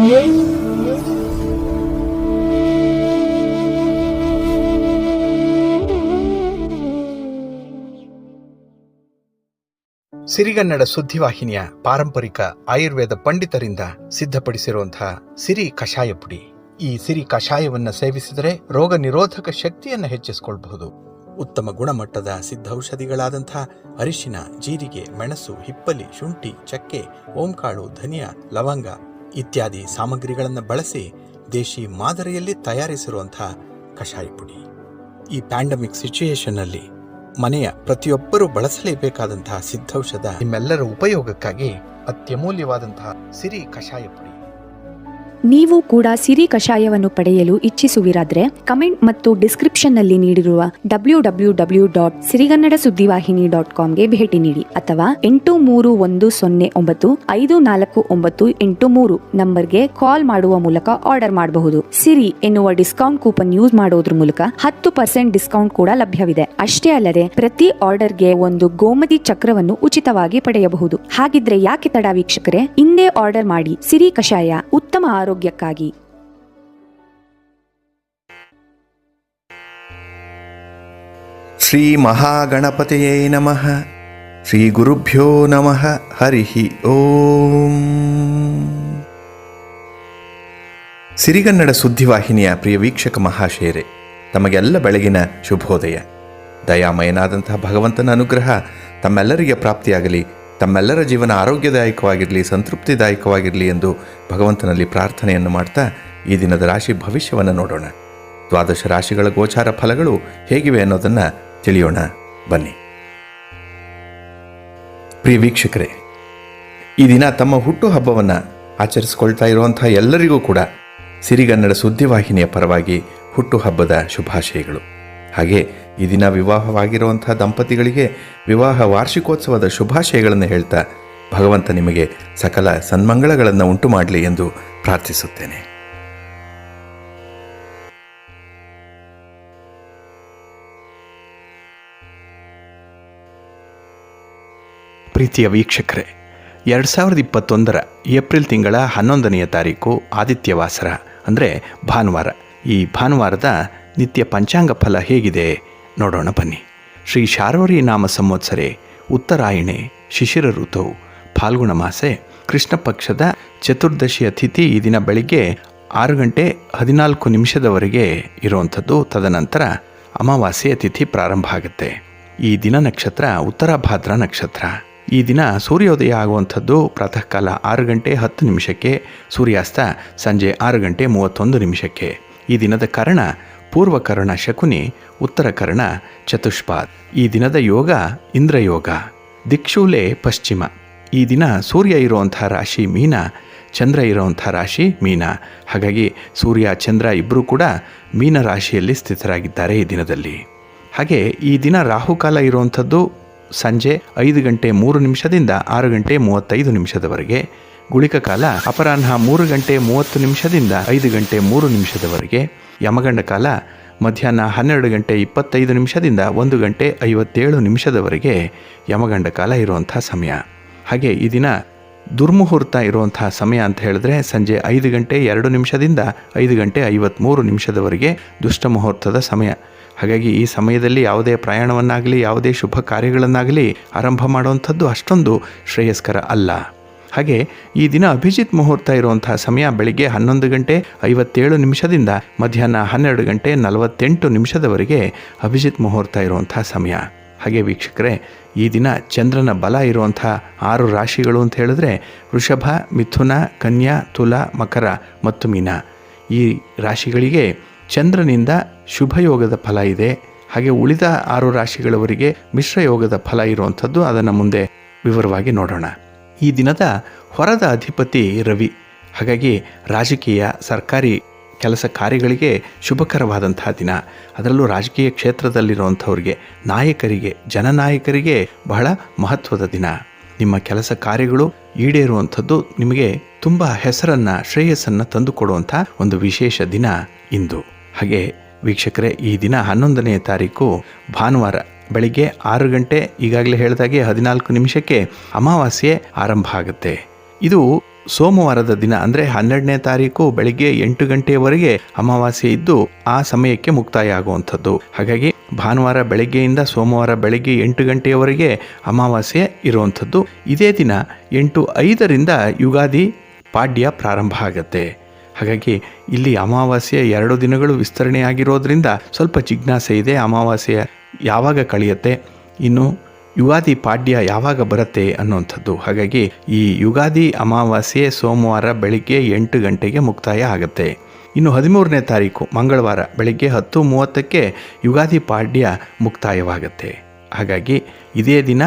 ಸಿರಿಗನ್ನಡ ಸುದ್ದಿವಾಹಿನಿಯ ಪಾರಂಪರಿಕ ಆಯುರ್ವೇದ ಪಂಡಿತರಿಂದ ಸಿದ್ಧಪಡಿಸಿರುವಂತಹ ಸಿರಿ ಕಷಾಯ ಪುಡಿ. ಈ ಸಿರಿ ಕಷಾಯವನ್ನ ಸೇವಿಸಿದರೆ ರೋಗ ನಿರೋಧಕ ಶಕ್ತಿಯನ್ನು ಹೆಚ್ಚಿಸಿಕೊಳ್ಳಬಹುದು. ಉತ್ತಮ ಗುಣಮಟ್ಟದ ಸಿದ್ಧೌಷಧಿಗಳಾದಂತಹ ಅರಿಶಿನ, ಜೀರಿಗೆ, ಮೆಣಸು, ಹಿಪ್ಪಲಿ, ಶುಂಠಿ, ಚಕ್ಕೆ, ಓಂಕಾಳು, ಧನಿಯಾ, ಲವಂಗ ಇತ್ಯಾದಿ ಸಾಮಗ್ರಿಗಳನ್ನು ಬಳಸಿ ದೇಶಿ ಮಾದರಿಯಲ್ಲಿ ತಯಾರಿಸಿರುವಂತಹ ಕಷಾಯ ಪುಡಿ. ಈ ಪ್ಯಾಂಡಮಿಕ್ ಸಿಚುಯೇಷನ್ ಅಲ್ಲಿ ಮನೆಯ ಪ್ರತಿಯೊಬ್ಬರೂ ಬಳಸಲೇಬೇಕಾದಂತಹ ಸಿದ್ಧೌಷಧ ನಿಮ್ಮೆಲ್ಲರ ಉಪಯೋಗಕ್ಕಾಗಿ ಅತ್ಯಮೂಲ್ಯವಾದಂತಹ ಸಿರಿ ಕಷಾಯ ಪುಡಿ. ನೀವು ಕೂಡ ಸಿರಿ ಕಷಾಯವನ್ನು ಪಡೆಯಲು ಇಚ್ಛಿಸುವಿರಾದ್ರೆ ಕಮೆಂಟ್ ಮತ್ತು ಡಿಸ್ಕ್ರಿಪ್ಷನ್ನಲ್ಲಿ ನೀಡಿರುವ www.sirigannadasuddivahini.comಗೆ ಭೇಟಿ ನೀಡಿ ಅಥವಾ 8310954983 ನಂಬರ್ಗೆ ಕಾಲ್ ಮಾಡುವ ಮೂಲಕ ಆರ್ಡರ್ ಮಾಡಬಹುದು. ಸಿರಿ ಎನ್ನುವ ಡಿಸ್ಕೌಂಟ್ ಕೂಪನ್ ಯೂಸ್ ಮಾಡೋದ್ರ ಮೂಲಕ 10% ಡಿಸ್ಕೌಂಟ್ ಕೂಡ ಲಭ್ಯವಿದೆ. ಅಷ್ಟೇ ಅಲ್ಲದೆ ಪ್ರತಿ ಆರ್ಡರ್ಗೆ ಒಂದು ಗೋಮತಿ ಚಕ್ರವನ್ನು ಉಚಿತವಾಗಿ ಪಡೆಯಬಹುದು. ಹಾಗಿದ್ರೆ ಯಾಕೆ ತಡ ವೀಕ್ಷಕರೇ, ಇಂದೇ ಆರ್ಡರ್ ಮಾಡಿ. ಸಿರಿ ಕಷಾಯ ಉತ್ತಮ ಆರೋಗ್ಯಕ್ಕಾಗಿ. ಶ್ರೀ ಮಹಾಗಣಪತಿಯೇ ನಮಃ. ಶ್ರೀ ಗುರುಭ್ಯೋ ನಮಃ. ಹರಿ ಓಂ. ಸಿರಿಗನ್ನಡ ಸುದ್ದಿವಾಹಿನಿಯ ಪ್ರಿಯ ವೀಕ್ಷಕ ಮಹಾಶಯರೇ, ತಮಗೆಲ್ಲ ಬೆಳಗಿನ ಶುಭೋದಯ. ದಯಾಮಯನಾದಂತಹ ಭಗವಂತನ ಅನುಗ್ರಹ ತಮ್ಮೆಲ್ಲರಿಗೆ ಪ್ರಾಪ್ತಿಯಾಗಲಿ, ತಮ್ಮೆಲ್ಲರ ಜೀವನ ಆರೋಗ್ಯದಾಯಕವಾಗಿರಲಿ, ಸಂತೃಪ್ತಿದಾಯಕವಾಗಿರಲಿ ಎಂದು ಭಗವಂತನಲ್ಲಿ ಪ್ರಾರ್ಥನೆಯನ್ನು ಮಾಡ್ತಾ ಈ ದಿನದ ರಾಶಿ ಭವಿಷ್ಯವನ್ನು ನೋಡೋಣ. ದ್ವಾದಶ ರಾಶಿಗಳ ಗೋಚಾರ ಫಲಗಳು ಹೇಗಿವೆ ಅನ್ನೋದನ್ನು ತಿಳಿಯೋಣ ಬನ್ನಿ. ಪ್ರಿಯ ವೀಕ್ಷಕರೇ, ಈ ದಿನ ತಮ್ಮ ಹುಟ್ಟುಹಬ್ಬವನ್ನು ಆಚರಿಸಿಕೊಳ್ತಾ ಇರುವಂಥ ಎಲ್ಲರಿಗೂ ಕೂಡ ಸಿರಿಗನ್ನಡ ಸುದ್ದಿವಾಹಿನಿಯ ಪರವಾಗಿ ಹುಟ್ಟುಹಬ್ಬದ ಶುಭಾಶಯಗಳು. ಹಾಗೆ ಈ ದಿನ ವಿವಾಹವಾಗಿರುವಂಥ ದಂಪತಿಗಳಿಗೆ ವಿವಾಹ ವಾರ್ಷಿಕೋತ್ಸವದ ಶುಭಾಶಯಗಳನ್ನು ಹೇಳ್ತಾ ಭಗವಂತ ನಿಮಗೆ ಸಕಲ ಸನ್ಮಂಗಳಗಳನ್ನು ಉಂಟು ಮಾಡಲಿ ಎಂದು ಪ್ರಾರ್ಥಿಸುತ್ತೇನೆ. ಪ್ರೀತಿಯ ವೀಕ್ಷಕರೇ, 2021 ಏಪ್ರಿಲ್ ತಿಂಗಳ 11ನೇ ತಾರೀಕು ಆದಿತ್ಯವಾಸರ ಅಂದರೆ ಭಾನುವಾರ. ಈ ಭಾನುವಾರದ ನಿತ್ಯ ಪಂಚಾಂಗ ಫಲ ಹೇಗಿದೆ ನೋಡೋಣ ಬನ್ನಿ. ಶ್ರೀ ಶಾರ್ವರಿ ನಾಮ ಸಂವತ್ಸರೆ ಉತ್ತರಾಯಣೆ ಶಿಶಿರ ಋತುವು ಫಾಲ್ಗುಣ ಮಾಸೆ ಕೃಷ್ಣ ಪಕ್ಷದ ಚತುರ್ದಶಿಯ ತಿಥಿ ಈ ದಿನ ಬೆಳಿಗ್ಗೆ 6:14 ಇರುವಂಥದ್ದು. ತದನಂತರ ಅಮಾವಾಸ್ಯೆಯ ತಿಥಿ ಪ್ರಾರಂಭ ಆಗುತ್ತೆ. ಈ ದಿನ ನಕ್ಷತ್ರ ಉತ್ತರ ಭಾದ್ರ ನಕ್ಷತ್ರ. ಈ ದಿನ ಸೂರ್ಯೋದಯ ಆಗುವಂಥದ್ದು ಪ್ರಾತಃ ಕಾಲ 6:10 ಸೂರ್ಯಾಸ್ತ ಸಂಜೆ 6:31. ಈ ದಿನದ ಕರ್ಣ ಪೂರ್ವಕರ್ಣ ಶಕುನಿ, ಉತ್ತರ ಕರ್ಣ ಚತುಷ್ಪಾದ್. ಈ ದಿನದ ಯೋಗ ಇಂದ್ರಯೋಗ. ದಿಕ್ಷೂಲೆ ಪಶ್ಚಿಮ. ಈ ದಿನ ಸೂರ್ಯ ಇರುವಂಥ ರಾಶಿ ಮೀನ, ಚಂದ್ರ ಇರುವಂಥ ರಾಶಿ ಮೀನ. ಹಾಗಾಗಿ ಸೂರ್ಯ ಚಂದ್ರ ಇಬ್ಬರೂ ಕೂಡ ಮೀನ ರಾಶಿಯಲ್ಲಿ ಸ್ಥಿತರಾಗಿದ್ದಾರೆ ಈ ದಿನದಲ್ಲಿ. ಹಾಗೆ ಈ ದಿನ ರಾಹುಕಾಲ ಇರುವಂಥದ್ದು ಸಂಜೆ 5:03 6:35 ಗುಳಿಕ ಕಾಲ ಅಪರಾಹ್ನ 3:30 5:03 ಯಮಗಂಡ ಕಾಲ ಮಧ್ಯಾಹ್ನ 12:25 1:57 ಯಮಗಂಡ ಕಾಲ ಇರುವಂಥ ಸಮಯ. ಹಾಗೆ ಈ ದಿನ ದುರ್ಮುಹೂರ್ತ ಇರುವಂಥ ಸಮಯ ಅಂತ ಹೇಳಿದ್ರೆ ಸಂಜೆ 5:02 5:53 ದುಷ್ಟ ಮುಹೂರ್ತದ ಸಮಯ. ಹಾಗಾಗಿ ಈ ಸಮಯದಲ್ಲಿ ಯಾವುದೇ ಪ್ರಯಾಣವನ್ನಾಗಲಿ ಯಾವುದೇ ಶುಭ ಕಾರ್ಯಗಳನ್ನಾಗಲಿ ಆರಂಭ ಮಾಡುವಂಥದ್ದು ಅಷ್ಟೊಂದು ಶ್ರೇಯಸ್ಕರ ಅಲ್ಲ. ಹಾಗೆ ಈ ದಿನ ಅಭಿಜಿತ್ ಮುಹೂರ್ತ ಇರುವಂಥ ಸಮಯ ಬೆಳಿಗ್ಗೆ 11:57 ಮಧ್ಯಾಹ್ನ 12:48 ಅಭಿಜಿತ್ ಮುಹೂರ್ತ ಇರುವಂಥ ಸಮಯ. ಹಾಗೆ ವೀಕ್ಷಕರೇ, ಈ ದಿನ ಚಂದ್ರನ ಬಲ ಇರುವಂಥ 6 ರಾಶಿಗಳು ಅಂತ ಹೇಳಿದ್ರೆ ವೃಷಭ, ಮಿಥುನ, ಕನ್ಯಾ, ತುಲ, ಮಕರ ಮತ್ತು ಮೀನ. ಈ ರಾಶಿಗಳಿಗೆ ಚಂದ್ರನಿಂದ ಶುಭಯೋಗದ ಫಲ ಇದೆ. ಹಾಗೆ ಉಳಿದ 6 ರಾಶಿಗಳವರಿಗೆ ಮಿಶ್ರಯೋಗದ ಫಲ ಇರುವಂಥದ್ದು. ಅದನ್ನು ಮುಂದೆ ವಿವರವಾಗಿ ನೋಡೋಣ. ಈ ದಿನದ ಹೊರದ ಅಧಿಪತಿ ರವಿ. ಹಾಗಾಗಿ ರಾಜಕೀಯ, ಸರ್ಕಾರಿ ಕೆಲಸ ಕಾರ್ಯಗಳಿಗೆ ಶುಭಕರವಾದಂತಹ ದಿನ. ಅದರಲ್ಲೂ ರಾಜಕೀಯ ಕ್ಷೇತ್ರದಲ್ಲಿರುವಂಥವ್ರಿಗೆ, ನಾಯಕರಿಗೆ, ಜನನಾಯಕರಿಗೆ ಬಹಳ ಮಹತ್ವದ ದಿನ. ನಿಮ್ಮ ಕೆಲಸ ಕಾರ್ಯಗಳು ಈಡೇರುವಂಥದ್ದು ನಿಮಗೆ ತುಂಬ ಹೆಸರನ್ನು, ಶ್ರೇಯಸ್ಸನ್ನು ತಂದುಕೊಡುವಂಥ ಒಂದು ವಿಶೇಷ ದಿನ ಇಂದು. ಹಾಗೆ ವೀಕ್ಷಕರೇ, ಈ ದಿನ 11ನೇ ತಾರೀಕು ಭಾನುವಾರ ಬೆಳಿಗ್ಗೆ 6 ಗಂಟೆ ಈಗಾಗಲೇ ಹೇಳಿದಾಗೆ 14 ನಿಮಿಷಕ್ಕೆ ಅಮಾವಾಸ್ಯೆ ಆರಂಭ ಆಗುತ್ತೆ. ಇದು ಸೋಮವಾರದ ದಿನ ಅಂದರೆ 12ನೇ ತಾರೀಕು ಬೆಳಿಗ್ಗೆ 8 ಗಂಟೆಯವರೆಗೆ ಅಮಾವಾಸ್ಯೆ ಇದ್ದು ಆ ಸಮಯಕ್ಕೆ ಮುಕ್ತಾಯ ಆಗುವಂಥದ್ದು. ಹಾಗಾಗಿ ಭಾನುವಾರ ಬೆಳಗ್ಗೆಯಿಂದ ಸೋಮವಾರ ಬೆಳಗ್ಗೆ 8 ಗಂಟೆಯವರೆಗೆ ಅಮಾವಾಸ್ಯೆ ಇರುವಂಥದ್ದು. ಇದೇ ದಿನ 8:05 ಯುಗಾದಿ ಪಾಡ್ಯ ಪ್ರಾರಂಭ ಆಗುತ್ತೆ. ಹಾಗಾಗಿ ಇಲ್ಲಿ ಅಮಾವಾಸ್ಯೆ 2 ದಿನಗಳು ವಿಸ್ತರಣೆಯಾಗಿರೋದ್ರಿಂದ ಸ್ವಲ್ಪ ಜಿಜ್ಞಾಸೆ ಇದೆ. ಅಮಾವಾಸ್ಯೆ ಯಾವಾಗ ಕಳೆಯುತ್ತೆ, ಇನ್ನು ಯುಗಾದಿ ಪಾಡ್ಯ ಯಾವಾಗ ಬರುತ್ತೆ ಅನ್ನುವಂಥದ್ದು. ಹಾಗಾಗಿ ಈ ಯುಗಾದಿ ಅಮಾವಾಸ್ಯೆ ಸೋಮವಾರ ಬೆಳಿಗ್ಗೆ 8 ಗಂಟೆಗೆ ಮುಕ್ತಾಯ ಆಗುತ್ತೆ. ಇನ್ನು 13ನೇ ತಾರೀಕು ಮಂಗಳವಾರ ಬೆಳಿಗ್ಗೆ 10:30ಕ್ಕೆ ಯುಗಾದಿ ಪಾಡ್ಯ ಮುಕ್ತಾಯವಾಗುತ್ತೆ. ಹಾಗಾಗಿ ಇದೇ ದಿನ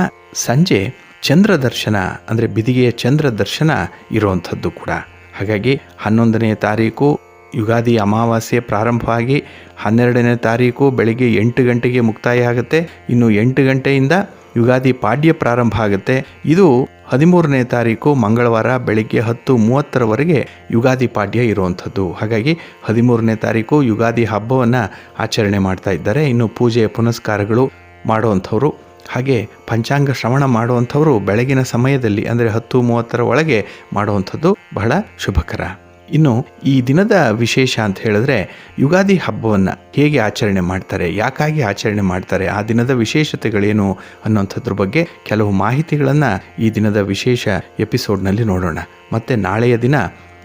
ಸಂಜೆ ಚಂದ್ರ ದರ್ಶನ ಅಂದರೆ ಬಿದಿಗೆಯ ಚಂದ್ರ ದರ್ಶನ ಇರುವಂಥದ್ದು ಕೂಡ. ಹಾಗಾಗಿ 11ನೇ ತಾರೀಕು ಯುಗಾದಿ ಅಮಾವಾಸ್ಯೆ ಪ್ರಾರಂಭವಾಗಿ 12ನೇ ತಾರೀಕು ಬೆಳಿಗ್ಗೆ 8 ಗಂಟೆಗೆ ಮುಕ್ತಾಯ ಆಗುತ್ತೆ. ಇನ್ನು 8 ಗಂಟೆಯಿಂದ ಯುಗಾದಿ ಪಾಡ್ಯ ಪ್ರಾರಂಭ ಆಗುತ್ತೆ. ಇದು 13ನೇ ತಾರೀಕು ಮಂಗಳವಾರ ಬೆಳಿಗ್ಗೆ 10:30ರವರೆಗೆ ಯುಗಾದಿ ಪಾಡ್ಯ ಇರುವಂಥದ್ದು. ಹಾಗಾಗಿ 13ನೇ ತಾರೀಕು ಯುಗಾದಿ ಹಬ್ಬವನ್ನು ಆಚರಣೆ ಮಾಡ್ತಾ ಇದ್ದಾರೆ. ಇನ್ನು ಪೂಜೆ ಪುನಸ್ಕಾರಗಳು ಮಾಡುವಂಥವ್ರು ಹಾಗೆ ಪಂಚಾಂಗ ಶ್ರವಣ ಮಾಡುವಂಥವರು ಬೆಳಗಿನ ಸಮಯದಲ್ಲಿ ಅಂದರೆ 10:30ರ ಒಳಗೆ ಮಾಡುವಂಥದ್ದು ಬಹಳ ಶುಭಕರ. ಇನ್ನು ಈ ದಿನದ ವಿಶೇಷ ಅಂತ ಹೇಳಿದ್ರೆ ಯುಗಾದಿ ಹಬ್ಬವನ್ನು ಹೇಗೆ ಆಚರಣೆ ಮಾಡ್ತಾರೆ, ಯಾಕಾಗಿ ಆಚರಣೆ ಮಾಡ್ತಾರೆ, ಆ ದಿನದ ವಿಶೇಷತೆಗಳೇನು ಅನ್ನೋಂಥದ್ರ ಬಗ್ಗೆ ಕೆಲವು ಮಾಹಿತಿಗಳನ್ನು ಈ ದಿನದ ವಿಶೇಷ ಎಪಿಸೋಡ್ನಲ್ಲಿ ನೋಡೋಣ. ಮತ್ತು ನಾಳೆಯ ದಿನ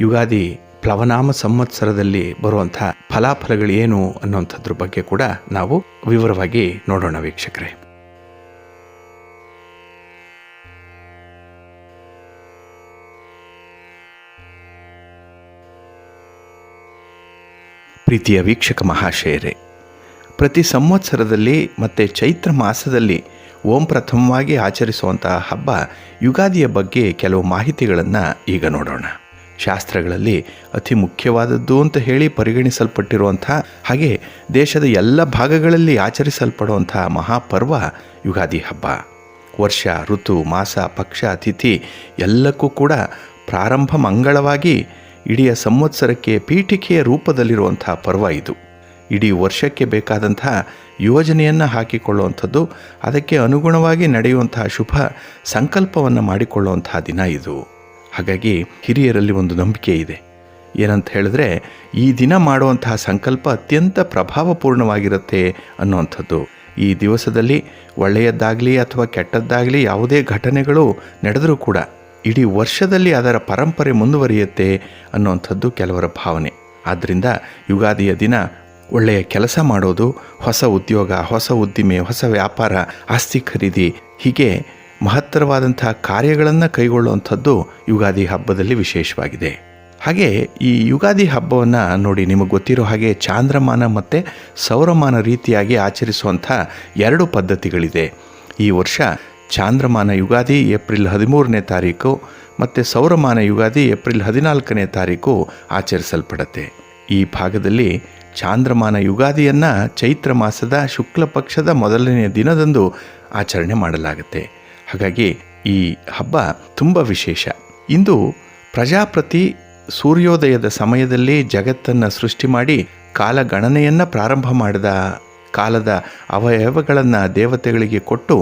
ಯುಗಾದಿ ಪ್ಲವನಾಮ ಸಂವತ್ಸರದಲ್ಲಿ ಬರುವಂಥ ಫಲಾಫಲಗಳೇನು ಅನ್ನೋಂಥದ್ರ ಬಗ್ಗೆ ಕೂಡ ನಾವು ವಿವರವಾಗಿ ನೋಡೋಣ ವೀಕ್ಷಕರೇ. ಪ್ರೀತಿಯ ವೀಕ್ಷಕ ಮಹಾಶಯರೇ, ಪ್ರತಿ ಸಂವತ್ಸರದಲ್ಲಿ ಮತ್ತು ಚೈತ್ರ ಮಾಸದಲ್ಲಿ ಪ್ರಥಮವಾಗಿ ಆಚರಿಸುವಂತಹ ಹಬ್ಬ ಯುಗಾದಿಯ ಬಗ್ಗೆ ಕೆಲವು ಮಾಹಿತಿಗಳನ್ನು ಈಗ ನೋಡೋಣ. ಶಾಸ್ತ್ರಗಳಲ್ಲಿ ಅತಿ ಮುಖ್ಯವಾದದ್ದು ಅಂತ ಹೇಳಿ ಪರಿಗಣಿಸಲ್ಪಟ್ಟಿರುವಂಥ ಹಾಗೆ ದೇಶದ ಎಲ್ಲ ಭಾಗಗಳಲ್ಲಿ ಆಚರಿಸಲ್ಪಡುವಂಥ ಮಹಾಪರ್ವ ಯುಗಾದಿ ಹಬ್ಬ. ವರ್ಷ, ಋತು, ಮಾಸ, ಪಕ್ಷ, ತಿಥಿ ಎಲ್ಲಕ್ಕೂ ಕೂಡ ಪ್ರಾರಂಭ ಮಂಗಳವಾಗಿ ಇಡೀ ಸಂವತ್ಸರಕ್ಕೆ ಪೀಠಿಕೆಯ ರೂಪದಲ್ಲಿರುವಂಥ ಪರ್ವ ಇದು. ಇಡೀ ವರ್ಷಕ್ಕೆ ಬೇಕಾದಂತಹ ಯೋಜನೆಯನ್ನು ಹಾಕಿಕೊಳ್ಳುವಂಥದ್ದು, ಅದಕ್ಕೆ ಅನುಗುಣವಾಗಿ ನಡೆಯುವಂತಹ ಶುಭ ಸಂಕಲ್ಪವನ್ನು ಮಾಡಿಕೊಳ್ಳುವಂತಹ ದಿನ ಇದು. ಹಾಗಾಗಿ ಹಿರಿಯರಲ್ಲಿ ಒಂದು ನಂಬಿಕೆ ಇದೆ. ಏನಂತ ಹೇಳಿದ್ರೆ ಈ ದಿನ ಮಾಡುವಂತಹ ಸಂಕಲ್ಪ ಅತ್ಯಂತ ಪ್ರಭಾವಪೂರ್ಣವಾಗಿರುತ್ತೆ ಅನ್ನುವಂಥದ್ದು. ಈ ದಿವಸದಲ್ಲಿ ಒಳ್ಳೆಯದ್ದಾಗಲಿ ಅಥವಾ ಕೆಟ್ಟದ್ದಾಗಲಿ ಯಾವುದೇ ಘಟನೆಗಳು ನಡೆದರೂ ಕೂಡ ಇಡೀ ವರ್ಷದಲ್ಲಿ ಅದರ ಪರಂಪರೆ ಮುಂದುವರಿಯುತ್ತೆ ಅನ್ನುವಂಥದ್ದು ಕೆಲವರ ಭಾವನೆ. ಆದ್ದರಿಂದ ಯುಗಾದಿಯ ದಿನ ಒಳ್ಳೆಯ ಕೆಲಸ ಮಾಡೋದು, ಹೊಸ ಉದ್ಯೋಗ, ಹೊಸ ಉದ್ದಿಮೆ, ಹೊಸ ವ್ಯಾಪಾರ, ಆಸ್ತಿ ಖರೀದಿ, ಹೀಗೆ ಮಹತ್ತರವಾದಂಥ ಕಾರ್ಯಗಳನ್ನು ಕೈಗೊಳ್ಳುವಂಥದ್ದು ಯುಗಾದಿ ಹಬ್ಬದಲ್ಲಿ ವಿಶೇಷವಾಗಿದೆ. ಹಾಗೆ ಈ ಯುಗಾದಿ ಹಬ್ಬವನ್ನು ನೋಡಿ, ನಿಮಗೆ ಗೊತ್ತಿರೋ ಹಾಗೆ ಚಾಂದ್ರಮಾನ ಮತ್ತು ಸೌರಮಾನ ರೀತಿಯಾಗಿ ಆಚರಿಸುವಂಥ 2 ಪದ್ಧತಿಗಳಿದೆ. ಈ ವರ್ಷ ಚಾಂದ್ರಮಾನ ಯುಗಾದಿ ಏಪ್ರಿಲ್ 13ನೇ ತಾರೀಕು ಮತ್ತು ಸೌರಮಾನ ಯುಗಾದಿ ಏಪ್ರಿಲ್ 14ನೇ ತಾರೀಕು ಆಚರಿಸಲ್ಪಡುತ್ತೆ. ಈ ಭಾಗದಲ್ಲಿ ಚಾಂದ್ರಮಾನ ಯುಗಾದಿಯನ್ನು ಚೈತ್ರ ಮಾಸದ ಶುಕ್ಲ ಪಕ್ಷದ ಮೊದಲನೆಯ ದಿನದಂದು ಆಚರಣೆ ಮಾಡಲಾಗುತ್ತೆ. ಹಾಗಾಗಿ ಈ ಹಬ್ಬ ತುಂಬ ವಿಶೇಷ. ಇಂದು ಪ್ರಜಾಪತಿ ಸೂರ್ಯೋದಯದ ಸಮಯದಲ್ಲಿ ಜಗತ್ತನ್ನು ಸೃಷ್ಟಿ ಮಾಡಿ ಕಾಲಗಣನೆಯನ್ನು ಪ್ರಾರಂಭ ಮಾಡಿದ ಕಾಲದ ಅವಯವಗಳನ್ನು ದೇವತೆಗಳಿಗೆ ಕೊಟ್ಟು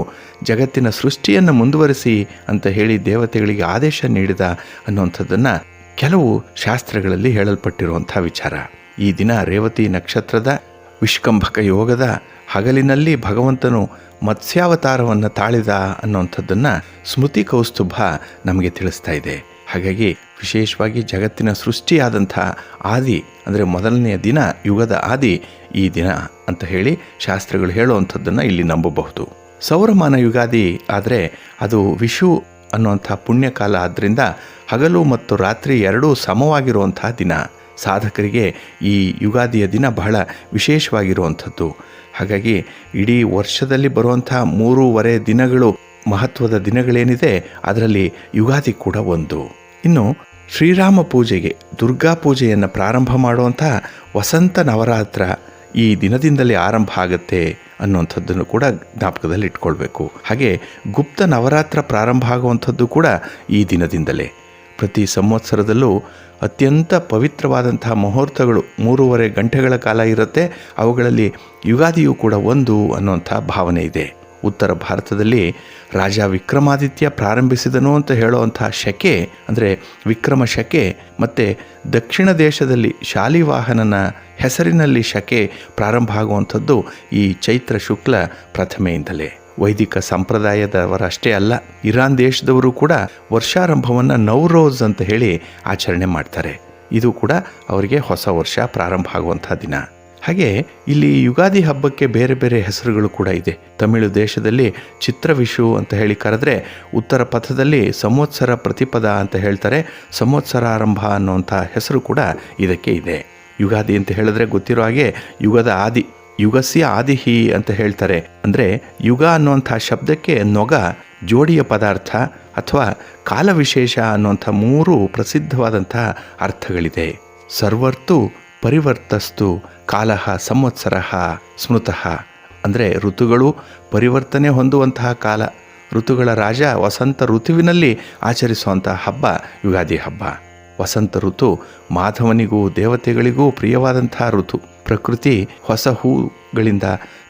ಜಗತ್ತಿನ ಸೃಷ್ಟಿಯನ್ನು ಮುಂದುವರಿಸಿ ಅಂತ ಹೇಳಿ ದೇವತೆಗಳಿಗೆ ಆದೇಶ ನೀಡಿದ ಅನ್ನುವಂಥದ್ದನ್ನು ಕೆಲವು ಶಾಸ್ತ್ರಗಳಲ್ಲಿ ಹೇಳಲ್ಪಟ್ಟಿರುವಂಥ ವಿಚಾರ. ಈ ದಿನ ರೇವತಿ ನಕ್ಷತ್ರದ ವಿಷ್ಕಂಭಕ ಯೋಗದ ಹಗಲಿನಲ್ಲಿ ಭಗವಂತನು ಮತ್ಸ್ಯಾವತಾರವನ್ನು ತಾಳಿದ ಅನ್ನುವಂಥದ್ದನ್ನು ಸ್ಮೃತಿ ಕೌಸ್ತುಭ ನಮಗೆ ತಿಳಿಸ್ತಾ ಇದೆ. ಹಾಗಾಗಿ ವಿಶೇಷವಾಗಿ ಜಗತ್ತಿನ ಸೃಷ್ಟಿಯಾದಂಥ ಆದಿ ಅಂದರೆ ಮೊದಲನೆಯ ದಿನ, ಯುಗದ ಆದಿ ಈ ದಿನ ಅಂತ ಹೇಳಿ ಶಾಸ್ತ್ರಗಳು ಹೇಳುವಂಥದ್ದನ್ನು ಇಲ್ಲಿ ನಂಬಬಹುದು. ಸೌರಮಾನ ಯುಗಾದಿ ಆದರೆ ಅದು ವಿಷು ಅನ್ನುವಂಥ ಪುಣ್ಯಕಾಲ ಆದ್ದರಿಂದ ಹಗಲು ಮತ್ತು ರಾತ್ರಿ ಎರಡೂ ಸಮವಾಗಿರುವಂಥ ದಿನ. ಸಾಧಕರಿಗೆ ಈ ಯುಗಾದಿಯ ದಿನ ಬಹಳ ವಿಶೇಷವಾಗಿರುವಂಥದ್ದು. ಹಾಗಾಗಿ ಇಡೀ ವರ್ಷದಲ್ಲಿ ಬರುವಂಥ 3.5 ದಿನಗಳು ಮಹತ್ವದ ದಿನಗಳೇನಿದೆ ಅದರಲ್ಲಿ ಯುಗಾದಿ ಕೂಡ ಒಂದು. ಇನ್ನು ಶ್ರೀರಾಮ ಪೂಜೆಗೆ ದುರ್ಗಾ ಪೂಜೆಯನ್ನು ಪ್ರಾರಂಭ ಮಾಡುವಂಥ ವಸಂತ ನವರಾತ್ರ ಈ ದಿನದಿಂದಲೇ ಆರಂಭ ಆಗುತ್ತೆ ಅನ್ನುವಂಥದ್ದನ್ನು ಕೂಡ ಜ್ಞಾಪಕದಲ್ಲಿ ಇಟ್ಕೊಳ್ಬೇಕು. ಹಾಗೆ ಗುಪ್ತ ನವರಾತ್ರ ಪ್ರಾರಂಭ ಆಗುವಂಥದ್ದು ಕೂಡ ಈ ದಿನದಿಂದಲೇ. ಪ್ರತಿ ಸಂವತ್ಸರದಲ್ಲೂ ಅತ್ಯಂತ ಪವಿತ್ರವಾದಂತಹ ಮುಹೂರ್ತಗಳು 3.5 ಗಂಟೆಗಳ ಕಾಲ ಇರುತ್ತೆ. ಅವುಗಳಲ್ಲಿ ಯುಗಾದಿಯೂ ಕೂಡ ಒಂದು ಅನ್ನುವಂಥ ಭಾವನೆ ಇದೆ. ಉತ್ತರ ಭಾರತದಲ್ಲಿ ರಾಜ ವಿಕ್ರಮಾದಿತ್ಯ ಪ್ರಾರಂಭಿಸಿದನು ಅಂತ ಹೇಳುವಂತಹ ಶಕೆ ಅಂದರೆ ವಿಕ್ರಮ ಶಕೆ, ಮತ್ತು ದಕ್ಷಿಣ ದೇಶದಲ್ಲಿ ಶಾಲಿವಾಹನನ ಹೆಸರಿನಲ್ಲಿ ಶಕೆ ಪ್ರಾರಂಭ ಆಗುವಂಥದ್ದು ಈ ಚೈತ್ರ ಶುಕ್ಲ ಪ್ರಥಮೆಯಿಂದಲೇ. ವೈದಿಕ ಸಂಪ್ರದಾಯದವರಷ್ಟೇ ಅಲ್ಲ, ಇರಾನ್ ದೇಶದವರು ಕೂಡ ವರ್ಷಾರಂಭವನ್ನು ನೌರೋಜ್ ಅಂತ ಹೇಳಿ ಆಚರಣೆ ಮಾಡ್ತಾರೆ. ಇದು ಕೂಡ ಅವರಿಗೆ ಹೊಸ ವರ್ಷ ಪ್ರಾರಂಭ ಆಗುವಂಥ ದಿನ. ಹಾಗೆ ಇಲ್ಲಿ ಯುಗಾದಿ ಹಬ್ಬಕ್ಕೆ ಬೇರೆ ಬೇರೆ ಹೆಸರುಗಳು ಕೂಡ ಇದೆ. ತಮಿಳು ದೇಶದಲ್ಲಿ ಚಿತ್ರವಿಷು ಅಂತ ಹೇಳಿ ಕರೆದ್ರೆ, ಉತ್ತರ ಪಥದಲ್ಲಿ ಸಂವತ್ಸರ ಪ್ರತಿಪದ ಅಂತ ಹೇಳ್ತಾರೆ. ಸಂವತ್ಸರಾರಂಭ ಅನ್ನುವಂಥ ಹೆಸರು ಕೂಡ ಇದಕ್ಕೆ ಇದೆ. ಯುಗಾದಿ ಅಂತ ಹೇಳಿದ್ರೆ ಗೊತ್ತಿರೋ ಹಾಗೆ ಯುಗದ ಆದಿ, ಯುಗಸ್ಯ ಆದಿಹಿ ಅಂತ ಹೇಳ್ತಾರೆ. ಅಂದರೆ ಯುಗ ಅನ್ನುವಂಥ ಶಬ್ದಕ್ಕೆ ನೊಗ, ಜೋಡಿಯ ಪದಾರ್ಥ ಅಥವಾ ಕಾಲವಿಶೇಷ ಅನ್ನುವಂಥ 3 ಪ್ರಸಿದ್ಧವಾದಂಥ ಅರ್ಥಗಳಿದೆ. ಸರ್ವರ್ತು ಪರಿವರ್ತಸ್ತು ಕಾಲಃ ಸಂವತ್ಸರಃ ಸ್ಮೃತಃ. ಅಂದರೆ ಋತುಗಳು ಪರಿವರ್ತನೆ ಹೊಂದುವಂತಹ ಕಾಲ. ಋತುಗಳ ರಾಜ ವಸಂತ ಋತುವಿನಲ್ಲಿ ಆಚರಿಸುವಂಥ ಹಬ್ಬ ಯುಗಾದಿ ಹಬ್ಬ. ವಸಂತ ಋತು ಮಾಧವನಿಗೂ ದೇವತೆಗಳಿಗೂ ಪ್ರಿಯವಾದಂಥ ಋತು. ಪ್ರಕೃತಿ ಹೊಸ ಹೂಗಳಿಂದ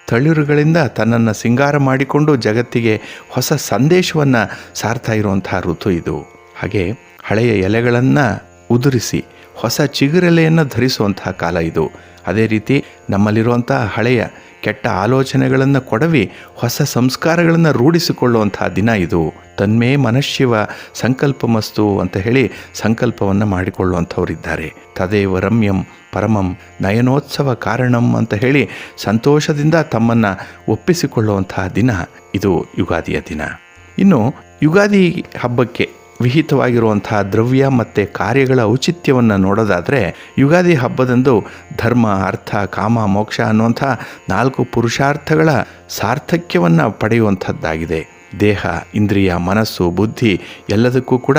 ತಳಿರುಗಳಿಂದ ತನ್ನನ್ನು ಸಿಂಗಾರ ಮಾಡಿಕೊಂಡು ಜಗತ್ತಿಗೆ ಹೊಸ ಸಂದೇಶವನ್ನು ಸಾರ್ತಾ ಇರುವಂಥ ಋತು ಇದು. ಹಾಗೆ ಹಳೆಯ ಎಲೆಗಳನ್ನು ಉದುರಿಸಿ ಹೊಸ ಚಿಗುರೆಲೆಯನ್ನು ಧರಿಸುವಂತಹ ಕಾಲ ಇದು. ಅದೇ ರೀತಿ ನಮ್ಮಲ್ಲಿರುವಂಥ ಹಳೆಯ ಕೆಟ್ಟ ಆಲೋಚನೆಗಳನ್ನು ಕೊಡವಿ ಹೊಸ ಸಂಸ್ಕಾರಗಳನ್ನು ರೂಢಿಸಿಕೊಳ್ಳುವಂಥ ದಿನ ಇದು. ತನ್ಮೇ ಮನಶ್ಶಿವ ಸಂಕಲ್ಪಮಸ್ತು ಅಂತ ಹೇಳಿ ಸಂಕಲ್ಪವನ್ನು ಮಾಡಿಕೊಳ್ಳುವಂಥವರಿದ್ದಾರೆ. ತದೇವ ರಮ್ಯಂ ಪರಮಂ ನಯನೋತ್ಸವ ಕಾರಣಂ ಅಂತ ಹೇಳಿ ಸಂತೋಷದಿಂದ ತಮ್ಮನ್ನು ಒಪ್ಪಿಸಿಕೊಳ್ಳುವಂತಹ ದಿನ ಇದು ಯುಗಾದಿಯ ದಿನ. ಇನ್ನು ಯುಗಾದಿ ಹಬ್ಬಕ್ಕೆ ವಿಹಿತವಾಗಿರುವಂತಹ ದ್ರವ್ಯ ಮತ್ತು ಕಾರ್ಯಗಳ ಔಚಿತ್ಯವನ್ನು ನೋಡೋದಾದರೆ, ಯುಗಾದಿ ಹಬ್ಬದಂದು ಧರ್ಮ, ಅರ್ಥ, ಕಾಮ, ಮೋಕ್ಷ ಅನ್ನುವಂಥ 4 ಪುರುಷಾರ್ಥಗಳ ಸಾರ್ಥಕ್ಯವನ್ನು ಪಡೆಯುವಂಥದ್ದಾಗಿದೆ. ದೇಹ, ಇಂದ್ರಿಯ, ಮನಸ್ಸು, ಬುದ್ಧಿ ಎಲ್ಲದಕ್ಕೂ ಕೂಡ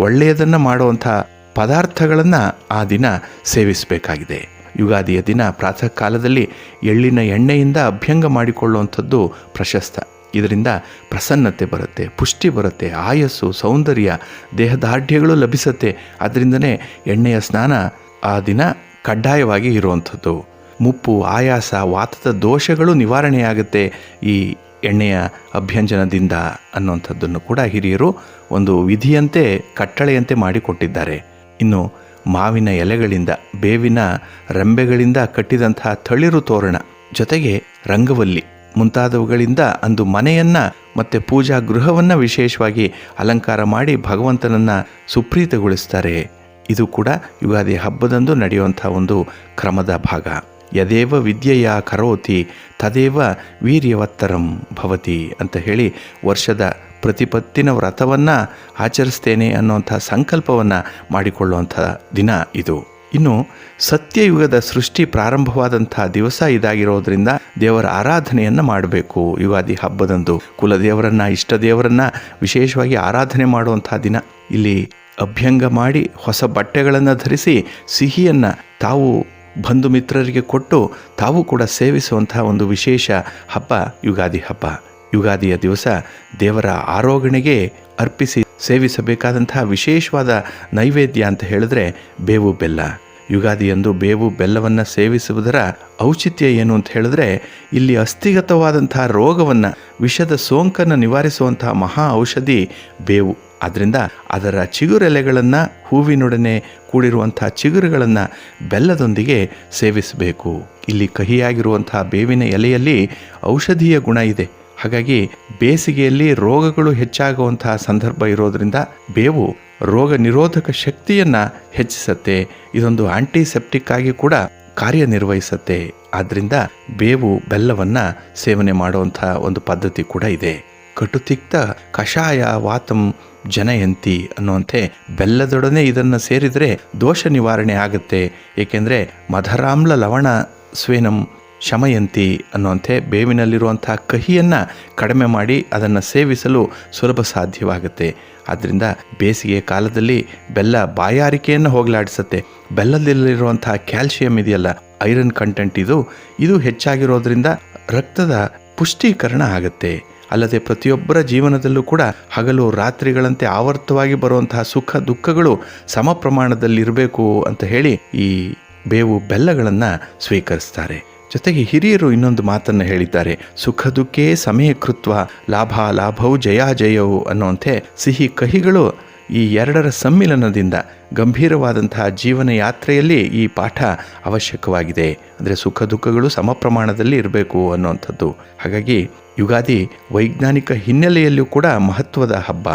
ಒಳ್ಳೆಯದನ್ನು ಮಾಡುವಂಥ ಪದಾರ್ಥಗಳನ್ನು ಆ ದಿನ ಸೇವಿಸಬೇಕಾಗಿದೆ. ಯುಗಾದಿಯ ದಿನ ಪ್ರಾತಃ ಕಾಲದಲ್ಲಿ ಎಳ್ಳಿನ ಎಣ್ಣೆಯಿಂದ ಅಭ್ಯಂಗ ಮಾಡಿಕೊಳ್ಳುವಂಥದ್ದು ಪ್ರಶಸ್ತ. ಇದರಿಂದ ಪ್ರಸನ್ನತೆ ಬರುತ್ತೆ, ಪುಷ್ಟಿ ಬರುತ್ತೆ, ಆಯಸ್ಸು, ಸೌಂದರ್ಯ, ದೇಹದಾಢ್ಯಗಳು ಲಭಿಸುತ್ತೆ. ಅದರಿಂದನೇ ಎಣ್ಣೆಯ ಸ್ನಾನ ಆ ದಿನ ಕಡ್ಡಾಯವಾಗಿ ಇರುವಂಥದ್ದು. ಮುಪ್ಪು, ಆಯಾಸ, ವಾತದ ದೋಷಗಳು ನಿವಾರಣೆಯಾಗುತ್ತೆ ಈ ಎಣ್ಣೆಯ ಅಭ್ಯಂಜನದಿಂದ ಅನ್ನುವಂಥದ್ದನ್ನು ಕೂಡ ಹಿರಿಯರು ಒಂದು ವಿಧಿಯಂತೆ, ಕಟ್ಟಳೆಯಂತೆ ಮಾಡಿಕೊಟ್ಟಿದ್ದಾರೆ. ಇನ್ನು ಮಾವಿನ ಎಲೆಗಳಿಂದ, ಬೇವಿನ ರೆಂಬೆಗಳಿಂದ ಕಟ್ಟಿದಂತಹ ತಳಿರು ತೋರಣ ಜೊತೆಗೆ ರಂಗವಲ್ಲಿ ಮುಂತಾದವುಗಳಿಂದ ಅಂದು ಮನೆಯನ್ನು ಮತ್ತು ಪೂಜಾ ಗೃಹವನ್ನು ವಿಶೇಷವಾಗಿ ಅಲಂಕಾರ ಮಾಡಿ ಭಗವಂತನನ್ನು ಸುಪ್ರೀತಗೊಳಿಸ್ತಾರೆ. ಇದು ಕೂಡ ಯುಗಾದಿ ಹಬ್ಬದಂದು ನಡೆಯುವಂಥ ಒಂದು ಕ್ರಮದ ಭಾಗ. ಯದೇವ ವಿದ್ಯೆಯ ಕರೋತಿ ತದೇವ ವೀರ್ಯವತ್ತರಂ ಭವತಿ ಅಂತ ಹೇಳಿ ವರ್ಷದ ಪ್ರತಿಪತ್ತಿನ ವ್ರತವನ್ನು ಆಚರಿಸ್ತೇನೆ ಅನ್ನುವಂಥ ಸಂಕಲ್ಪವನ್ನು ಮಾಡಿಕೊಳ್ಳುವಂಥ ದಿನ ಇದು. ಇನ್ನು ಸತ್ಯಯುಗದ ಸೃಷ್ಟಿ ಪ್ರಾರಂಭವಾದಂಥ ದಿವಸ ಇದಾಗಿರೋದ್ರಿಂದ ದೇವರ ಆರಾಧನೆಯನ್ನು ಮಾಡಬೇಕು. ಯುಗಾದಿ ಹಬ್ಬದಂದು ಕುಲದೇವರನ್ನು, ಇಷ್ಟ ದೇವರನ್ನು ವಿಶೇಷವಾಗಿ ಆರಾಧನೆ ಮಾಡುವಂಥ ದಿನ. ಇಲ್ಲಿ ಅಭ್ಯಂಗ ಮಾಡಿ ಹೊಸ ಬಟ್ಟೆಗಳನ್ನು ಧರಿಸಿ ಸಿಹಿಯನ್ನು ತಾವು ಬಂಧು ಮಿತ್ರರಿಗೆ ಕೊಟ್ಟು ತಾವು ಕೂಡ ಸೇವಿಸುವಂಥ ಒಂದು ವಿಶೇಷ ಹಬ್ಬ ಯುಗಾದಿ ಹಬ್ಬ. ಯುಗಾದಿಯ ದಿವಸ ದೇವರ ಆರೋಗಣೆಗೆ ಅರ್ಪಿಸಿ ಸೇವಿಸಬೇಕಾದಂತಹ ವಿಶೇಷವಾದ ನೈವೇದ್ಯ ಅಂತ ಹೇಳಿದ್ರೆ ಬೇವು ಬೆಲ್ಲ. ಯುಗಾದಿಯಂದು ಬೇವು ಬೆಲ್ಲವನ್ನು ಸೇವಿಸುವುದರ ಔಚಿತ್ಯ ಏನು ಅಂತ ಹೇಳಿದ್ರೆ, ಇಲ್ಲಿ ಅಸ್ಥಿಗತವಾದಂತಹ ರೋಗವನ್ನು, ವಿಷದ ಸೋಂಕನ್ನು ನಿವಾರಿಸುವಂತಹ ಮಹಾ ಔಷಧಿ ಬೇವು. ಆದ್ದರಿಂದ ಅದರ ಚಿಗುರೆಲೆಗಳನ್ನು, ಹೂವಿನೊಡನೆ ಕೂಡಿರುವಂಥ ಚಿಗುರುಗಳನ್ನು ಬೆಲ್ಲದೊಂದಿಗೆ ಸೇವಿಸಬೇಕು. ಇಲ್ಲಿ ಕಹಿಯಾಗಿರುವಂತಹ ಬೇವಿನ ಎಲೆಯಲ್ಲಿ ಔಷಧೀಯ ಗುಣ ಇದೆ. ಹಾಗಾಗಿ ಬೇಸಿಗೆಯಲ್ಲಿ ರೋಗಗಳು ಹೆಚ್ಚಾಗುವಂತಹ ಸಂದರ್ಭ ಇರೋದರಿಂದ ಬೇವು ರೋಗ ನಿರೋಧಕ ಶಕ್ತಿಯನ್ನು ಹೆಚ್ಚಿಸುತ್ತೆ. ಇದೊಂದು ಆಂಟಿಸೆಪ್ಟಿಕ್ ಆಗಿ ಕೂಡ ಕಾರ್ಯನಿರ್ವಹಿಸುತ್ತೆ. ಆದ್ದರಿಂದ ಬೇವು ಬೆಲ್ಲವನ್ನು ಸೇವನೆ ಮಾಡುವಂಥ ಒಂದು ಪದ್ಧತಿ ಕೂಡ ಇದೆ. ಕಟುತಿಕ್ತ ಕಷಾಯ ವಾತಂ ಜನಯಂತಿ ಅನ್ನುವಂತೆ ಬೆಲ್ಲದೊಡನೆ ಇದನ್ನು ಸೇರಿದರೆ ದೋಷ ನಿವಾರಣೆ ಆಗುತ್ತೆ. ಏಕೆಂದರೆ ಮಧರಾಮ್ಲ ಲವಣ ಸ್ವೇನಂ ಶಮಯಂತಿ ಅನ್ನುವಂತೆ ಬೇವಿನಲ್ಲಿರುವಂಥ ಕಹಿಯನ್ನು ಕಡಿಮೆ ಮಾಡಿ ಅದನ್ನು ಸೇವಿಸಲು ಸುಲಭ ಸಾಧ್ಯವಾಗುತ್ತೆ. ಆದ್ದರಿಂದ ಬೇಸಿಗೆ ಕಾಲದಲ್ಲಿ ಬೆಲ್ಲ ಬಾಯಾರಿಕೆಯನ್ನು ಹೋಗಲಾಡಿಸುತ್ತೆ. ಬೆಲ್ಲದಲ್ಲಿರುವಂಥ ಕ್ಯಾಲ್ಸಿಯಂ ಇದೆಯಲ್ಲ, ಐರನ್ ಕಂಟೆಂಟ್ ಇದು ಹೆಚ್ಚಾಗಿರೋದ್ರಿಂದ ರಕ್ತದ ಪುಷ್ಟೀಕರಣ ಆಗುತ್ತೆ. ಅಲ್ಲದೆ ಪ್ರತಿಯೊಬ್ಬರ ಜೀವನದಲ್ಲೂ ಕೂಡ ಹಗಲು ರಾತ್ರಿಗಳಂತೆ ಆವರ್ತವಾಗಿ ಬರುವಂತಹ ಸುಖ ದುಃಖಗಳು ಸಮ ಪ್ರಮಾಣದಲ್ಲಿರಬೇಕು ಅಂತ ಹೇಳಿ ಈ ಬೇವು ಬೆಲ್ಲಗಳನ್ನು ಸ್ವೀಕರಿಸ್ತಾರೆ. ಜೊತೆಗೆ ಹಿರಿಯರು ಇನ್ನೊಂದು ಮಾತನ್ನು ಹೇಳಿದ್ದಾರೆ, ಸುಖ ದುಃಖೇ ಸಮಯ ಕೃತ್ವ ಲಾಭ ಲಾಭವು ಜಯ ಜಯವು ಅನ್ನುವಂತೆ ಸಿಹಿ ಕಹಿಗಳು ಈ ಎರಡರ ಸಮ್ಮಿಲನದಿಂದ ಗಂಭೀರವಾದಂತಹ ಜೀವನ ಯಾತ್ರೆಯಲ್ಲಿ ಈ ಪಾಠ ಅವಶ್ಯಕವಾಗಿದೆ. ಅಂದರೆ ಸುಖ ದುಃಖಗಳು ಸಮ ಪ್ರಮಾಣದಲ್ಲಿ ಇರಬೇಕು ಅನ್ನುವಂಥದ್ದು. ಹಾಗಾಗಿ ಯುಗಾದಿ ವೈಜ್ಞಾನಿಕ ಹಿನ್ನೆಲೆಯಲ್ಲೂ ಕೂಡ ಮಹತ್ವದ ಹಬ್ಬ,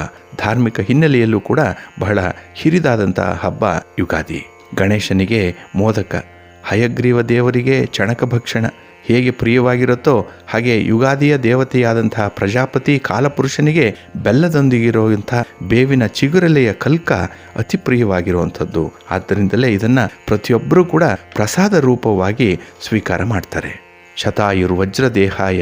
ಧಾರ್ಮಿಕ ಹಿನ್ನೆಲೆಯಲ್ಲೂ ಕೂಡ ಬಹಳ ಹಿರಿದಾದಂತಹ ಹಬ್ಬ ಯುಗಾದಿ. ಗಣೇಶನಿಗೆ ಮೋದಕ, ಹಯಗ್ರೀವ ದೇವರಿಗೆ ಚಣಕ ಭಕ್ಷಣ ಹೇಗೆ ಪ್ರಿಯವಾಗಿರುತ್ತೋ ಹಾಗೆ ಯುಗಾದಿಯ ದೇವತೆಯಾದಂತಹ ಪ್ರಜಾಪತಿ ಕಾಲಪುರುಷನಿಗೆ ಬೆಲ್ಲದೊಂದಿಗಿರುವಂಥ ಬೇವಿನ ಚಿಗುರೆಲೆಯ ಕಲ್ಕ ಅತಿ ಪ್ರಿಯವಾಗಿರುವಂಥದ್ದು. ಆದ್ದರಿಂದಲೇ ಇದನ್ನು ಪ್ರತಿಯೊಬ್ಬರೂ ಕೂಡ ಪ್ರಸಾದ ರೂಪವಾಗಿ ಸ್ವೀಕಾರ ಮಾಡ್ತಾರೆ. ಶತಾಯುರ್ವಜ್ರದೇಹಾಯ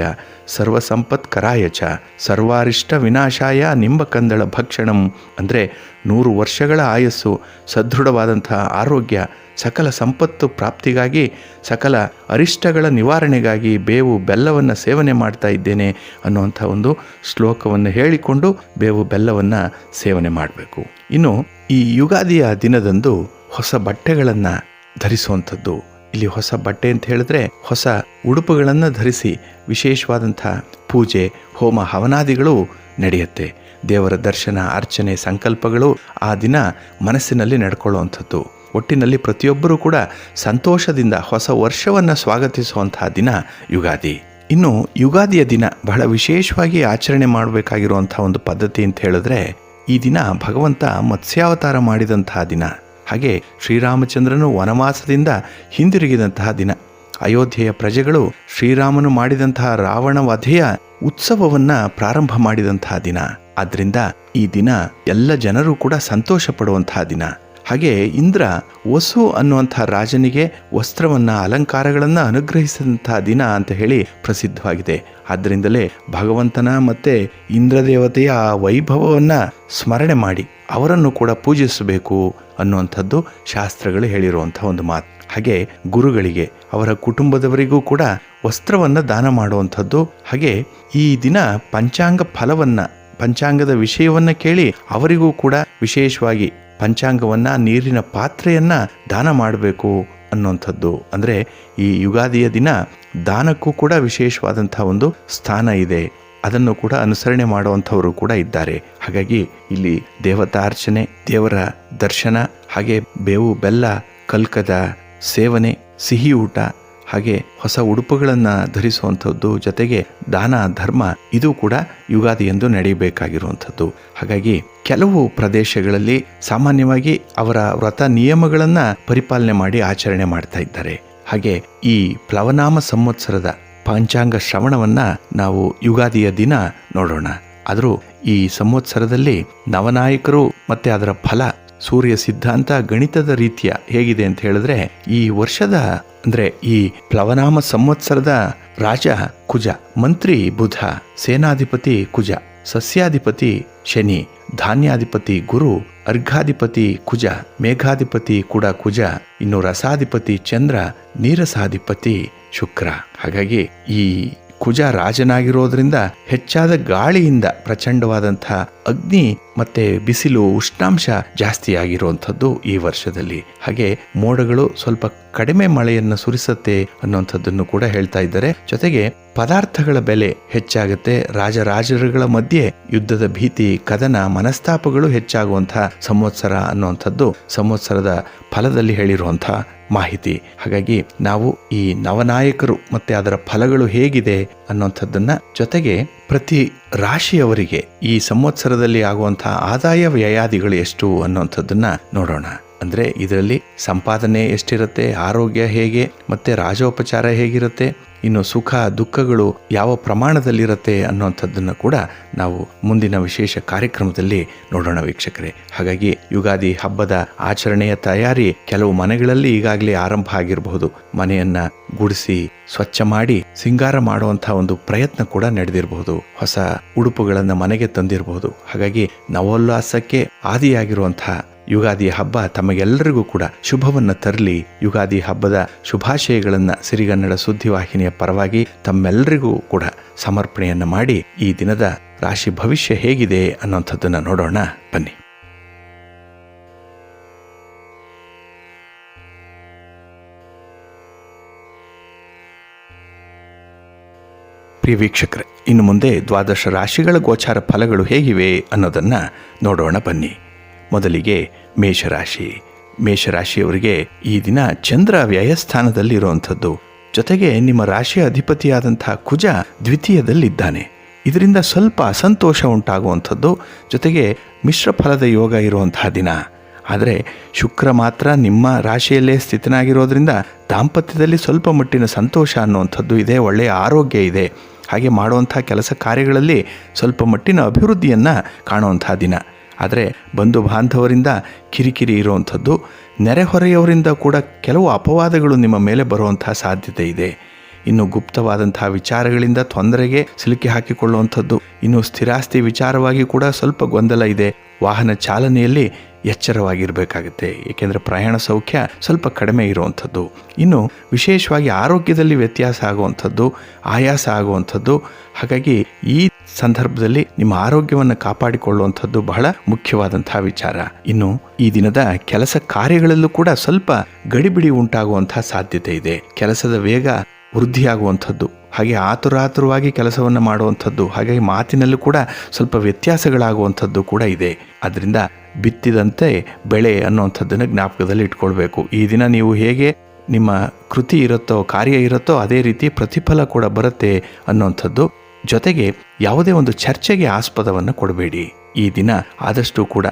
ಸರ್ವಸಂಪತ್ಕರಾಯ ಚ ಸರ್ವಾರಿಷ್ಟ ವಿನಾಶಾಯ ನಿಂಬಕಂದಳ ಭಕ್ಷಣಂ. ಅಂದರೆ 100 ವರ್ಷಗಳ ಆಯಸ್ಸು, ಸದೃಢವಾದಂತಹ ಆರೋಗ್ಯ, ಸಕಲ ಸಂಪತ್ತು ಪ್ರಾಪ್ತಿಗಾಗಿ, ಸಕಲ ಅರಿಷ್ಟಗಳ ನಿವಾರಣೆಗಾಗಿ ಬೇವು ಬೆಲ್ಲವನ್ನು ಸೇವನೆ ಮಾಡ್ತಾ ಇದ್ದೇನೆ ಅನ್ನುವಂಥ ಒಂದು ಶ್ಲೋಕವನ್ನು ಹೇಳಿಕೊಂಡು ಬೇವು ಬೆಲ್ಲವನ್ನು ಸೇವನೆ ಮಾಡಬೇಕು. ಇನ್ನು ಈ ಯುಗಾದಿಯ ದಿನದಂದು ಹೊಸ ಬಟ್ಟೆಗಳನ್ನು ಧರಿಸುವಂಥದ್ದು. ಇಲ್ಲಿ ಹೊಸ ಬಟ್ಟೆ ಅಂತ ಹೇಳಿದ್ರೆ ಹೊಸ ಉಡುಪುಗಳನ್ನು ಧರಿಸಿ ವಿಶೇಷವಾದಂಥ ಪೂಜೆ, ಹೋಮ ಹವನಾದಿಗಳು ನಡೆಯುತ್ತೆ. ದೇವರ ದರ್ಶನ, ಅರ್ಚನೆ, ಸಂಕಲ್ಪಗಳು ಆ ದಿನ ಮನಸ್ಸಿನಲ್ಲಿ ನಡ್ಕೊಳ್ಳುವಂಥದ್ದು. ಒಟ್ಟಿನಲ್ಲಿ ಪ್ರತಿಯೊಬ್ಬರೂ ಕೂಡ ಸಂತೋಷದಿಂದ ಹೊಸ ವರ್ಷವನ್ನು ಸ್ವಾಗತಿಸುವಂತಹ ದಿನ ಯುಗಾದಿ. ಇನ್ನು ಯುಗಾದಿಯ ದಿನ ಬಹಳ ವಿಶೇಷವಾಗಿ ಆಚರಣೆ ಮಾಡಬೇಕಾಗಿರುವಂಥ ಒಂದು ಪದ್ಧತಿ ಅಂತ ಹೇಳಿದ್ರೆ, ಈ ದಿನ ಭಗವಂತ ಮತ್ಸ್ಯಾವತಾರ ಮಾಡಿದಂತಹ ದಿನ. ಹಾಗೆ ಶ್ರೀರಾಮಚಂದ್ರನು ವನವಾಸದಿಂದ ಹಿಂದಿರುಗಿದಂತಹ ದಿನ. ಅಯೋಧ್ಯೆಯ ಪ್ರಜೆಗಳು ಶ್ರೀರಾಮನು ಮಾಡಿದಂತಹ ರಾವಣ ವಧೆಯ ಉತ್ಸವವನ್ನು ಪ್ರಾರಂಭ ಮಾಡಿದಂತಹ ದಿನ. ಆದ್ದರಿಂದ ಈ ದಿನ ಎಲ್ಲ ಜನರು ಕೂಡ ಸಂತೋಷ ಪಡುವಂತಹ ದಿನ. ಹಾಗೆ ಇಂದ್ರ ವಸು ಅನ್ನುವಂಥ ರಾಜನಿಗೆ ವಸ್ತ್ರವನ್ನು, ಅಲಂಕಾರಗಳನ್ನು ಅನುಗ್ರಹಿಸಿದಂತಹ ದಿನ ಅಂತ ಹೇಳಿ ಪ್ರಸಿದ್ಧವಾಗಿದೆ. ಆದ್ದರಿಂದಲೇ ಭಗವಂತನ ಮತ್ತು ಇಂದ್ರದೇವತೆಯ ಆ ವೈಭವವನ್ನು ಸ್ಮರಣೆ ಮಾಡಿ ಅವರನ್ನು ಕೂಡ ಪೂಜಿಸಬೇಕು ಅನ್ನುವಂಥದ್ದು ಶಾಸ್ತ್ರಗಳು ಹೇಳಿರುವಂಥ ಒಂದು ಮಾತು. ಹಾಗೆ ಗುರುಗಳಿಗೆ, ಅವರ ಕುಟುಂಬದವರಿಗೂ ಕೂಡ ವಸ್ತ್ರವನ್ನು ದಾನ ಮಾಡುವಂಥದ್ದು. ಹಾಗೆ ಈ ದಿನ ಪಂಚಾಂಗ ಫಲವನ್ನು, ಪಂಚಾಂಗದ ವಿಷಯವನ್ನು ಕೇಳಿ ಅವರಿಗೂ ಕೂಡ ವಿಶೇಷವಾಗಿ ಪಂಚಾಂಗವನ್ನು, ನೀರಿನ ಪಾತ್ರೆಯನ್ನು ದಾನ ಮಾಡಬೇಕು ಅನ್ನುವಂಥದ್ದು. ಅಂದರೆ ಈ ಯುಗಾದಿಯ ದಿನ ದಾನಕ್ಕೂ ಕೂಡ ವಿಶೇಷವಾದಂಥ ಒಂದು ಸ್ಥಾನ ಇದೆ. ಅದನ್ನು ಕೂಡ ಅನುಸರಣೆ ಮಾಡುವಂಥವರು ಕೂಡ ಇದ್ದಾರೆ. ಹಾಗಾಗಿ ಇಲ್ಲಿ ದೇವತಾರ್ಚನೆ, ದೇವರ ದರ್ಶನ, ಹಾಗೆ ಬೇವು ಬೆಲ್ಲ, ಕಲ್ಕದ ಸೇವನೆ, ಸಿಹಿ ಊಟ, ಹಾಗೆ ಹೊಸ ಉಡುಪುಗಳನ್ನು ಧರಿಸುವಂಥದ್ದು, ಜೊತೆಗೆ ದಾನ ಧರ್ಮ, ಇದು ಕೂಡ ಯುಗಾದಿಯಂದು ನಡೆಯಬೇಕಾಗಿರುವಂಥದ್ದು. ಹಾಗಾಗಿ ಕೆಲವು ಪ್ರದೇಶಗಳಲ್ಲಿ ಸಾಮಾನ್ಯವಾಗಿ ಅವರ ವ್ರತ ನಿಯಮಗಳನ್ನು ಪರಿಪಾಲನೆ ಮಾಡಿ ಆಚರಣೆ ಮಾಡ್ತಾ ಇದ್ದಾರೆ. ಹಾಗೆ ಈ ಪ್ಲವನಾಮ ಸಂವತ್ಸರದ ಪಂಚಾಂಗ ಶ್ರವಣವನ್ನು ನಾವು ಯುಗಾದಿಯ ದಿನ ನೋಡೋಣ. ಆದರೂ ಈ ಸಂವತ್ಸರದಲ್ಲಿ ನವನಾಯಕರು ಮತ್ತು ಅದರ ಫಲ, ಸೂರ್ಯ ಸಿದ್ಧಾಂತ, ಗಣಿತದ ರೀತಿಯ ಹೇಗಿದೆ ಅಂತ ಹೇಳಿದ್ರೆ, ಈ ವರ್ಷದ ಅಂದರೆ ಈ ಪ್ಲವನಾಮ ಸಂವತ್ಸರದ ರಾಜ ಕುಜ, ಮಂತ್ರಿ ಬುಧ, ಸೇನಾಧಿಪತಿ ಕುಜ, ಸಸ್ಯಾಧಿಪತಿ ಶನಿ, ಧಾನ್ಯಾಧಿಪತಿ ಗುರು, ಅರ್ಘಾಧಿಪತಿ ಕುಜ, ಮೇಘಾಧಿಪತಿ ಕೂಡ ಕುಜ, ಇನ್ನು ರಸಾಧಿಪತಿ ಚಂದ್ರ, ನೀರಸಾಧಿಪತಿ ಶುಕ್ರ. ಹಾಗಾಗಿ ಈ ಕುಜ ರಾಜನಾಗಿರೋದ್ರಿಂದ ಹೆಚ್ಚಾದ ಗಾಳಿಯಿಂದ ಪ್ರಚಂಡವಾದಂಥ ಅಗ್ನಿ ಮತ್ತೆ ಬಿಸಿಲು, ಉಷ್ಣಾಂಶ ಜಾಸ್ತಿ ಆಗಿರುವಂಥದ್ದು ಈ ವರ್ಷದಲ್ಲಿ. ಹಾಗೆ ಮೋಡಗಳು ಸ್ವಲ್ಪ ಕಡಿಮೆ ಮಳೆಯನ್ನು ಸುರಿಸುತ್ತೆ ಅನ್ನುವಂಥದ್ದನ್ನು ಕೂಡ ಹೇಳ್ತಾ ಇದ್ದಾರೆ. ಜೊತೆಗೆ ಪದಾರ್ಥಗಳ ಬೆಲೆ ಹೆಚ್ಚಾಗುತ್ತೆ. ರಾಜರುಗಳ ಮಧ್ಯೆ ಯುದ್ಧದ ಭೀತಿ, ಕದನ, ಮನಸ್ತಾಪಗಳು ಹೆಚ್ಚಾಗುವಂತಹ ಸಂವತ್ಸರ ಅನ್ನುವಂಥದ್ದು ಸಂವತ್ಸರದ ಫಲದಲ್ಲಿ ಹೇಳಿರುವಂಥ ಮಾಹಿತಿ. ಹಾಗಾಗಿ ನಾವು ಈ ನವನಾಯಕರು ಮತ್ತೆ ಅದರ ಫಲಗಳು ಹೇಗಿದೆ ಅನ್ನುವಂಥದ್ದನ್ನ, ಜೊತೆಗೆ ಪ್ರತಿ ರಾಶಿಯವರಿಗೆ ಈ ಸಂವತ್ಸರದಲ್ಲಿ ಆಗುವಂತಹ ಆದಾಯ ವ್ಯಯಾದಿಗಳು ಎಷ್ಟು ಅನ್ನುವಂಥದ್ದನ್ನ ನೋಡೋಣ. ಅಂದ್ರೆ ಇದರಲ್ಲಿ ಸಂಪಾದನೆ ಎಷ್ಟಿರುತ್ತೆ, ಆರೋಗ್ಯ ಹೇಗೆ, ಮತ್ತೆ ರಾಜೋಪಚಾರ ಹೇಗಿರುತ್ತೆ, ಇನ್ನು ಸುಖ ದುಃಖಗಳು ಯಾವ ಪ್ರಮಾಣದಲ್ಲಿರುತ್ತೆ ಅನ್ನುವಂಥದ್ದನ್ನು ಕೂಡ ನಾವು ಮುಂದಿನ ವಿಶೇಷ ಕಾರ್ಯಕ್ರಮದಲ್ಲಿ ನೋಡೋಣ ವೀಕ್ಷಕರೇ. ಹಾಗಾಗಿ ಯುಗಾದಿ ಹಬ್ಬದ ಆಚರಣೆಯ ತಯಾರಿ ಕೆಲವು ಮನೆಗಳಲ್ಲಿ ಈಗಾಗಲೇ ಆರಂಭ ಆಗಿರಬಹುದು. ಮನೆಯನ್ನ ಗುಡಿಸಿ ಸ್ವಚ್ಛ ಮಾಡಿ ಸಿಂಗಾರ ಮಾಡುವಂತಹ ಒಂದು ಪ್ರಯತ್ನ ಕೂಡ ನಡೆದಿರಬಹುದು. ಹೊಸ ಉಡುಪುಗಳನ್ನು ಮನೆಗೆ ತಂದಿರಬಹುದು. ಹಾಗಾಗಿ ನವೋಲ್ಲಾಸಕ್ಕೆ ಆದಿಯಾಗಿರುವಂತಹ ಯುಗಾದಿ ಹಬ್ಬ ತಮಗೆಲ್ಲರಿಗೂ ಕೂಡ ಶುಭವನ್ನು ತರಲಿ. ಯುಗಾದಿ ಹಬ್ಬದ ಶುಭಾಶಯಗಳನ್ನು ಸಿರಿಗನ್ನಡ ಸುದ್ದಿವಾಹಿನಿಯ ಪರವಾಗಿ ತಮ್ಮೆಲ್ಲರಿಗೂ ಕೂಡ ಸಮರ್ಪಣೆಯನ್ನು ಮಾಡಿ ಈ ದಿನದ ರಾಶಿ ಭವಿಷ್ಯ ಹೇಗಿದೆ ಅನ್ನೋಂಥದ್ದನ್ನು ನೋಡೋಣ ಬನ್ನಿ. ಪ್ರಿಯ ವೀಕ್ಷಕರೇ, ಇನ್ನು ಮುಂದೆ ದ್ವಾದಶ ರಾಶಿಗಳ ಗೋಚಾರ ಫಲಗಳು ಹೇಗಿವೆ ಅನ್ನೋದನ್ನು ನೋಡೋಣ ಬನ್ನಿ. ಮೊದಲಿಗೆ ಮೇಷರಾಶಿ. ಮೇಷರಾಶಿಯವರಿಗೆ ಈ ದಿನ ಚಂದ್ರ ವ್ಯಯಸ್ಥಾನದಲ್ಲಿರುವಂಥದ್ದು, ಜೊತೆಗೆ ನಿಮ್ಮ ರಾಶಿಯ ಅಧಿಪತಿಯಾದಂಥ ಕುಜ ದ್ವಿತೀಯದಲ್ಲಿದ್ದಾನೆ. ಇದರಿಂದ ಸ್ವಲ್ಪ ಅಸಂತೋಷ ಉಂಟಾಗುವಂಥದ್ದು, ಜೊತೆಗೆ ಮಿಶ್ರ ಫಲದ ಯೋಗ ಇರುವಂತಹ ದಿನ. ಆದರೆ ಶುಕ್ರ ಮಾತ್ರ ನಿಮ್ಮ ರಾಶಿಯಲ್ಲೇ ಸ್ಥಿತನಾಗಿರೋದ್ರಿಂದ ದಾಂಪತ್ಯದಲ್ಲಿ ಸ್ವಲ್ಪ ಮಟ್ಟಿನ ಸಂತೋಷ ಅನ್ನುವಂಥದ್ದು ಇದೆ, ಒಳ್ಳೆಯ ಆರೋಗ್ಯ ಇದೆ. ಹಾಗೆ ಮಾಡುವಂಥ ಕೆಲಸ ಕಾರ್ಯಗಳಲ್ಲಿ ಸ್ವಲ್ಪ ಮಟ್ಟಿನ ಅಭಿವೃದ್ಧಿಯನ್ನು ಕಾಣುವಂಥ ದಿನ. ಆದರೆ ಬಂಧು ಬಾಂಧವರಿಂದ ಕಿರಿಕಿರಿ ಇರುವಂಥದ್ದು, ನೆರೆಹೊರೆಯವರಿಂದ ಕೂಡ ಕೆಲವು ಅಪವಾದಗಳು ನಿಮ್ಮ ಮೇಲೆ ಬರುವಂಥ ಸಾಧ್ಯತೆ ಇದೆ. ಇನ್ನು ಗುಪ್ತವಾದಂಥ ವಿಚಾರಗಳಿಂದ ತೊಂದರೆಗೆ ಸಿಲುಕಿ ಹಾಕಿಕೊಳ್ಳುವಂಥದ್ದು. ಇನ್ನು ಸ್ಥಿರಾಸ್ತಿ ವಿಚಾರವಾಗಿ ಕೂಡ ಸ್ವಲ್ಪ ಗೊಂದಲ ಇದೆ. ವಾಹನ ಚಾಲನೆಯಲ್ಲಿ ಎಚ್ಚರವಾಗಿರಬೇಕಾಗುತ್ತೆ, ಏಕೆಂದರೆ ಪ್ರಯಾಣ ಸೌಖ್ಯ ಸ್ವಲ್ಪ ಕಡಿಮೆ ಇರುವಂಥದ್ದು. ಇನ್ನು ವಿಶೇಷವಾಗಿ ಆರೋಗ್ಯದಲ್ಲಿ ವ್ಯತ್ಯಾಸ ಆಗುವಂಥದ್ದು, ಆಯಾಸ ಆಗುವಂಥದ್ದು. ಹಾಗಾಗಿ ಈ ಸಂದರ್ಭದಲ್ಲಿ ನಿಮ್ಮ ಆರೋಗ್ಯವನ್ನು ಕಾಪಾಡಿಕೊಳ್ಳುವಂಥದ್ದು ಬಹಳ ಮುಖ್ಯವಾದಂತಹ ವಿಚಾರ. ಇನ್ನು ಈ ದಿನದ ಕೆಲಸ ಕಾರ್ಯಗಳಲ್ಲೂ ಕೂಡ ಸ್ವಲ್ಪ ಗಡಿಬಿಡಿ ಉಂಟಾಗುವಂತಹ ಸಾಧ್ಯತೆ ಇದೆ. ಕೆಲಸದ ವೇಗ ವೃದ್ಧಿಯಾಗುವಂಥದ್ದು, ಹಾಗೆ ಆತುರಾತುರವಾಗಿ ಕೆಲಸವನ್ನು ಮಾಡುವಂಥದ್ದು, ಹಾಗಾಗಿ ಮಾತಿನಲ್ಲೂ ಕೂಡ ಸ್ವಲ್ಪ ವ್ಯತ್ಯಾಸಗಳಾಗುವಂಥದ್ದು ಕೂಡ ಇದೆ. ಅದರಿಂದ ಬಿತ್ತಿದಂತೆ ಬೆಳೆ ಅನ್ನುವಂಥದ್ದನ್ನು ಜ್ಞಾಪಕದಲ್ಲಿ ಇಟ್ಕೊಳ್ಬೇಕು. ಈ ದಿನ ನೀವು ಹೇಗೆ ನಿಮ್ಮ ಕೃತಿ ಇರುತ್ತೋ, ಕಾರ್ಯ ಇರುತ್ತೋ, ಅದೇ ರೀತಿ ಪ್ರತಿಫಲ ಕೂಡ ಬರುತ್ತೆ ಅನ್ನುವಂಥದ್ದು. ಜೊತೆಗೆ ಯಾವುದೇ ಒಂದು ಚರ್ಚೆಗೆ ಆಸ್ಪದವನ್ನು ಕೊಡಬೇಡಿ. ಈ ದಿನ ಆದಷ್ಟು ಕೂಡ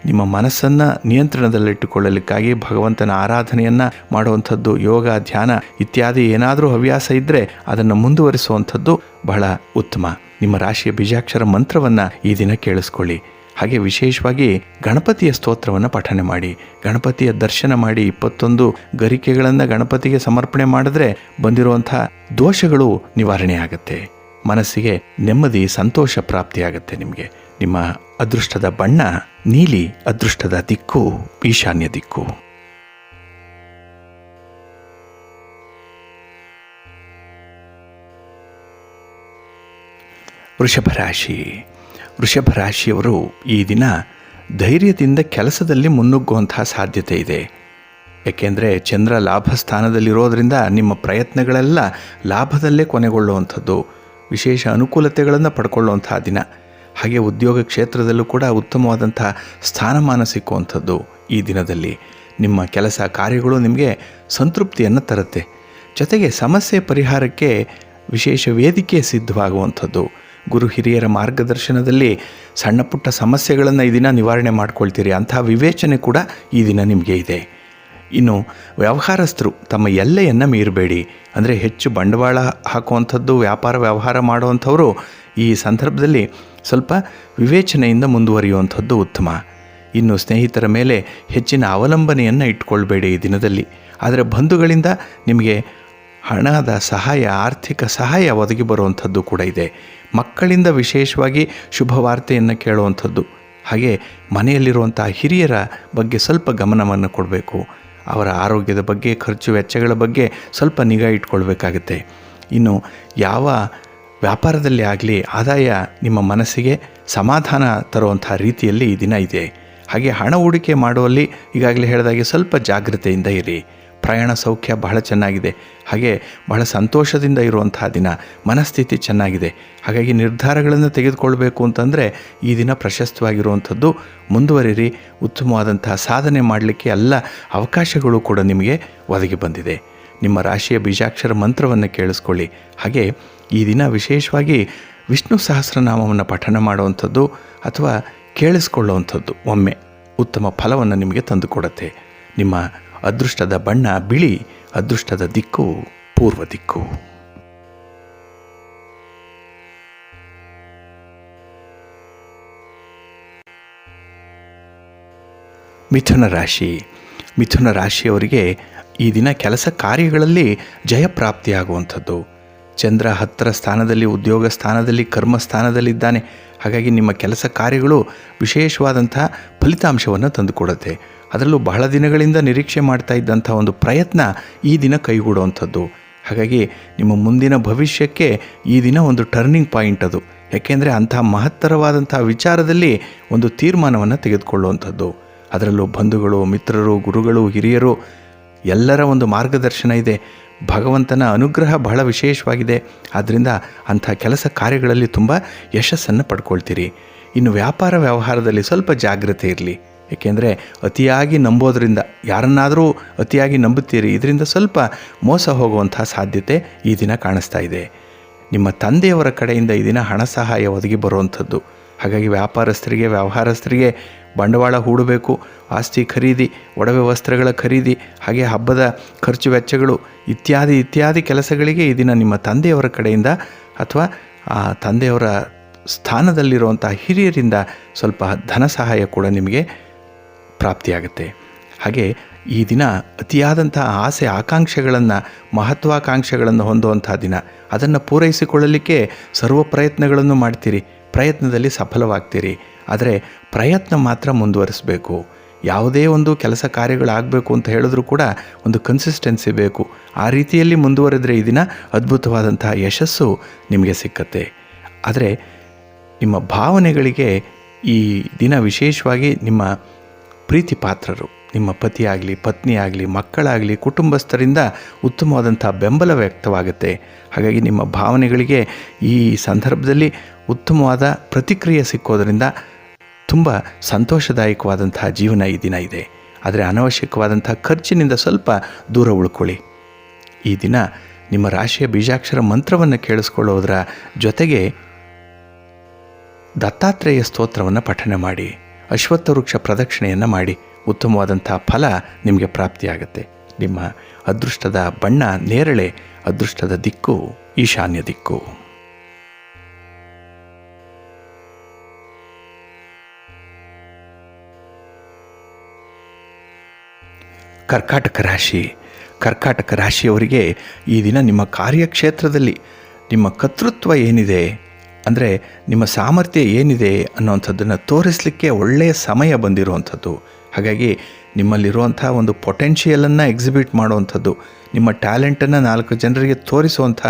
ನಿಮ್ಮ ಮನಸ್ಸನ್ನು ನಿಯಂತ್ರಣದಲ್ಲಿಟ್ಟುಕೊಳ್ಳಲಿಕ್ಕಾಗಿ ಭಗವಂತನ ಆರಾಧನೆಯನ್ನು ಮಾಡುವಂಥದ್ದು, ಯೋಗ, ಧ್ಯಾನ ಇತ್ಯಾದಿ ಏನಾದರೂ ಹವ್ಯಾಸ ಇದ್ದರೆ ಅದನ್ನು ಮುಂದುವರಿಸುವಂಥದ್ದು ಬಹಳ ಉತ್ತಮ. ನಿಮ್ಮ ರಾಶಿಯ ಬೀಜಾಕ್ಷರ ಮಂತ್ರವನ್ನು ಈ ದಿನ ಕೇಳಿಸ್ಕೊಳ್ಳಿ. ಹಾಗೆ ವಿಶೇಷವಾಗಿ ಗಣಪತಿಯ ಸ್ತೋತ್ರವನ್ನು ಪಠನೆ ಮಾಡಿ, ಗಣಪತಿಯ ದರ್ಶನ ಮಾಡಿ. 21 ಗರಿಕೆಗಳನ್ನು ಗಣಪತಿಗೆ ಸಮರ್ಪಣೆ ಮಾಡಿದ್ರೆ ಬಂದಿರುವಂಥ ದೋಷಗಳು ನಿವಾರಣೆ ಆಗುತ್ತೆ. ಮನಸ್ಸಿಗೆ ನೆಮ್ಮದಿ, ಸಂತೋಷ ಪ್ರಾಪ್ತಿಯಾಗುತ್ತೆ ನಿಮಗೆ. ನಿಮ್ಮ ಅದೃಷ್ಟದ ಬಣ್ಣ ನೀಲಿ, ಅದೃಷ್ಟದ ದಿಕ್ಕು ಈಶಾನ್ಯ ದಿಕ್ಕು. ವೃಷಭ ರಾಶಿ. ವೃಷಭ ರಾಶಿಯವರು ಈ ದಿನ ಧೈರ್ಯದಿಂದ ಕೆಲಸದಲ್ಲಿ ಮುನ್ನುಗ್ಗುವಂತಹ ಸಾಧ್ಯತೆ ಇದೆ. ಏಕೆಂದರೆ ಚಂದ್ರ ಲಾಭ ಸ್ಥಾನದಲ್ಲಿರೋದರಿಂದ ನಿಮ್ಮ ಪ್ರಯತ್ನಗಳೆಲ್ಲ ಲಾಭದಲ್ಲೇ ಕೊನೆಗೊಳ್ಳುವಂಥದ್ದು, ವಿಶೇಷ ಅನುಕೂಲತೆಗಳನ್ನು ಪಡ್ಕೊಳ್ಳುವಂತಹ ದಿನ. ಹಾಗೆ ಉದ್ಯೋಗ ಕ್ಷೇತ್ರದಲ್ಲೂ ಕೂಡ ಉತ್ತಮವಾದಂಥ ಸ್ಥಾನಮಾನ ಸಿಕ್ಕುವಂಥದ್ದು. ಈ ದಿನದಲ್ಲಿ ನಿಮ್ಮ ಕೆಲಸ ಕಾರ್ಯಗಳು ನಿಮಗೆ ಸಂತೃಪ್ತಿಯನ್ನು ತರುತ್ತೆ. ಜೊತೆಗೆ ಸಮಸ್ಯೆ ಪರಿಹಾರಕ್ಕೆ ವಿಶೇಷ ವೇದಿಕೆ ಸಿದ್ಧವಾಗುವಂಥದ್ದು. ಗುರು ಹಿರಿಯರ ಮಾರ್ಗದರ್ಶನದಲ್ಲಿ ಸಣ್ಣ ಪುಟ್ಟ ಸಮಸ್ಯೆಗಳನ್ನು ಈ ದಿನ ನಿವಾರಣೆ ಮಾಡ್ಕೊಳ್ತೀರಿ. ಅಂಥ ವಿವೇಚನೆ ಕೂಡ ಈ ದಿನ ನಿಮಗೆ ಇದೆ. ಇನ್ನು ವ್ಯವಹಾರಸ್ಥರು ತಮ್ಮ ಎಲ್ಲೆಯನ್ನು ಮೀರಬೇಡಿ. ಅಂದರೆ ಹೆಚ್ಚು ಬಂಡವಾಳ ಹಾಕುವಂಥದ್ದು, ವ್ಯಾಪಾರ ವ್ಯವಹಾರ ಮಾಡುವಂಥವರು ಈ ಸಂದರ್ಭದಲ್ಲಿ ಸ್ವಲ್ಪ ವಿವೇಚನೆಯಿಂದ ಮುಂದುವರಿಯುವಂಥದ್ದು ಉತ್ತಮ. ಇನ್ನು ಸ್ನೇಹಿತರ ಮೇಲೆ ಹೆಚ್ಚಿನ ಅವಲಂಬನೆಯನ್ನು ಇಟ್ಕೊಳ್ಬೇಡಿ ಈ ದಿನದಲ್ಲಿ. ಆದರೆ ಬಂಧುಗಳಿಂದ ನಿಮಗೆ ಹಣದ ಸಹಾಯ, ಆರ್ಥಿಕ ಸಹಾಯ ಒದಗಿ ಬರುವಂಥದ್ದು ಕೂಡ ಇದೆ. ಮಕ್ಕಳಿಂದ ವಿಶೇಷವಾಗಿ ಶುಭ ವಾರ್ತೆಯನ್ನು ಕೇಳುವಂಥದ್ದು. ಹಾಗೆ ಮನೆಯಲ್ಲಿರುವಂಥ ಹಿರಿಯರ ಬಗ್ಗೆ ಸ್ವಲ್ಪ ಗಮನವನ್ನು ಕೊಡಬೇಕು. ಅವರ ಆರೋಗ್ಯದ ಬಗ್ಗೆ, ಖರ್ಚು ವೆಚ್ಚಗಳ ಬಗ್ಗೆ ಸ್ವಲ್ಪ ನಿಗಾ ಇಟ್ಕೊಳ್ಬೇಕಾಗುತ್ತೆ. ಇನ್ನು ಯಾವ ವ್ಯಾಪಾರದಲ್ಲಿ ಆಗಲಿ ಆದಾಯ ನಿಮ್ಮ ಮನಸ್ಸಿಗೆ ಸಮಾಧಾನ ತರುವಂಥ ರೀತಿಯಲ್ಲಿ ಈ ದಿನ ಇದೆ. ಹಾಗೆ ಹಣ ಹೂಡಿಕೆ ಮಾಡುವಲ್ಲಿ ಈಗಾಗಲೇ ಹೇಳಿದಾಗೆ ಸ್ವಲ್ಪ ಜಾಗ್ರತೆಯಿಂದ ಇರಿ. ಪ್ರಯಾಣ ಸೌಖ್ಯ ಬಹಳ ಚೆನ್ನಾಗಿದೆ. ಹಾಗೆ ಬಹಳ ಸಂತೋಷದಿಂದ ಇರುವಂತಹ ದಿನ, ಮನಸ್ಥಿತಿ ಚೆನ್ನಾಗಿದೆ. ಹಾಗಾಗಿ ನಿರ್ಧಾರಗಳನ್ನು ತೆಗೆದುಕೊಳ್ಬೇಕು ಅಂತಂದರೆ ಈ ದಿನ ಪ್ರಶಸ್ತವಾಗಿರುವಂಥದ್ದು. ಮುಂದುವರಿರಿ. ಉತ್ತಮವಾದಂತಹ ಸಾಧನೆ ಮಾಡಲಿಕ್ಕೆ ಎಲ್ಲ ಅವಕಾಶಗಳು ಕೂಡ ನಿಮಗೆ ಒದಗಿ ಬಂದಿದೆ. ನಿಮ್ಮ ರಾಶಿಯ ಬೀಜಾಕ್ಷರ ಮಂತ್ರವನ್ನು ಕೇಳಿಸ್ಕೊಳ್ಳಿ. ಹಾಗೆ ಈ ದಿನ ವಿಶೇಷವಾಗಿ ವಿಷ್ಣು ಸಹಸ್ರನಾಮವನ್ನು ಪಠನ ಮಾಡುವಂಥದ್ದು ಅಥವಾ ಕೇಳಿಸ್ಕೊಳ್ಳುವಂಥದ್ದು ಒಮ್ಮೆ ಉತ್ತಮ ಫಲವನ್ನು ನಿಮಗೆ ತಂದುಕೊಡುತ್ತೆ. ನಿಮ್ಮ ಅದೃಷ್ಟದ ಬಣ್ಣ ಬಿಳಿ, ಅದೃಷ್ಟದ ದಿಕ್ಕು ಪೂರ್ವ ದಿಕ್ಕು. ಮಿಥುನ ರಾಶಿ. ಮಿಥುನ ರಾಶಿಯವರಿಗೆ ಈ ದಿನ ಕೆಲಸ ಕಾರ್ಯಗಳಲ್ಲಿ ಜಯಪ್ರಾಪ್ತಿಯಾಗುವಂಥದ್ದು. ಚಂದ್ರ 10ರ ಸ್ಥಾನದಲ್ಲಿ, ಉದ್ಯೋಗ ಸ್ಥಾನದಲ್ಲಿ, ಕರ್ಮ ಸ್ಥಾನದಲ್ಲಿದ್ದಾನೆ. ಹಾಗಾಗಿ ನಿಮ್ಮ ಕೆಲಸ ಕಾರ್ಯಗಳು ವಿಶೇಷವಾದಂಥ ಫಲಿತಾಂಶವನ್ನು ತಂದುಕೊಡುತ್ತೆ. ಅದರಲ್ಲೂ ಬಹಳ ದಿನಗಳಿಂದ ನಿರೀಕ್ಷೆ ಮಾಡ್ತಾ ಇದ್ದಂಥ ಒಂದು ಪ್ರಯತ್ನ ಈ ದಿನ ಕೈಗೂಡುವಂಥದ್ದು. ಹಾಗಾಗಿ ನಿಮ್ಮ ಮುಂದಿನ ಭವಿಷ್ಯಕ್ಕೆ ಈ ದಿನ ಒಂದು ಟರ್ನಿಂಗ್ ಪಾಯಿಂಟ್ ಅದು. ಯಾಕೆಂದರೆ ಅಂಥ ಮಹತ್ತರವಾದಂಥ ವಿಚಾರದಲ್ಲಿ ಒಂದು ತೀರ್ಮಾನವನ್ನು ತೆಗೆದುಕೊಳ್ಳುವಂಥದ್ದು. ಅದರಲ್ಲೂ ಬಂಧುಗಳು, ಮಿತ್ರರು, ಗುರುಗಳು, ಹಿರಿಯರು ಎಲ್ಲರ ಒಂದು ಮಾರ್ಗದರ್ಶನ ಇದೆ. ಭಗವಂತನ ಅನುಗ್ರಹ ಬಹಳ ವಿಶೇಷವಾಗಿದೆ. ಆದ್ದರಿಂದ ಅಂಥ ಕೆಲಸ ಕಾರ್ಯಗಳಲ್ಲಿ ತುಂಬ ಯಶಸ್ಸನ್ನು ಪಡ್ಕೊಳ್ತೀರಿ. ಇನ್ನು ವ್ಯಾಪಾರ ವ್ಯವಹಾರದಲ್ಲಿ ಸ್ವಲ್ಪ ಜಾಗ್ರತೆ ಇರಲಿ. ಏಕೆಂದರೆ ಅತಿಯಾಗಿ ನಂಬೋದರಿಂದ, ಯಾರನ್ನಾದರೂ ಅತಿಯಾಗಿ ನಂಬುತ್ತೀರಿ, ಇದರಿಂದ ಸ್ವಲ್ಪ ಮೋಸ ಹೋಗುವಂಥ ಸಾಧ್ಯತೆ ಈ ದಿನ ಕಾಣಿಸ್ತಾ ಇದೆ. ನಿಮ್ಮ ತಂದೆಯವರ ಕಡೆಯಿಂದ ಈ ದಿನ ಹಣ ಸಹಾಯ ಒದಗಿ ಬರುವಂಥದ್ದು. ಹಾಗಾಗಿ ವ್ಯಾಪಾರಸ್ಥರಿಗೆ, ವ್ಯವಹಾರಸ್ಥರಿಗೆ ಬಂಡವಾಳ ಹೂಡಬೇಕು, ಆಸ್ತಿ ಖರೀದಿ, ಒಡವೆ ವಸ್ತ್ರಗಳ ಖರೀದಿ, ಹಾಗೆ ಹಬ್ಬದ ಖರ್ಚು ವೆಚ್ಚಗಳು ಇತ್ಯಾದಿ ಕೆಲಸಗಳಿಗೆ ಈ ದಿನ ನಿಮ್ಮ ತಂದೆಯವರ ಕಡೆಯಿಂದ ಅಥವಾ ಆ ತಂದೆಯವರ ಸ್ಥಾನದಲ್ಲಿರುವಂಥ ಹಿರಿಯರಿಂದ ಸ್ವಲ್ಪ ಧನ ಸಹಾಯ ಕೂಡ ನಿಮಗೆ ಪ್ರಾಪ್ತಿಯಾಗುತ್ತೆ. ಹಾಗೆ ಈ ದಿನ ಅತಿಯಾದಂಥ ಆಸೆ ಆಕಾಂಕ್ಷೆಗಳನ್ನು, ಮಹತ್ವಾಕಾಂಕ್ಷೆಗಳನ್ನು ಹೊಂದುವಂಥ ದಿನ. ಅದನ್ನು ಪೂರೈಸಿಕೊಳ್ಳಲಿಕ್ಕೆ ಸರ್ವ ಪ್ರಯತ್ನಗಳನ್ನು ಮಾಡ್ತೀರಿ, ಪ್ರಯತ್ನದಲ್ಲಿ ಸಫಲವಾಗ್ತೀರಿ. ಆದರೆ ಪ್ರಯತ್ನ ಮಾತ್ರ ಮುಂದುವರಿಸಬೇಕು. ಯಾವುದೇ ಒಂದು ಕೆಲಸ ಕಾರ್ಯಗಳಾಗಬೇಕು ಅಂತ ಹೇಳಿದ್ರೂ ಕೂಡ ಒಂದು ಕನ್ಸಿಸ್ಟೆನ್ಸಿ ಬೇಕು. ಆ ರೀತಿಯಲ್ಲಿ ಮುಂದುವರೆದರೆ ಈ ದಿನ ಅದ್ಭುತವಾದಂಥ ಯಶಸ್ಸು ನಿಮಗೆ ಸಿಕ್ಕತ್ತೆ. ಆದರೆ ನಿಮ್ಮ ಭಾವನೆಗಳಿಗೆ ಈ ದಿನ ವಿಶೇಷವಾಗಿ ನಿಮ್ಮ ಪ್ರೀತಿ ಪಾತ್ರರು, ನಿಮ್ಮ ಪತಿಯಾಗಲಿ, ಪತ್ನಿಯಾಗಲಿ, ಮಕ್ಕಳಾಗಲಿ, ಕುಟುಂಬಸ್ಥರಿಂದ ಉತ್ತಮವಾದಂಥ ಬೆಂಬಲ ವ್ಯಕ್ತವಾಗುತ್ತೆ. ಹಾಗಾಗಿ ನಿಮ್ಮ ಭಾವನೆಗಳಿಗೆ ಈ ಸಂದರ್ಭದಲ್ಲಿ ಉತ್ತಮವಾದ ಪ್ರತಿಕ್ರಿಯೆ ಸಿಕ್ಕೋದರಿಂದ ತುಂಬ ಸಂತೋಷದಾಯಕವಾದಂಥ ಜೀವನ ಈ ದಿನ ಇದೆ. ಆದರೆ ಅನವಶ್ಯಕವಾದಂಥ ಖರ್ಚಿನಿಂದ ಸ್ವಲ್ಪ ದೂರ ಉಳ್ಕೊಳ್ಳಿ. ಈ ದಿನ ನಿಮ್ಮ ರಾಶಿಯ ಬೀಜಾಕ್ಷರ ಮಂತ್ರವನ್ನು ಕೇಳಿಸ್ಕೊಳ್ಳೋದರ ಜೊತೆಗೆ ದತ್ತಾತ್ರೇಯ ಸ್ತೋತ್ರವನ್ನು ಪಠನೆ ಮಾಡಿ, ಅಶ್ವತ್ಥ ವೃಕ್ಷ ಪ್ರದಕ್ಷಿಣೆಯನ್ನು ಮಾಡಿ. ಉತ್ತಮವಾದಂಥ ಫಲ ನಿಮಗೆ ಪ್ರಾಪ್ತಿಯಾಗುತ್ತೆ. ನಿಮ್ಮ ಅದೃಷ್ಟದ ಬಣ್ಣ ನೇರಳೆ, ಅದೃಷ್ಟದ ದಿಕ್ಕು ಈಶಾನ್ಯ ದಿಕ್ಕು. ಕರ್ಕಾಟಕ ರಾಶಿಯವರಿಗೆ ಈ ದಿನ ನಿಮ್ಮ ಕಾರ್ಯಕ್ಷೇತ್ರದಲ್ಲಿ ನಿಮ್ಮ ಕರ್ತೃತ್ವ ಏನಿದೆ, ಅಂದರೆ ನಿಮ್ಮ ಸಾಮರ್ಥ್ಯ ಏನಿದೆ ಅನ್ನೋವಂಥದ್ದನ್ನು ತೋರಿಸಲಿಕ್ಕೆ ಒಳ್ಳೆಯ ಸಮಯ ಬಂದಿರುವಂಥದ್ದು. ಹಾಗಾಗಿ ನಿಮ್ಮಲ್ಲಿರುವಂಥ ಒಂದು ಪೊಟೆನ್ಷಿಯಲನ್ನು ಎಕ್ಸಿಬಿಟ್ ಮಾಡುವಂಥದ್ದು, ನಿಮ್ಮ ಟ್ಯಾಲೆಂಟನ್ನು 4 ಜನರಿಗೆ ತೋರಿಸುವಂಥ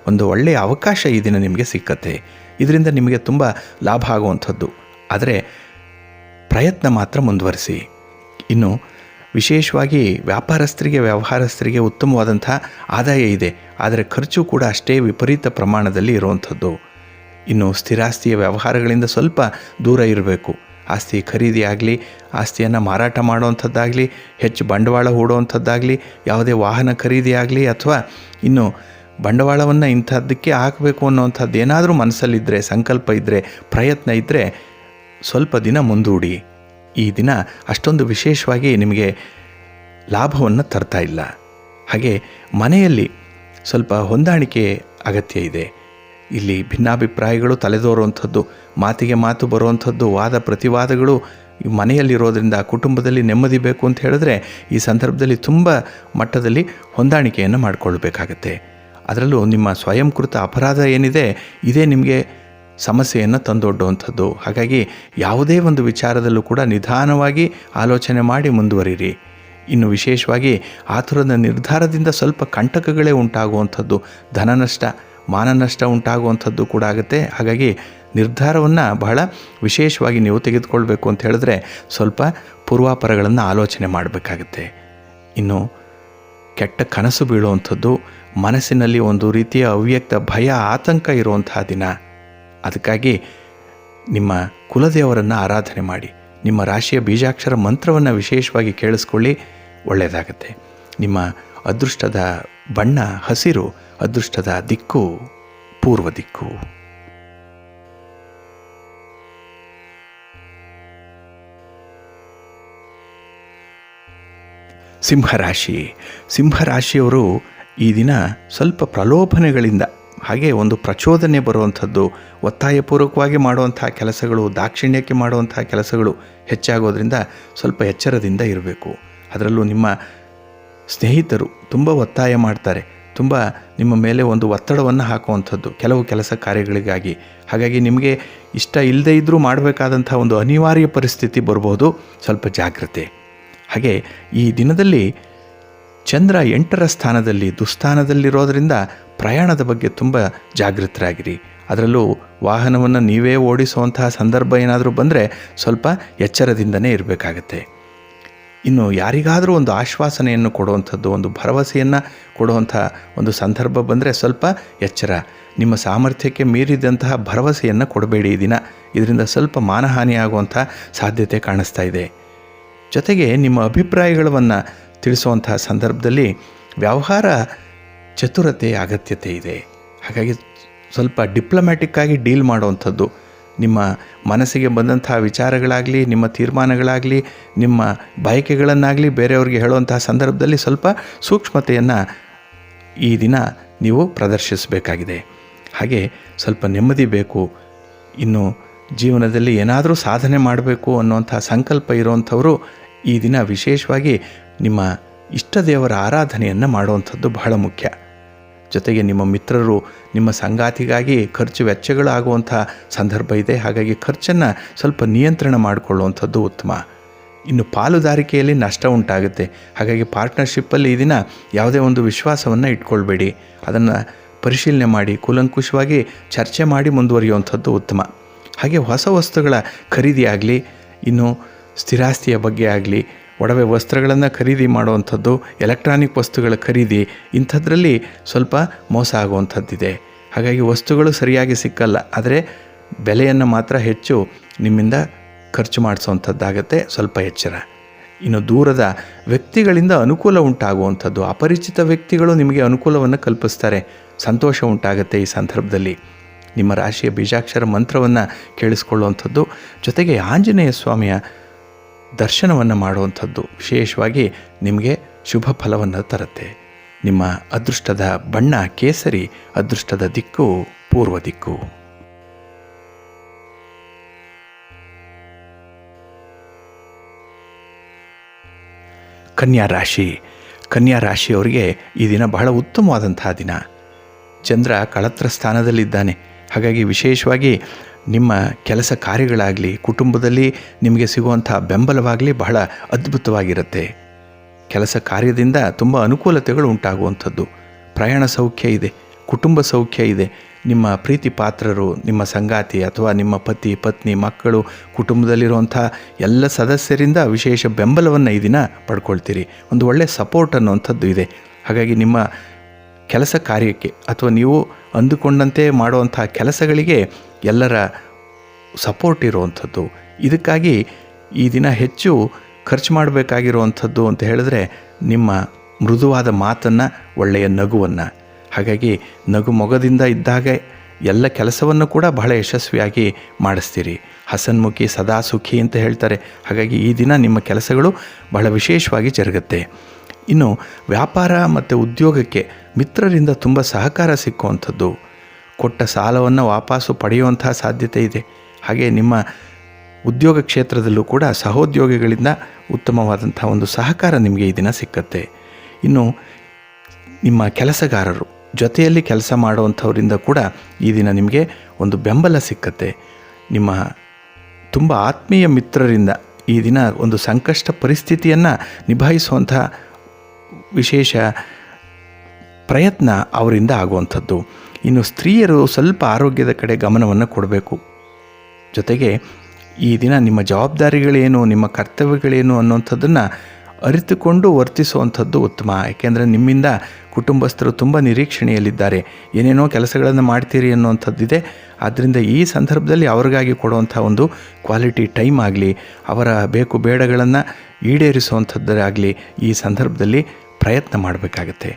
ಒಂದು ಒಳ್ಳೆಯ ಅವಕಾಶ ಈ ದಿನ ನಿಮಗೆ ಸಿಕ್ಕತ್ತೆ. ಇದರಿಂದ ನಿಮಗೆ ತುಂಬ ಲಾಭ ಆಗುವಂಥದ್ದು. ಆದರೆ ಪ್ರಯತ್ನ ಮಾತ್ರ ಮುಂದುವರಿಸಿ. ಇನ್ನು ವಿಶೇಷವಾಗಿ ವ್ಯವಹಾರಸ್ಥರಿಗೆ ಉತ್ತಮವಾದಂಥ ಆದಾಯ ಇದೆ, ಆದರೆ ಖರ್ಚು ಕೂಡ ಅಷ್ಟೇ ವಿಪರೀತ ಪ್ರಮಾಣದಲ್ಲಿ ಇರುವಂಥದ್ದು. ಇನ್ನು ಸ್ಥಿರಾಸ್ತಿಯ ವ್ಯವಹಾರಗಳಿಂದ ಸ್ವಲ್ಪ ದೂರ ಇರಬೇಕು. ಆಸ್ತಿ ಖರೀದಿ ಆಗಲಿ, ಆಸ್ತಿಯನ್ನು ಮಾರಾಟ ಮಾಡುವಂಥದ್ದಾಗಲಿ, ಹೆಚ್ಚು ಬಂಡವಾಳ ಹೂಡುವಂಥದ್ದಾಗಲಿ, ಯಾವುದೇ ವಾಹನ ಖರೀದಿ ಆಗಲಿ, ಅಥವಾ ಇನ್ನು ಬಂಡವಾಳವನ್ನು ಇಂಥದ್ದಕ್ಕೆ ಹಾಕಬೇಕು ಅನ್ನೋವಂಥದ್ದು ಏನಾದರೂ ಮನಸ್ಸಲ್ಲಿದ್ದರೆ, ಸಂಕಲ್ಪ ಇದ್ದರೆ, ಪ್ರಯತ್ನ ಇದ್ದರೆ ಸ್ವಲ್ಪ ದಿನ ಮುಂದೂಡಿ. ಈ ದಿನ ಅಷ್ಟೊಂದು ವಿಶೇಷವಾಗಿ ನಿಮಗೆ ಲಾಭವನ್ನು ತರ್ತಾ ಇಲ್ಲ. ಹಾಗೆ ಮನೆಯಲ್ಲಿ ಸ್ವಲ್ಪ ಹೊಂದಾಣಿಕೆ ಅಗತ್ಯ ಇದೆ. ಇಲ್ಲಿ ಭಿನ್ನಾಭಿಪ್ರಾಯಗಳು ತಲೆದೋರುವಂಥದ್ದು, ಮಾತಿಗೆ ಮಾತು ಬರುವಂಥದ್ದು, ವಾದ ಪ್ರತಿವಾದಗಳು ಮನೆಯಲ್ಲಿರೋದ್ರಿಂದ ಕುಟುಂಬದಲ್ಲಿ ನೆಮ್ಮದಿ ಬೇಕು ಅಂತ ಹೇಳಿದ್ರೆ ಈ ಸಂದರ್ಭದಲ್ಲಿ ತುಂಬ ಮಟ್ಟದಲ್ಲಿ ಹೊಂದಾಣಿಕೆಯನ್ನು ಮಾಡಿಕೊಳ್ಬೇಕಾಗತ್ತೆ. ಅದರಲ್ಲೂ ನಿಮ್ಮ ಸ್ವಯಂಕೃತ ಅಪರಾಧ ಏನಿದೆ ಇದೇ ನಿಮಗೆ ಸಮಸ್ಯೆಯನ್ನು ತಂದೊಡ್ಡುವಂಥದ್ದು. ಹಾಗಾಗಿ ಯಾವುದೇ ಒಂದು ವಿಚಾರದಲ್ಲೂ ಕೂಡ ನಿಧಾನವಾಗಿ ಆಲೋಚನೆ ಮಾಡಿ ಮುಂದುವರಿರಿ. ಇನ್ನು ವಿಶೇಷವಾಗಿ ಆತುರದ ನಿರ್ಧಾರದಿಂದ ಸ್ವಲ್ಪ ಕಂಟಕಗಳೇ ಉಂಟಾಗುವಂಥದ್ದು, ಧನನಷ್ಟ, ಮಾನನಷ್ಟ ಉಂಟಾಗುವಂಥದ್ದು ಕೂಡ ಆಗುತ್ತೆ. ಹಾಗಾಗಿ ನಿರ್ಧಾರವನ್ನು ಬಹಳ ವಿಶೇಷವಾಗಿ ನೀವು ತೆಗೆದುಕೊಳ್ಬೇಕು ಅಂತ ಹೇಳಿದ್ರೆ ಸ್ವಲ್ಪ ಪೂರ್ವಾಪರಗಳನ್ನು ಆಲೋಚನೆ ಮಾಡಬೇಕಾಗತ್ತೆ. ಇನ್ನು ಕೆಟ್ಟ ಕನಸು ಬೀಳುವಂಥದ್ದು, ಮನಸ್ಸಿನಲ್ಲಿ ಒಂದು ರೀತಿಯ ಅವ್ಯಕ್ತ ಭಯ, ಆತಂಕ ಇರುವಂತಹ ದಿನ. ಅದಕ್ಕಾಗಿ ನಿಮ್ಮ ಕುಲದೇವರನ್ನು ಆರಾಧನೆ ಮಾಡಿ, ನಿಮ್ಮ ರಾಶಿಯ ಬೀಜಾಕ್ಷರ ಮಂತ್ರವನ್ನು ವಿಶೇಷವಾಗಿ ಕೇಳಿಸ್ಕೊಳ್ಳಿ, ಒಳ್ಳೆಯದಾಗತ್ತೆ. ನಿಮ್ಮ ಅದೃಷ್ಟದ ಬಣ್ಣ ಹಸಿರು, ಅದೃಷ್ಟದ ದಿಕ್ಕು ಪೂರ್ವ ದಿಕ್ಕು. ಸಿಂಹರಾಶಿಯವರು ಈ ದಿನ ಸ್ವಲ್ಪ ಪ್ರಲೋಭನೆಗಳಿಂದ, ಹಾಗೆ ಒಂದು ಪ್ರಚೋದನೆ ಬರುವಂಥದ್ದು, ಒತ್ತಾಯಪೂರ್ವಕವಾಗಿ ಮಾಡುವಂಥ ಕೆಲಸಗಳು, ದಾಕ್ಷಿಣ್ಯಕ್ಕೆ ಮಾಡುವಂಥ ಕೆಲಸಗಳು ಹೆಚ್ಚಾಗೋದ್ರಿಂದ ಸ್ವಲ್ಪ ಎಚ್ಚರದಿಂದ ಇರಬೇಕು. ಅದರಲ್ಲೂ ನಿಮ್ಮ ಸ್ನೇಹಿತರು ತುಂಬ ಒತ್ತಾಯ ಮಾಡ್ತಾರೆ, ತುಂಬ ನಿಮ್ಮ ಮೇಲೆ ಒಂದು ಒತ್ತಡವನ್ನು ಹಾಕುವಂಥದ್ದು ಕೆಲವು ಕೆಲಸ ಕಾರ್ಯಗಳಿಗಾಗಿ. ಹಾಗಾಗಿ ನಿಮಗೆ ಇಷ್ಟ ಇಲ್ಲದೇ ಇದ್ದರೂ ಮಾಡಬೇಕಾದಂಥ ಒಂದು ಅನಿವಾರ್ಯ ಪರಿಸ್ಥಿತಿ ಬರ್ಬೋದು. ಸ್ವಲ್ಪ ಜಾಗ್ರತೆ. ಹಾಗೆ ಈ ದಿನದಲ್ಲಿ ಚಂದ್ರ 8ರ ಸ್ಥಾನದಲ್ಲಿ ದುಸ್ಥಾನದಲ್ಲಿರೋದರಿಂದ ಪ್ರಯಾಣದ ಬಗ್ಗೆ ತುಂಬ ಜಾಗೃತರಾಗಿರಿ. ಅದರಲ್ಲೂ ವಾಹನವನ್ನು ನೀವೇ ಓಡಿಸುವಂತಹ ಸಂದರ್ಭ ಏನಾದರೂ ಬಂದರೆ ಸ್ವಲ್ಪ ಎಚ್ಚರದಿಂದನೇ ಇರಬೇಕಾಗತ್ತೆ. ಇನ್ನು ಯಾರಿಗಾದರೂ ಒಂದು ಆಶ್ವಾಸನೆಯನ್ನು ಕೊಡುವಂಥದ್ದು, ಒಂದು ಭರವಸೆಯನ್ನು ಕೊಡುವಂಥ ಒಂದು ಸಂದರ್ಭ ಬಂದರೆ ಸ್ವಲ್ಪ ಎಚ್ಚರ. ನಿಮ್ಮ ಸಾಮರ್ಥ್ಯಕ್ಕೆ ಮೀರಿದಂತಹ ಭರವಸೆಯನ್ನು ಕೊಡಬೇಡಿ ಈ ದಿನ. ಇದರಿಂದ ಸ್ವಲ್ಪ ಮಾನಹಾನಿ ಆಗುವಂಥ ಸಾಧ್ಯತೆ ಕಾಣಿಸ್ತಾ ಇದೆ. ಜೊತೆಗೆ ನಿಮ್ಮ ಅಭಿಪ್ರಾಯಗಳನ್ನು ತಿಳಿಸುವಂತಹ ಸಂದರ್ಭದಲ್ಲಿ ವ್ಯವಹಾರ ಚತುರತೆ ಅಗತ್ಯತೆ ಇದೆ. ಹಾಗಾಗಿ ಸ್ವಲ್ಪ ಡಿಪ್ಲೊಮ್ಯಾಟಿಕ್ಕಾಗಿ ಡೀಲ್ ಮಾಡುವಂಥದ್ದು, ನಿಮ್ಮ ಮನಸ್ಸಿಗೆ ಬಂದಂತಹ ವಿಚಾರಗಳಾಗಲಿ, ನಿಮ್ಮ ತೀರ್ಮಾನಗಳಾಗಲಿ, ನಿಮ್ಮ ಬಯಕೆಗಳನ್ನಾಗಲಿ ಬೇರೆಯವ್ರಿಗೆ ಹೇಳುವಂತಹ ಸಂದರ್ಭದಲ್ಲಿ ಸ್ವಲ್ಪ ಸೂಕ್ಷ್ಮತೆಯನ್ನು ಈ ದಿನ ನೀವು ಪ್ರದರ್ಶಿಸಬೇಕಾಗಿದೆ. ಹಾಗೆ ಸ್ವಲ್ಪ ನೆಮ್ಮದಿ ಬೇಕು. ಇನ್ನು ಜೀವನದಲ್ಲಿ ಏನಾದರೂ ಸಾಧನೆ ಮಾಡಬೇಕು ಅನ್ನುವಂಥ ಸಂಕಲ್ಪ ಇರುವಂಥವರು ಈ ದಿನ ವಿಶೇಷವಾಗಿ ನಿಮ್ಮ ಇಷ್ಟ ದೇವರ ಆರಾಧನೆಯನ್ನು ಮಾಡುವಂಥದ್ದು ಬಹಳ ಮುಖ್ಯ. ಜೊತೆಗೆ ನಿಮ್ಮ ಮಿತ್ರರು, ನಿಮ್ಮ ಸಂಗಾತಿಗಾಗಿ ಖರ್ಚು ವೆಚ್ಚಗಳು ಆಗುವಂಥ ಸಂದರ್ಭ ಇದೆ. ಹಾಗಾಗಿ ಖರ್ಚನ್ನು ಸ್ವಲ್ಪ ನಿಯಂತ್ರಣ ಮಾಡಿಕೊಳ್ಳುವಂಥದ್ದು ಉತ್ತಮ. ಇನ್ನು ಪಾಲುದಾರಿಕೆಯಲ್ಲಿ ನಷ್ಟ ಉಂಟಾಗುತ್ತೆ. ಹಾಗಾಗಿ ಪಾರ್ಟ್ನರ್ಶಿಪ್ಪಲ್ಲಿ ಈ ದಿನ ಯಾವುದೇ ಒಂದು ವಿಶ್ವಾಸವನ್ನು ಇಟ್ಕೊಳ್ಬೇಡಿ. ಅದನ್ನು ಪರಿಶೀಲನೆ ಮಾಡಿ ಕೂಲಂಕುಷವಾಗಿ ಚರ್ಚೆ ಮಾಡಿ ಮುಂದುವರಿಯುವಂಥದ್ದು ಉತ್ತಮ. ಹಾಗೆ ಹೊಸ ವಸ್ತುಗಳ ಖರೀದಿ ಆಗಲಿ, ಇನ್ನು ಸ್ಥಿರಾಸ್ತಿಯ ಬಗ್ಗೆ ಆಗಲಿ, ಒಡವೆ ವಸ್ತ್ರಗಳನ್ನು ಖರೀದಿ ಮಾಡುವಂಥದ್ದು, ಎಲೆಕ್ಟ್ರಾನಿಕ್ ವಸ್ತುಗಳ ಖರೀದಿ, ಇಂಥದ್ರಲ್ಲಿ ಸ್ವಲ್ಪ ಮೋಸ ಆಗುವಂಥದ್ದಿದೆ. ಹಾಗಾಗಿ ವಸ್ತುಗಳು ಸರಿಯಾಗಿ ಸಿಕ್ಕಲ್ಲ, ಆದರೆ ಬೆಲೆಯನ್ನು ಮಾತ್ರ ಹೆಚ್ಚು ನಿಮ್ಮಿಂದ ಖರ್ಚು ಮಾಡಿಸುವಂಥದ್ದಾಗತ್ತೆ. ಸ್ವಲ್ಪ ಎಚ್ಚರ. ಇನ್ನು ದೂರದ ವ್ಯಕ್ತಿಗಳಿಂದ ಅನುಕೂಲ ಉಂಟಾಗುವಂಥದ್ದು, ಅಪರಿಚಿತ ವ್ಯಕ್ತಿಗಳು ನಿಮಗೆ ಅನುಕೂಲವನ್ನು ಕಲ್ಪಿಸ್ತಾರೆ, ಸಂತೋಷ ಉಂಟಾಗುತ್ತೆ ಈ ಸಂದರ್ಭದಲ್ಲಿ. ನಿಮ್ಮ ರಾಶಿಯ ಬೀಜಾಕ್ಷರ ಮಂತ್ರವನ್ನು ಕೇಳಿಸ್ಕೊಳ್ಳುವಂಥದ್ದು, ಜೊತೆಗೆ ಆಂಜನೇಯ ಸ್ವಾಮಿಯ ದರ್ಶನವನ್ನು ಮಾಡುವಂಥದ್ದು ವಿಶೇಷವಾಗಿ ನಿಮಗೆ ಶುಭ ಫಲವನ್ನು ತರುತ್ತೆ. ನಿಮ್ಮ ಅದೃಷ್ಟದ ಬಣ್ಣ ಕೇಸರಿ, ಅದೃಷ್ಟದ ದಿಕ್ಕು ಪೂರ್ವ ದಿಕ್ಕು. ಕನ್ಯಾ ರಾಶಿ. ಕನ್ಯಾ ರಾಶಿಯವರಿಗೆ ಈ ದಿನ ಬಹಳ ಉತ್ತಮವಾದಂತಹ ದಿನ. ಚಂದ್ರ ಕಳತ್ರ ಸ್ಥಾನದಲ್ಲಿದ್ದಾನೆ. ಹಾಗಾಗಿ ವಿಶೇಷವಾಗಿ ನಿಮ್ಮ ಕೆಲಸ ಕಾರ್ಯಗಳಾಗಲಿ, ಕುಟುಂಬದಲ್ಲಿ ನಿಮಗೆ ಸಿಗುವಂಥ ಬೆಂಬಲವಾಗಲಿ ಬಹಳ ಅದ್ಭುತವಾಗಿರುತ್ತೆ. ಕೆಲಸ ಕಾರ್ಯದಿಂದ ತುಂಬ ಅನುಕೂಲತೆಗಳು ಉಂಟಾಗುವಂಥದ್ದು. ಪ್ರಯಾಣ ಸೌಖ್ಯ ಇದೆ, ಕುಟುಂಬ ಸೌಖ್ಯ ಇದೆ. ನಿಮ್ಮ ಪ್ರೀತಿ ಪಾತ್ರರು, ನಿಮ್ಮ ಸಂಗಾತಿ ಅಥವಾ ನಿಮ್ಮ ಪತಿ ಪತ್ನಿ ಮಕ್ಕಳು, ಕುಟುಂಬದಲ್ಲಿರುವಂಥ ಎಲ್ಲ ಸದಸ್ಯರಿಂದ ವಿಶೇಷ ಬೆಂಬಲವನ್ನು ಈ ದಿನ ಪಡ್ಕೊಳ್ತೀರಿ. ಒಂದು ಒಳ್ಳೆಯ ಸಪೋರ್ಟ್ ಅನ್ನುವಂಥದ್ದು ಇದೆ. ಹಾಗಾಗಿ ನಿಮ್ಮ ಕೆಲಸ ಕಾರ್ಯಕ್ಕೆ ಅಥವಾ ನೀವು ಅಂದುಕೊಂಡಂತೆ ಮಾಡುವಂಥ ಕೆಲಸಗಳಿಗೆ ಎಲ್ಲರ ಸಪೋರ್ಟ್ ಇರುವಂಥದ್ದು. ಇದಕ್ಕಾಗಿ ಈ ದಿನ ಹೆಚ್ಚು ಖರ್ಚು ಮಾಡಬೇಕಾಗಿರುವಂಥದ್ದು ಅಂತ ಹೇಳಿದ್ರೆ ನಿಮ್ಮ ಮೃದುವಾದ ಮಾತನ್ನು, ಒಳ್ಳೆಯ ನಗುವನ್ನು. ಹಾಗಾಗಿ ನಗು ಮೊಗದಿಂದ ಇದ್ದಾಗ ಎಲ್ಲ ಕೆಲಸವನ್ನು ಕೂಡ ಬಹಳ ಯಶಸ್ವಿಯಾಗಿ ಮಾಡಿಸ್ತೀರಿ. ಹಸನ್ಮುಖಿ ಸದಾ ಸುಖಿ ಅಂತ ಹೇಳ್ತಾರೆ. ಹಾಗಾಗಿ ಈ ದಿನ ನಿಮ್ಮ ಕೆಲಸಗಳು ಬಹಳ ವಿಶೇಷವಾಗಿ ಜರುಗುತ್ತೆ. ಇನ್ನು ವ್ಯಾಪಾರ ಮತ್ತು ಉದ್ಯೋಗಕ್ಕೆ ಮಿತ್ರರಿಂದ ತುಂಬ ಸಹಕಾರ ಸಿಕ್ಕುವಂಥದ್ದು, ಕೊಟ್ಟ ಸಾಲವನ್ನು ವಾಪಸ್ಸು ಪಡೆಯುವಂಥ ಸಾಧ್ಯತೆ ಇದೆ. ಹಾಗೆ ನಿಮ್ಮ ಉದ್ಯೋಗ ಕ್ಷೇತ್ರದಲ್ಲೂ ಕೂಡ ಸಹೋದ್ಯೋಗಿಗಳಿಂದ ಉತ್ತಮವಾದಂಥ ಒಂದು ಸಹಕಾರ ನಿಮಗೆ ಈ ದಿನ ಸಿಕ್ಕತ್ತೆ. ಇನ್ನು ನಿಮ್ಮ ಕೆಲಸಗಾರರು, ಜೊತೆಯಲ್ಲಿ ಕೆಲಸ ಮಾಡುವಂಥವರಿಂದ ಕೂಡ ಈ ದಿನ ನಿಮಗೆ ಒಂದು ಬೆಂಬಲ ಸಿಕ್ಕತ್ತೆ. ನಿಮ್ಮ ತುಂಬ ಆತ್ಮೀಯ ಮಿತ್ರರಿಂದ ಈ ದಿನ ಒಂದು ಸಂಕಷ್ಟ ಪರಿಸ್ಥಿತಿಯನ್ನು ನಿಭಾಯಿಸುವಂಥ ವಿಶೇಷ ಪ್ರಯತ್ನ ಅವರಿಂದ ಆಗುವಂಥದ್ದು. ಇನ್ನು ಸ್ತ್ರೀಯರು ಸ್ವಲ್ಪ ಆರೋಗ್ಯದ ಕಡೆ ಗಮನವನ್ನು ಕೊಡಬೇಕು. ಜೊತೆಗೆ ಈ ದಿನ ನಿಮ್ಮ ಜವಾಬ್ದಾರಿಗಳೇನು, ನಿಮ್ಮ ಕರ್ತವ್ಯಗಳೇನು ಅನ್ನುವಂಥದ್ದನ್ನು ಅರಿತುಕೊಂಡು ವರ್ತಿಸುವಂಥದ್ದು ಉತ್ತಮ. ಏಕೆಂದರೆ ನಿಮ್ಮಿಂದ ಕುಟುಂಬಸ್ಥರು ತುಂಬ ನಿರೀಕ್ಷಣೆಯಲ್ಲಿದ್ದಾರೆ. ಏನೇನೋ ಕೆಲಸಗಳನ್ನು ಮಾಡ್ತೀರಿ ಅನ್ನುವಂಥದ್ದಿದೆ. ಆದ್ದರಿಂದ ಈ ಸಂದರ್ಭದಲ್ಲಿ ಅವ್ರಿಗಾಗಿ ಕೊಡುವಂಥ ಒಂದು ಕ್ವಾಲಿಟಿ ಟೈಮ್ ಆಗಲಿ, ಅವರ ಬೇಕು ಬೇಡಗಳನ್ನು ಈಡೇರಿಸುವಂಥದ್ದಾಗಲಿ ಈ ಸಂದರ್ಭದಲ್ಲಿ ಪ್ರಯತ್ನ ಮಾಡಬೇಕಾಗತ್ತೆ.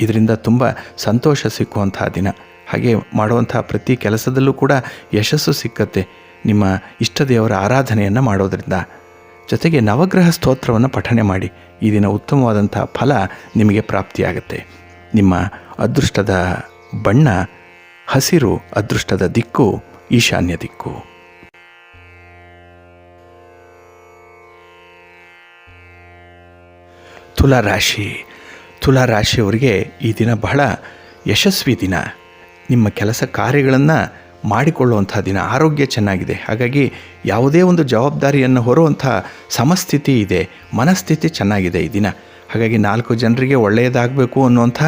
ಇದರಿಂದ ತುಂಬ ಸಂತೋಷ ಸಿಕ್ಕುವಂಥ ದಿನ. ಹಾಗೆ ಮಾಡುವಂಥ ಪ್ರತಿ ಕೆಲಸದಲ್ಲೂ ಕೂಡ ಯಶಸ್ಸು ಸಿಕ್ಕತ್ತೆ ನಿಮ್ಮ ಇಷ್ಟ ದೇವರ ಆರಾಧನೆಯನ್ನು ಮಾಡೋದರಿಂದ. ಜೊತೆಗೆ ನವಗ್ರಹ ಸ್ತೋತ್ರವನ್ನು ಪಠನೆ ಮಾಡಿ. ಈ ದಿನ ಉತ್ತಮವಾದಂಥ ಫಲ ನಿಮಗೆ ಪ್ರಾಪ್ತಿಯಾಗುತ್ತೆ. ನಿಮ್ಮ ಅದೃಷ್ಟದ ಬಣ್ಣ ಹಸಿರು, ಅದೃಷ್ಟದ ದಿಕ್ಕು ಈಶಾನ್ಯ ದಿಕ್ಕು. ತುಲಾರಾಶಿ. ತುಲಾರಾಶಿಯವರಿಗೆ ಈ ದಿನ ಬಹಳ ಯಶಸ್ವಿ ದಿನ. ನಿಮ್ಮ ಕೆಲಸ ಕಾರ್ಯಗಳನ್ನು ಮಾಡಿಕೊಳ್ಳುವಂಥ ದಿನ. ಆರೋಗ್ಯ ಚೆನ್ನಾಗಿದೆ. ಹಾಗಾಗಿ ಯಾವುದೇ ಒಂದು ಜವಾಬ್ದಾರಿಯನ್ನು ಹೊರುವಂಥ ಸಮಸ್ಥಿತಿ ಇದೆ, ಮನಸ್ಥಿತಿ ಚೆನ್ನಾಗಿದೆ ಈ ದಿನ. ಹಾಗಾಗಿ 4 ಜನರಿಗೆ ಒಳ್ಳೆಯದಾಗಬೇಕು ಅನ್ನುವಂಥ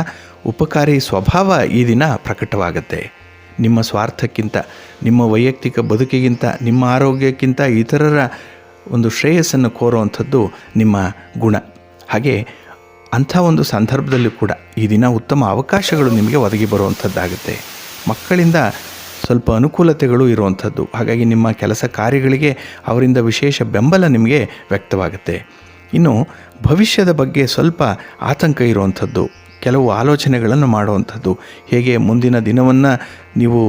ಉಪಕಾರಿ ಸ್ವಭಾವ ಈ ದಿನ ಪ್ರಕಟವಾಗುತ್ತೆ. ನಿಮ್ಮ ಸ್ವಾರ್ಥಕ್ಕಿಂತ, ನಿಮ್ಮ ವೈಯಕ್ತಿಕ ಬದುಕಿಗಿಂತ, ನಿಮ್ಮ ಆರೋಗ್ಯಕ್ಕಿಂತ ಇತರರ ಒಂದು ಶ್ರೇಯಸ್ಸನ್ನು ಕೋರುವಂಥದ್ದು ನಿಮ್ಮ ಗುಣ. ಹಾಗೆ ಅಂಥ ಒಂದು ಸಂದರ್ಭದಲ್ಲೂ ಕೂಡ ಈ ದಿನ ಉತ್ತಮ ಅವಕಾಶಗಳು ನಿಮಗೆ ಒದಗಿ ಬರುವಂಥದ್ದಾಗುತ್ತೆ. ಮಕ್ಕಳಿಂದ ಸ್ವಲ್ಪ ಅನುಕೂಲತೆಗಳು ಇರುವಂಥದ್ದು. ಹಾಗಾಗಿ ನಿಮ್ಮ ಕೆಲಸ ಕಾರ್ಯಗಳಿಗೆ ಅವರಿಂದ ವಿಶೇಷ ಬೆಂಬಲ ನಿಮಗೆ ವ್ಯಕ್ತವಾಗುತ್ತೆ. ಇನ್ನು ಭವಿಷ್ಯದ ಬಗ್ಗೆ ಸ್ವಲ್ಪ ಆತಂಕ ಇರುವಂಥದ್ದು, ಕೆಲವು ಆಲೋಚನೆಗಳನ್ನು ಮಾಡುವಂಥದ್ದು, ಹೇಗೆ ಮುಂದಿನ ದಿನವನ್ನು ನೀವು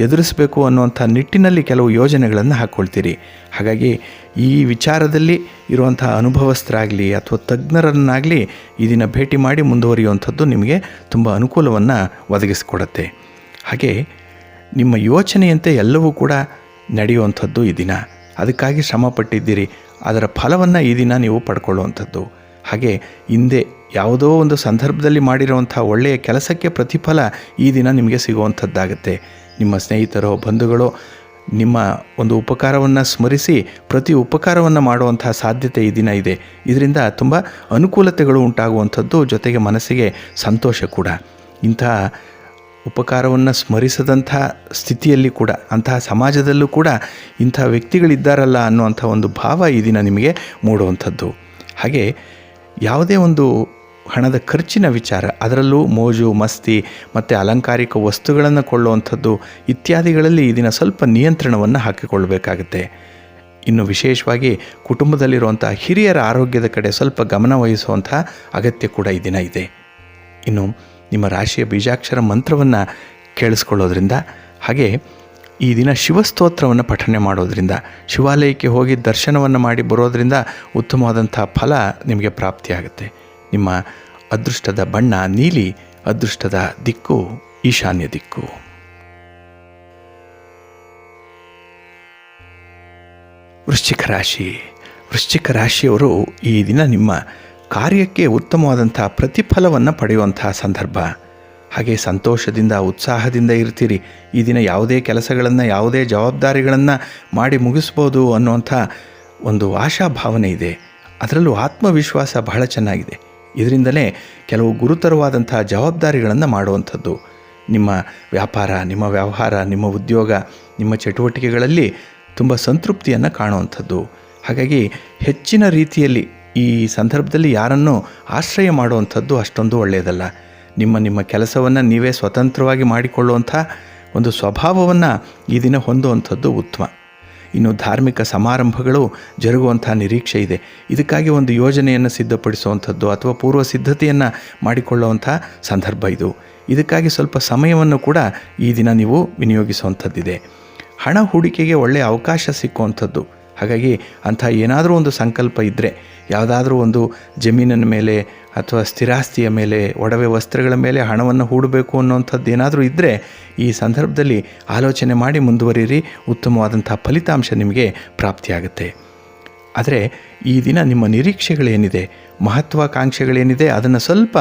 ಎದುರಿಸಬೇಕು ಅನ್ನುವಂಥ ನಿಟ್ಟಿನಲ್ಲಿ ಕೆಲವು ಯೋಜನೆಗಳನ್ನು ಹಾಕ್ಕೊಳ್ತೀರಿ. ಹಾಗಾಗಿ ಈ ವಿಚಾರದಲ್ಲಿ ಇರುವಂಥ ಅನುಭವಸ್ಥರಾಗಲಿ ಅಥವಾ ತಜ್ಞರನ್ನಾಗಲಿ ಈ ದಿನ ಭೇಟಿ ಮಾಡಿ ಮುಂದುವರಿಯುವಂಥದ್ದು ನಿಮಗೆ ತುಂಬ ಅನುಕೂಲವನ್ನು ಒದಗಿಸಿಕೊಡುತ್ತೆ. ಹಾಗೆ ನಿಮ್ಮ ಯೋಚನೆಯಂತೆ ಎಲ್ಲವೂ ಕೂಡ ನಡೆಯುವಂಥದ್ದು ಈ ದಿನ. ಅದಕ್ಕಾಗಿ ಶ್ರಮಪಟ್ಟಿದ್ದೀರಿ, ಅದರ ಫಲವನ್ನು ಈ ದಿನ ನೀವು ಪಡ್ಕೊಳ್ಳುವಂಥದ್ದು. ಹಾಗೆ ಹಿಂದೆ ಯಾವುದೋ ಒಂದು ಸಂದರ್ಭದಲ್ಲಿ ಮಾಡಿರುವಂಥ ಒಳ್ಳೆಯ ಕೆಲಸಕ್ಕೆ ಪ್ರತಿಫಲ ಈ ದಿನ ನಿಮಗೆ ಸಿಗುವಂಥದ್ದಾಗುತ್ತೆ. ನಿಮ್ಮ ಸ್ನೇಹಿತರೋ ಬಂಧುಗಳೋ ನಿಮ್ಮ ಒಂದು ಉಪಕಾರವನ್ನು ಸ್ಮರಿಸಿ ಪ್ರತಿ ಉಪಕಾರವನ್ನು ಮಾಡುವಂಥ ಸಾಧ್ಯತೆ ಈ ದಿನ ಇದೆ. ಇದರಿಂದ ತುಂಬ ಅನುಕೂಲತೆಗಳು ಉಂಟಾಗುವಂಥದ್ದು, ಜೊತೆಗೆ ಮನಸ್ಸಿಗೆ ಸಂತೋಷ ಕೂಡ. ಇಂಥ ಉಪಕಾರವನ್ನು ಸ್ಮರಿಸದಂಥ ಸ್ಥಿತಿಯಲ್ಲಿ ಕೂಡ, ಅಂತಹ ಸಮಾಜದಲ್ಲೂ ಕೂಡ ಇಂಥ ವ್ಯಕ್ತಿಗಳಿದ್ದಾರಲ್ಲ ಅನ್ನುವಂಥ ಒಂದು ಭಾವ ಈ ದಿನ ನಿಮಗೆ ಮೂಡುವಂಥದ್ದು. ಹಾಗೆ ಯಾವುದೇ ಒಂದು ಹಣದ ಖರ್ಚಿನ ವಿಚಾರ, ಅದರಲ್ಲೂ ಮೋಜು ಮಸ್ತಿ ಮತ್ತು ಅಲಂಕಾರಿಕ ವಸ್ತುಗಳನ್ನು ಕೊಳ್ಳುವಂಥದ್ದು ಇತ್ಯಾದಿಗಳಲ್ಲಿ ಈ ದಿನ ಸ್ವಲ್ಪ ನಿಯಂತ್ರಣವನ್ನು ಹಾಕಿಕೊಳ್ಳಬೇಕಾಗುತ್ತೆ. ಇನ್ನು ವಿಶೇಷವಾಗಿ ಕುಟುಂಬದಲ್ಲಿರುವಂಥ ಹಿರಿಯರ ಆರೋಗ್ಯದ ಕಡೆ ಸ್ವಲ್ಪ ಗಮನ ವಹಿಸುವಂಥ ಅಗತ್ಯ ಕೂಡ ಈ ದಿನ ಇದೆ. ಇನ್ನು ನಿಮ್ಮ ರಾಶಿಯ ಬೀಜಾಕ್ಷರ ಮಂತ್ರವನ್ನು ಕೇಳಿಸ್ಕೊಳ್ಳೋದ್ರಿಂದ, ಹಾಗೆ ಈ ದಿನ ಶಿವಸ್ತೋತ್ರವನ್ನು ಪಠನೆ ಮಾಡೋದ್ರಿಂದ, ಶಿವಾಲಯಕ್ಕೆ ಹೋಗಿ ದರ್ಶನವನ್ನು ಮಾಡಿ ಬರೋದರಿಂದ ಉತ್ತಮವಾದಂಥ ಫಲ ನಿಮಗೆ ಪ್ರಾಪ್ತಿಯಾಗುತ್ತೆ. ನಿಮ್ಮ ಅದೃಷ್ಟದ ಬಣ್ಣ ನೀಲಿ, ಅದೃಷ್ಟದ ದಿಕ್ಕು ಈಶಾನ್ಯ ದಿಕ್ಕು. ವೃಶ್ಚಿಕ ರಾಶಿ. ವೃಶ್ಚಿಕ ರಾಶಿಯವರು ಈ ದಿನ ನಿಮ್ಮ ಕಾರ್ಯಕ್ಕೆ ಉತ್ತಮವಾದಂಥ ಪ್ರತಿಫಲವನ್ನು ಪಡೆಯುವಂಥ ಸಂದರ್ಭ. ಹಾಗೆ ಸಂತೋಷದಿಂದ ಉತ್ಸಾಹದಿಂದ ಇರ್ತೀರಿ. ಈ ದಿನ ಯಾವುದೇ ಕೆಲಸಗಳನ್ನು, ಯಾವುದೇ ಜವಾಬ್ದಾರಿಗಳನ್ನು ಮಾಡಿ ಮುಗಿಸ್ಬೋದು ಅನ್ನುವಂಥ ಒಂದು ಆಶಾಭಾವನೆ ಇದೆ. ಅದರಲ್ಲೂ ಆತ್ಮವಿಶ್ವಾಸ ಬಹಳ ಚೆನ್ನಾಗಿದೆ. ಇದರಿಂದಲೇ ಕೆಲವು ಗುರುತರವಾದಂಥ ಜವಾಬ್ದಾರಿಗಳನ್ನು ಮಾಡುವಂಥದ್ದು. ನಿಮ್ಮ ವ್ಯಾಪಾರ, ನಿಮ್ಮ ವ್ಯವಹಾರ, ನಿಮ್ಮ ಉದ್ಯೋಗ, ನಿಮ್ಮ ಚಟುವಟಿಕೆಗಳಲ್ಲಿ ತುಂಬ ಸಂತೃಪ್ತಿಯನ್ನು ಕಾಣುವಂಥದ್ದು. ಹಾಗಾಗಿ ಹೆಚ್ಚಿನ ರೀತಿಯಲ್ಲಿ ಈ ಸಂದರ್ಭದಲ್ಲಿ ಯಾರನ್ನೂ ಆಶ್ರಯ ಮಾಡುವಂಥದ್ದು ಅಷ್ಟೊಂದು ಒಳ್ಳೆಯದಲ್ಲ. ನಿಮ್ಮ ಕೆಲಸವನ್ನು ನೀವೇ ಸ್ವತಂತ್ರವಾಗಿ ಮಾಡಿಕೊಳ್ಳುವಂಥ ಒಂದು ಸ್ವಭಾವವನ್ನು ಈ ದಿನ ಹೊಂದುವಂಥದ್ದು ಉತ್ತಮ. ಇನ್ನು ಧಾರ್ಮಿಕ ಸಮಾರಂಭಗಳು ಜರುಗುವಂಥ ನಿರೀಕ್ಷೆ ಇದೆ. ಇದಕ್ಕಾಗಿ ಒಂದು ಯೋಜನೆಯನ್ನು ಸಿದ್ಧಪಡಿಸುವಂಥದ್ದು ಅಥವಾ ಪೂರ್ವ ಸಿದ್ಧತೆಯನ್ನು ಮಾಡಿಕೊಳ್ಳುವಂಥ ಸಂದರ್ಭ ಇದು. ಇದಕ್ಕಾಗಿ ಸ್ವಲ್ಪ ಸಮಯವನ್ನು ಕೂಡ ಈ ದಿನ ನೀವು ವಿನಿಯೋಗಿಸುವಂಥದ್ದಿದೆ. ಹಣ ಹೂಡಿಕೆಗೆ ಒಳ್ಳೆಯ ಅವಕಾಶ ಸಿಕ್ಕುವಂಥದ್ದು. ಹಾಗಾಗಿ ಅಂಥ ಏನಾದರೂ ಒಂದು ಸಂಕಲ್ಪ ಇದ್ದರೆ, ಯಾವುದಾದ್ರೂ ಒಂದು ಜಮೀನಿನ ಮೇಲೆ ಅಥವಾ ಸ್ಥಿರಾಸ್ತಿಯ ಮೇಲೆ, ಒಡವೆ ವಸ್ತ್ರಗಳ ಮೇಲೆ ಹಣವನ್ನು ಹೂಡಬೇಕು ಅನ್ನೋಂಥದ್ದು ಏನಾದರೂ ಇದ್ದರೆ ಈ ಸಂದರ್ಭದಲ್ಲಿ ಆಲೋಚನೆ ಮಾಡಿ ಮುಂದುವರಿಯಿರಿ. ಉತ್ತಮವಾದಂಥ ಫಲಿತಾಂಶ ನಿಮಗೆ ಪ್ರಾಪ್ತಿಯಾಗುತ್ತೆ. ಆದರೆ ಈ ದಿನ ನಿಮ್ಮ ನಿರೀಕ್ಷೆಗಳೇನಿದೆ, ಮಹತ್ವಾಕಾಂಕ್ಷೆಗಳೇನಿದೆ, ಅದನ್ನು ಸ್ವಲ್ಪ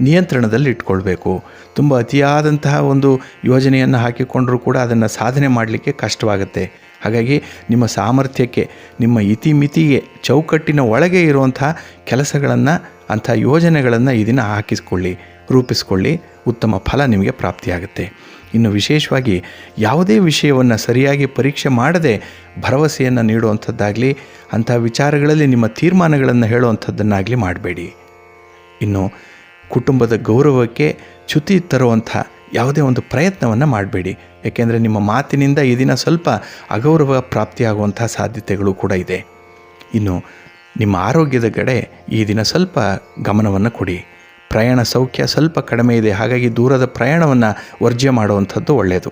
ನಿಯಂತ್ರಣದಲ್ಲಿ ಇಟ್ಕೊಳ್ಬೇಕು. ತುಂಬ ಅತಿಯಾದಂತಹ ಒಂದು ಯೋಜನೆಯನ್ನು ಹಾಕಿಕೊಂಡರೂ ಕೂಡ ಅದನ್ನು ಸಾಧನೆ ಮಾಡಲಿಕ್ಕೆ ಕಷ್ಟವಾಗುತ್ತೆ. ಹಾಗಾಗಿ ನಿಮ್ಮ ಸಾಮರ್ಥ್ಯಕ್ಕೆ, ನಿಮ್ಮ ಇತಿಮಿತಿಗೆ ಚೌಕಟ್ಟಿನ ಒಳಗೆ ಇರುವಂಥ ಕೆಲಸಗಳನ್ನು, ಅಂಥ ಯೋಜನೆಗಳನ್ನು ಈ ದಿನ ರೂಪಿಸ್ಕೊಳ್ಳಿ. ಉತ್ತಮ ಫಲ ನಿಮಗೆ ಪ್ರಾಪ್ತಿಯಾಗುತ್ತೆ. ಇನ್ನು ವಿಶೇಷವಾಗಿ ಯಾವುದೇ ವಿಷಯವನ್ನು ಸರಿಯಾಗಿ ಪರೀಕ್ಷೆ ಮಾಡದೆ ಭರವಸೆಯನ್ನು ನೀಡುವಂಥದ್ದಾಗಲಿ, ಅಂಥ ವಿಚಾರಗಳಲ್ಲಿ ನಿಮ್ಮ ತೀರ್ಮಾನಗಳನ್ನು ಹೇಳುವಂಥದ್ದನ್ನಾಗಲಿ ಮಾಡಬೇಡಿ. ಇನ್ನು ಕುಟುಂಬದ ಗೌರವಕ್ಕೆ ಚ್ಯುತಿ ತರುವಂಥ ಯಾವುದೇ ಒಂದು ಪ್ರಯತ್ನವನ್ನು ಮಾಡಬೇಡಿ. ಏಕೆಂದರೆ ನಿಮ್ಮ ಮಾತಿನಿಂದ ಈ ದಿನ ಸ್ವಲ್ಪ ಅಗೌರವ ಪ್ರಾಪ್ತಿಯಾಗುವಂಥ ಸಾಧ್ಯತೆಗಳು ಕೂಡ ಇದೆ. ಇನ್ನು ನಿಮ್ಮ ಆರೋಗ್ಯದ ಕಡೆ ಈ ದಿನ ಸ್ವಲ್ಪ ಗಮನವನ್ನು ಕೊಡಿ. ಪ್ರಯಾಣ ಸೌಖ್ಯ ಸ್ವಲ್ಪ ಕಡಿಮೆ ಇದೆ. ಹಾಗಾಗಿ ದೂರದ ಪ್ರಯಾಣವನ್ನು ವರ್ಜ್ಯ ಮಾಡುವಂಥದ್ದು ಒಳ್ಳೆಯದು.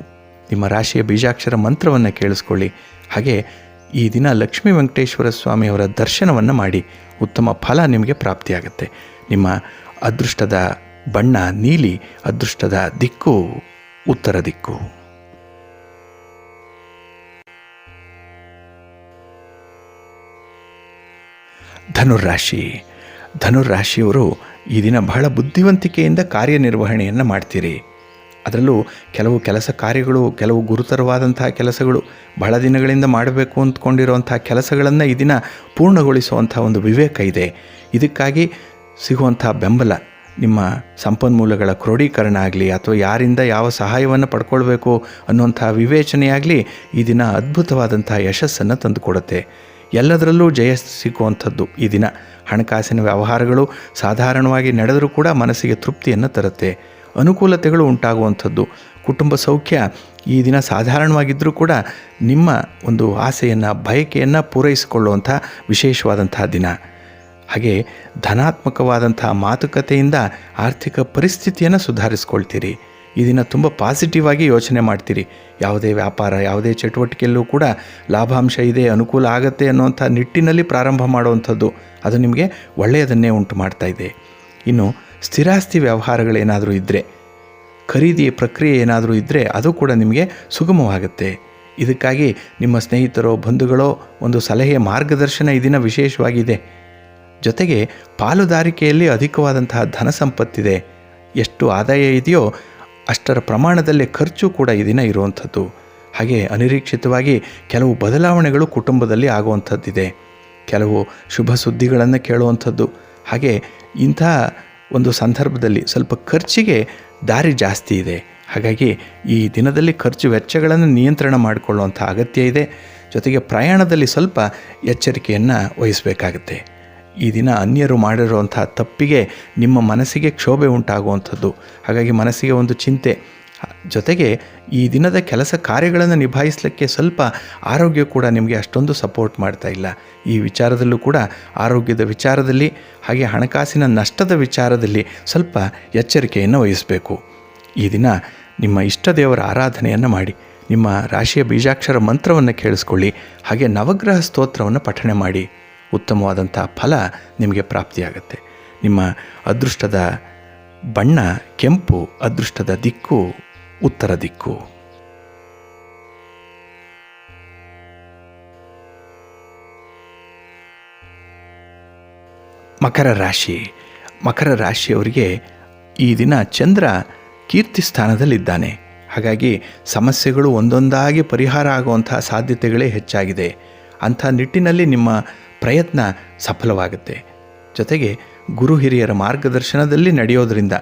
ನಿಮ್ಮ ರಾಶಿಯ ಬೀಜಾಕ್ಷರ ಮಂತ್ರವನ್ನು ಕೇಳಿಸ್ಕೊಳ್ಳಿ. ಹಾಗೆ ಈ ದಿನ ಲಕ್ಷ್ಮೀ ವೆಂಕಟೇಶ್ವರ ಸ್ವಾಮಿಯವರ ದರ್ಶನವನ್ನು ಮಾಡಿ. ಉತ್ತಮ ಫಲ ನಿಮಗೆ ಪ್ರಾಪ್ತಿಯಾಗುತ್ತೆ. ನಿಮ್ಮ ಅದೃಷ್ಟದ ಬಣ್ಣ ನೀಲಿ, ಅದೃಷ್ಟದ ದಿಕ್ಕು ಉತ್ತರ ದಿಕ್ಕು. ಧನುರ್ರಾಶಿ. ಧನುರ್ರಾಶಿಯವರು ಈ ದಿನ ಬಹಳ ಬುದ್ಧಿವಂತಿಕೆಯಿಂದ ಕಾರ್ಯನಿರ್ವಹಣೆಯನ್ನು ಮಾಡ್ತೀರಿ. ಅದರಲ್ಲೂ ಕೆಲವು ಕೆಲಸ ಕಾರ್ಯಗಳು, ಕೆಲವು ಗುರುತರವಾದಂತಹ ಕೆಲಸಗಳು, ಬಹಳ ದಿನಗಳಿಂದ ಮಾಡಬೇಕು ಅಂದ್ಕೊಂಡಿರುವಂಥ ಕೆಲಸಗಳನ್ನು ಈ ದಿನ ಪೂರ್ಣಗೊಳಿಸುವಂಥ ಒಂದು ವಿವೇಕ ಇದೆ. ಇದಕ್ಕಾಗಿ ಸಿಗುವಂಥ ಬೆಂಬಲ, ನಿಮ್ಮ ಸಂಪನ್ಮೂಲಗಳ ಕ್ರೋಢೀಕರಣ ಆಗಲಿ ಅಥವಾ ಯಾರಿಂದ ಯಾವ ಸಹಾಯವನ್ನು ಪಡ್ಕೊಳ್ಬೇಕು ಅನ್ನುವಂಥ ವಿವೇಚನೆಯಾಗಲಿ ಈ ದಿನ ಅದ್ಭುತವಾದಂಥ ಯಶಸ್ಸನ್ನು ತಂದುಕೊಡುತ್ತೆ. ಎಲ್ಲದರಲ್ಲೂ ಜಯ ಸಿಕ್ಕುವಂಥದ್ದು ಈ ದಿನ. ಹಣಕಾಸಿನ ವ್ಯವಹಾರಗಳು ಸಾಧಾರಣವಾಗಿ ನಡೆದರೂ ಕೂಡ ಮನಸ್ಸಿಗೆ ತೃಪ್ತಿಯನ್ನು ತರುತ್ತೆ. ಅನುಕೂಲತೆಗಳು ಉಂಟಾಗುವಂಥದ್ದು. ಕುಟುಂಬ ಸೌಖ್ಯ ಈ ದಿನ ಸಾಧಾರಣವಾಗಿದ್ದರೂ ಕೂಡ ನಿಮ್ಮ ಒಂದು ಆಸೆಯನ್ನು ಬಯಕೆಯನ್ನು ಪೂರೈಸಿಕೊಳ್ಳುವಂಥ ವಿಶೇಷವಾದಂತಹ ದಿನ. ಹಾಗೆ ಧನಾತ್ಮಕವಾದಂಥ ಮಾತುಕತೆಯಿಂದ ಆರ್ಥಿಕ ಪರಿಸ್ಥಿತಿಯನ್ನು ಸುಧಾರಿಸ್ಕೊಳ್ತೀರಿ. ಈ ದಿನ ತುಂಬ ಪಾಸಿಟಿವ್ ಆಗಿ ಯೋಚನೆ ಮಾಡ್ತೀರಿ. ಯಾವುದೇ ವ್ಯಾಪಾರ, ಯಾವುದೇ ಚಟುವಟಿಕೆಯಲ್ಲೂ ಕೂಡ ಲಾಭಾಂಶ ಇದೆ, ಅನುಕೂಲ ಆಗುತ್ತೆ ಅನ್ನುವಂಥ ನಿಟ್ಟಿನಲ್ಲಿ ಪ್ರಾರಂಭ ಮಾಡುವಂಥದ್ದು ಅದು ನಿಮಗೆ ಒಳ್ಳೆಯದನ್ನೇ ಉಂಟು ಮಾಡ್ತಾ ಇದೆ. ಇನ್ನು ಸ್ಥಿರಾಸ್ತಿ ವ್ಯವಹಾರಗಳೇನಾದರೂ ಇದ್ದರೆ, ಖರೀದಿ ಪ್ರಕ್ರಿಯೆ ಏನಾದರೂ ಇದ್ದರೆ ಅದು ಕೂಡ ನಿಮಗೆ ಸುಗಮವಾಗುತ್ತೆ. ಇದಕ್ಕಾಗಿ ನಿಮ್ಮ ಸ್ನೇಹಿತರೋ ಬಂಧುಗಳೋ ಒಂದು ಸಲಹೆ, ಮಾರ್ಗದರ್ಶನ ಈ ದಿನ ವಿಶೇಷವಾಗಿದೆ. ಜೊತೆಗೆ ಪಾಲುದಾರಿಕೆಯಲ್ಲಿ ಅಧಿಕವಾದಂತಹ ಧನ ಸಂಪತ್ತಿದೆ. ಎಷ್ಟು ಆದಾಯ ಇದೆಯೋ ಅಷ್ಟರ ಪ್ರಮಾಣದಲ್ಲೇ ಖರ್ಚು ಕೂಡ ಈ ದಿನ ಇರುವಂಥದ್ದು. ಹಾಗೆ ಅನಿರೀಕ್ಷಿತವಾಗಿ ಕೆಲವು ಬದಲಾವಣೆಗಳು ಕುಟುಂಬದಲ್ಲಿ ಆಗುವಂಥದ್ದಿದೆ. ಕೆಲವು ಶುಭ ಸುದ್ದಿಗಳನ್ನು ಕೇಳುವಂಥದ್ದು. ಹಾಗೆ ಇಂಥ ಒಂದು ಸಂದರ್ಭದಲ್ಲಿ ಸ್ವಲ್ಪ ಖರ್ಚಿಗೆ ದಾರಿ ಜಾಸ್ತಿ ಇದೆ. ಹಾಗಾಗಿ ಈ ದಿನದಲ್ಲಿ ಖರ್ಚು ವೆಚ್ಚಗಳನ್ನು ನಿಯಂತ್ರಣ ಮಾಡಿಕೊಳ್ಳುವಂಥ ಅಗತ್ಯ ಇದೆ. ಜೊತೆಗೆ ಪ್ರಯಾಣದಲ್ಲಿ ಸ್ವಲ್ಪ ಎಚ್ಚರಿಕೆಯನ್ನು ವಹಿಸಬೇಕಾಗತ್ತೆ. ಈ ದಿನ ಅನ್ಯರು ಮಾಡಿರುವಂಥ ತಪ್ಪಿಗೆ ನಿಮ್ಮ ಮನಸ್ಸಿಗೆ ಕ್ಷೋಭೆ ಉಂಟಾಗುವಂಥದ್ದು. ಹಾಗಾಗಿ ಮನಸ್ಸಿಗೆ ಒಂದು ಚಿಂತೆ. ಜೊತೆಗೆ ಈ ದಿನದ ಕೆಲಸ ಕಾರ್ಯಗಳನ್ನು ನಿಭಾಯಿಸಲಿಕ್ಕೆ ಸ್ವಲ್ಪ ಆರೋಗ್ಯ ಕೂಡ ನಿಮಗೆ ಅಷ್ಟೊಂದು ಸಪೋರ್ಟ್ ಮಾಡ್ತಾ ಇಲ್ಲ. ಈ ವಿಚಾರದಲ್ಲೂ ಕೂಡ ಆರೋಗ್ಯದ ವಿಚಾರದಲ್ಲಿ ಹಾಗೆ ಹಣಕಾಸಿನ ನಷ್ಟದ ವಿಚಾರದಲ್ಲಿ ಸ್ವಲ್ಪ ಎಚ್ಚರಿಕೆಯನ್ನು ವಹಿಸಬೇಕು. ಈ ದಿನ ನಿಮ್ಮ ಇಷ್ಟ ದೇವರ ಆರಾಧನೆಯನ್ನು ಮಾಡಿ, ನಿಮ್ಮ ರಾಶಿಯ ಬೀಜಾಕ್ಷರ ಮಂತ್ರವನ್ನು ಕೇಳಿಸ್ಕೊಳ್ಳಿ. ಹಾಗೆ ನವಗ್ರಹ ಸ್ತೋತ್ರವನ್ನು ಪಠಣೆ ಮಾಡಿ. ಉತ್ತಮವಾದಂಥ ಫಲ ನಿಮಗೆ ಪ್ರಾಪ್ತಿಯಾಗುತ್ತೆ. ನಿಮ್ಮ ಅದೃಷ್ಟದ ಬಣ್ಣ ಕೆಂಪು, ಅದೃಷ್ಟದ ದಿಕ್ಕು ಉತ್ತರ ದಿಕ್ಕು. ಮಕರ ರಾಶಿ. ಮಕರ ರಾಶಿಯವರಿಗೆ ಈ ದಿನ ಚಂದ್ರ ಕೀರ್ತಿ ಸ್ಥಾನದಲ್ಲಿದ್ದಾನೆ. ಹಾಗಾಗಿ ಸಮಸ್ಯೆಗಳು ಒಂದೊಂದಾಗಿ ಪರಿಹಾರ ಆಗುವಂಥ ಸಾಧ್ಯತೆಗಳೇ ಹೆಚ್ಚಾಗಿದೆ. ಅಂಥ ನಿಟ್ಟಿನಲ್ಲಿ ನಿಮ್ಮ ಪ್ರಯತ್ನ ಸಫಲವಾಗುತ್ತೆ. ಜೊತೆಗೆ ಗುರು ಹಿರಿಯರ ಮಾರ್ಗದರ್ಶನದಲ್ಲಿ ನಡೆಯೋದರಿಂದ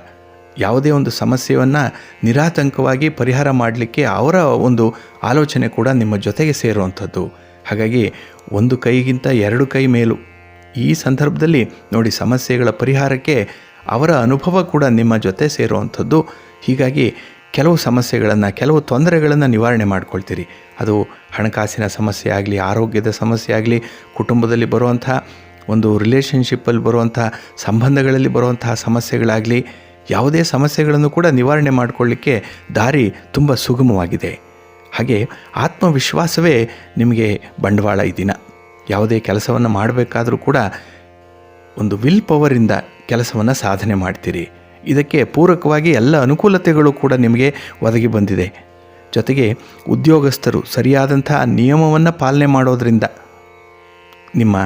ಯಾವುದೇ ಒಂದು ಸಮಸ್ಯೆಯನ್ನು ನಿರಾತಂಕವಾಗಿ ಪರಿಹಾರ ಮಾಡಲಿಕ್ಕೆ ಅವರ ಒಂದು ಆಲೋಚನೆ ಕೂಡ ನಿಮ್ಮ ಜೊತೆಗೆ ಸೇರುವಂಥದ್ದು. ಹಾಗಾಗಿ ಒಂದು ಕೈಗಿಂತ ಎರಡು ಕೈ ಮೇಲು. ಈ ಸಂದರ್ಭದಲ್ಲಿ ನೋಡಿ, ಸಮಸ್ಯೆಗಳ ಪರಿಹಾರಕ್ಕೆ ಅವರ ಅನುಭವ ಕೂಡ ನಿಮ್ಮ ಜೊತೆ ಸೇರುವಂಥದ್ದು. ಹೀಗಾಗಿ ಕೆಲವು ಸಮಸ್ಯೆಗಳನ್ನು, ಕೆಲವು ತೊಂದರೆಗಳನ್ನು ನಿವಾರಣೆ ಮಾಡ್ಕೊಳ್ತೀರಿ. ಅದು ಹಣಕಾಸಿನ ಸಮಸ್ಯೆ ಆಗಲಿ, ಆರೋಗ್ಯದ ಸಮಸ್ಯೆ ಆಗಲಿ, ಕುಟುಂಬದಲ್ಲಿ ಬರುವಂಥ ಒಂದು ರಿಲೇಷನ್ಶಿಪ್ಪಲ್ಲಿ ಬರುವಂಥ ಸಂಬಂಧಗಳಲ್ಲಿ ಬರುವಂತಹ ಸಮಸ್ಯೆಗಳಾಗಲಿ, ಯಾವುದೇ ಸಮಸ್ಯೆಗಳನ್ನು ಕೂಡ ನಿವಾರಣೆ ಮಾಡಿಕೊಳ್ಳಿಕ್ಕೆ ದಾರಿ ತುಂಬ ಸುಗಮವಾಗಿದೆ. ಹಾಗೆ ಆತ್ಮವಿಶ್ವಾಸವೇ ನಿಮಗೆ ಬಂಡವಾಳ ಈ ದಿನ. ಯಾವುದೇ ಕೆಲಸವನ್ನು ಮಾಡಬೇಕಾದರೂ ಕೂಡ ಒಂದು ವಿಲ್ ಪವರಿಂದ ಕೆಲಸವನ್ನು ಸಾಧನೆ ಮಾಡ್ತೀರಿ. ಇದಕ್ಕೆ ಪೂರಕವಾಗಿ ಎಲ್ಲ ಅನುಕೂಲತೆಗಳು ಕೂಡ ನಿಮಗೆ ಒದಗಿ ಬಂದಿದೆ. ಜೊತೆಗೆ ಉದ್ಯೋಗಸ್ಥರು ಸರಿಯಾದಂಥ ನಿಯಮವನ್ನು ಪಾಲನೆ ಮಾಡೋದರಿಂದ ನಿಮ್ಮ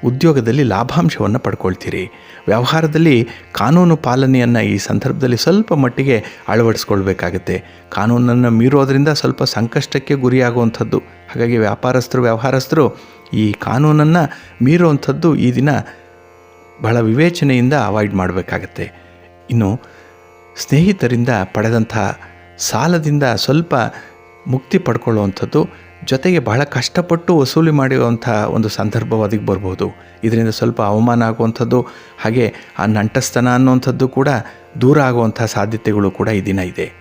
ಉದ್ಯೋಗದಲ್ಲಿ ಲಾಭಾಂಶವನ್ನು ಪಡ್ಕೊಳ್ತೀರಿ. ವ್ಯವಹಾರದಲ್ಲಿ ಕಾನೂನು ಪಾಲನೆಯನ್ನು ಈ ಸಂದರ್ಭದಲ್ಲಿ ಸ್ವಲ್ಪ ಮಟ್ಟಿಗೆ ಅಳವಡಿಸ್ಕೊಳ್ಬೇಕಾಗತ್ತೆ. ಕಾನೂನನ್ನು ಮೀರೋದರಿಂದ ಸ್ವಲ್ಪ ಸಂಕಷ್ಟಕ್ಕೆ ಗುರಿಯಾಗುವಂಥದ್ದು. ಹಾಗಾಗಿ ವ್ಯವಹಾರಸ್ಥರು ಈ ಕಾನೂನನ್ನು ಮೀರುವಂಥದ್ದು ಈ ದಿನ ಬಹಳ ವಿವೇಚನೆಯಿಂದ ಅವಾಯ್ಡ್ ಮಾಡಬೇಕಾಗತ್ತೆ. ಇನ್ನು ಸ್ನೇಹಿತರಿಂದ ಪಡೆದಂಥ ಸಾಲದಿಂದ ಸ್ವಲ್ಪ ಮುಕ್ತಿ ಪಡ್ಕೊಳ್ಳುವಂಥದ್ದು. ಜೊತೆಗೆ ಬಹಳ ಕಷ್ಟಪಟ್ಟು ವಸೂಲಿ ಮಾಡುವಂಥ ಒಂದು ಸಂದರ್ಭ ಒದಗಿ ಬರ್ಬೋದು. ಇದರಿಂದ ಸ್ವಲ್ಪ ಅವಮಾನ ಆಗುವಂಥದ್ದು, ಹಾಗೆ ಆ ನಂಟಸ್ತನ ಅನ್ನುವಂಥದ್ದು ಕೂಡ ದೂರ ಆಗುವಂಥ ಸಾಧ್ಯತೆಗಳು ಕೂಡ ಈ ದಿನ ಇದೆ.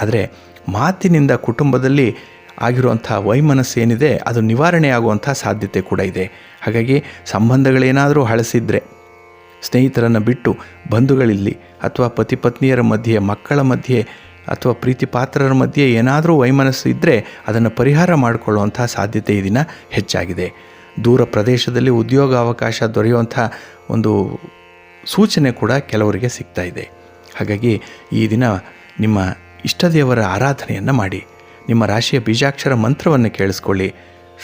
ಆದರೆ ಮಾತಿನಿಂದ ಕುಟುಂಬದಲ್ಲಿ ಆಗಿರುವಂಥ ವೈಮನಸ್ಸೇನಿದೆ ಅದು ನಿವಾರಣೆ ಆಗುವಂಥ ಸಾಧ್ಯತೆ ಕೂಡ ಇದೆ. ಹಾಗಾಗಿ ಸಂಬಂಧಗಳೇನಾದರೂ ಹಳಸಿದ್ರೆ, ಸ್ನೇಹಿತರನ್ನು ಬಿಟ್ಟು ಬಂಧುಗಳಲ್ಲಿ ಅಥವಾ ಪತಿ ಪತ್ನಿಯರ ಮಧ್ಯೆ, ಮಕ್ಕಳ ಮಧ್ಯೆ ಅಥವಾ ಪ್ರೀತಿ ಪಾತ್ರರ ಮಧ್ಯೆ ಏನಾದರೂ ವೈಮನಸ್ಸು ಇದ್ದರೆ ಅದನ್ನು ಪರಿಹಾರ ಮಾಡಿಕೊಳ್ಳುವಂಥ ಸಾಧ್ಯತೆ ಈ ದಿನ ಹೆಚ್ಚಾಗಿದೆ. ದೂರ ಪ್ರದೇಶದಲ್ಲಿ ಉದ್ಯೋಗ ಅವಕಾಶ ದೊರೆಯುವಂಥ ಒಂದು ಸೂಚನೆ ಕೂಡ ಕೆಲವರಿಗೆ ಸಿಗ್ತಾ ಇದೆ. ಹಾಗಾಗಿ ಈ ದಿನ ನಿಮ್ಮ ಇಷ್ಟದೇವರ ಆರಾಧನೆಯನ್ನು ಮಾಡಿ, ನಿಮ್ಮ ರಾಶಿಯ ಬೀಜಾಕ್ಷರ ಮಂತ್ರವನ್ನು ಕೇಳಿಸ್ಕೊಳ್ಳಿ,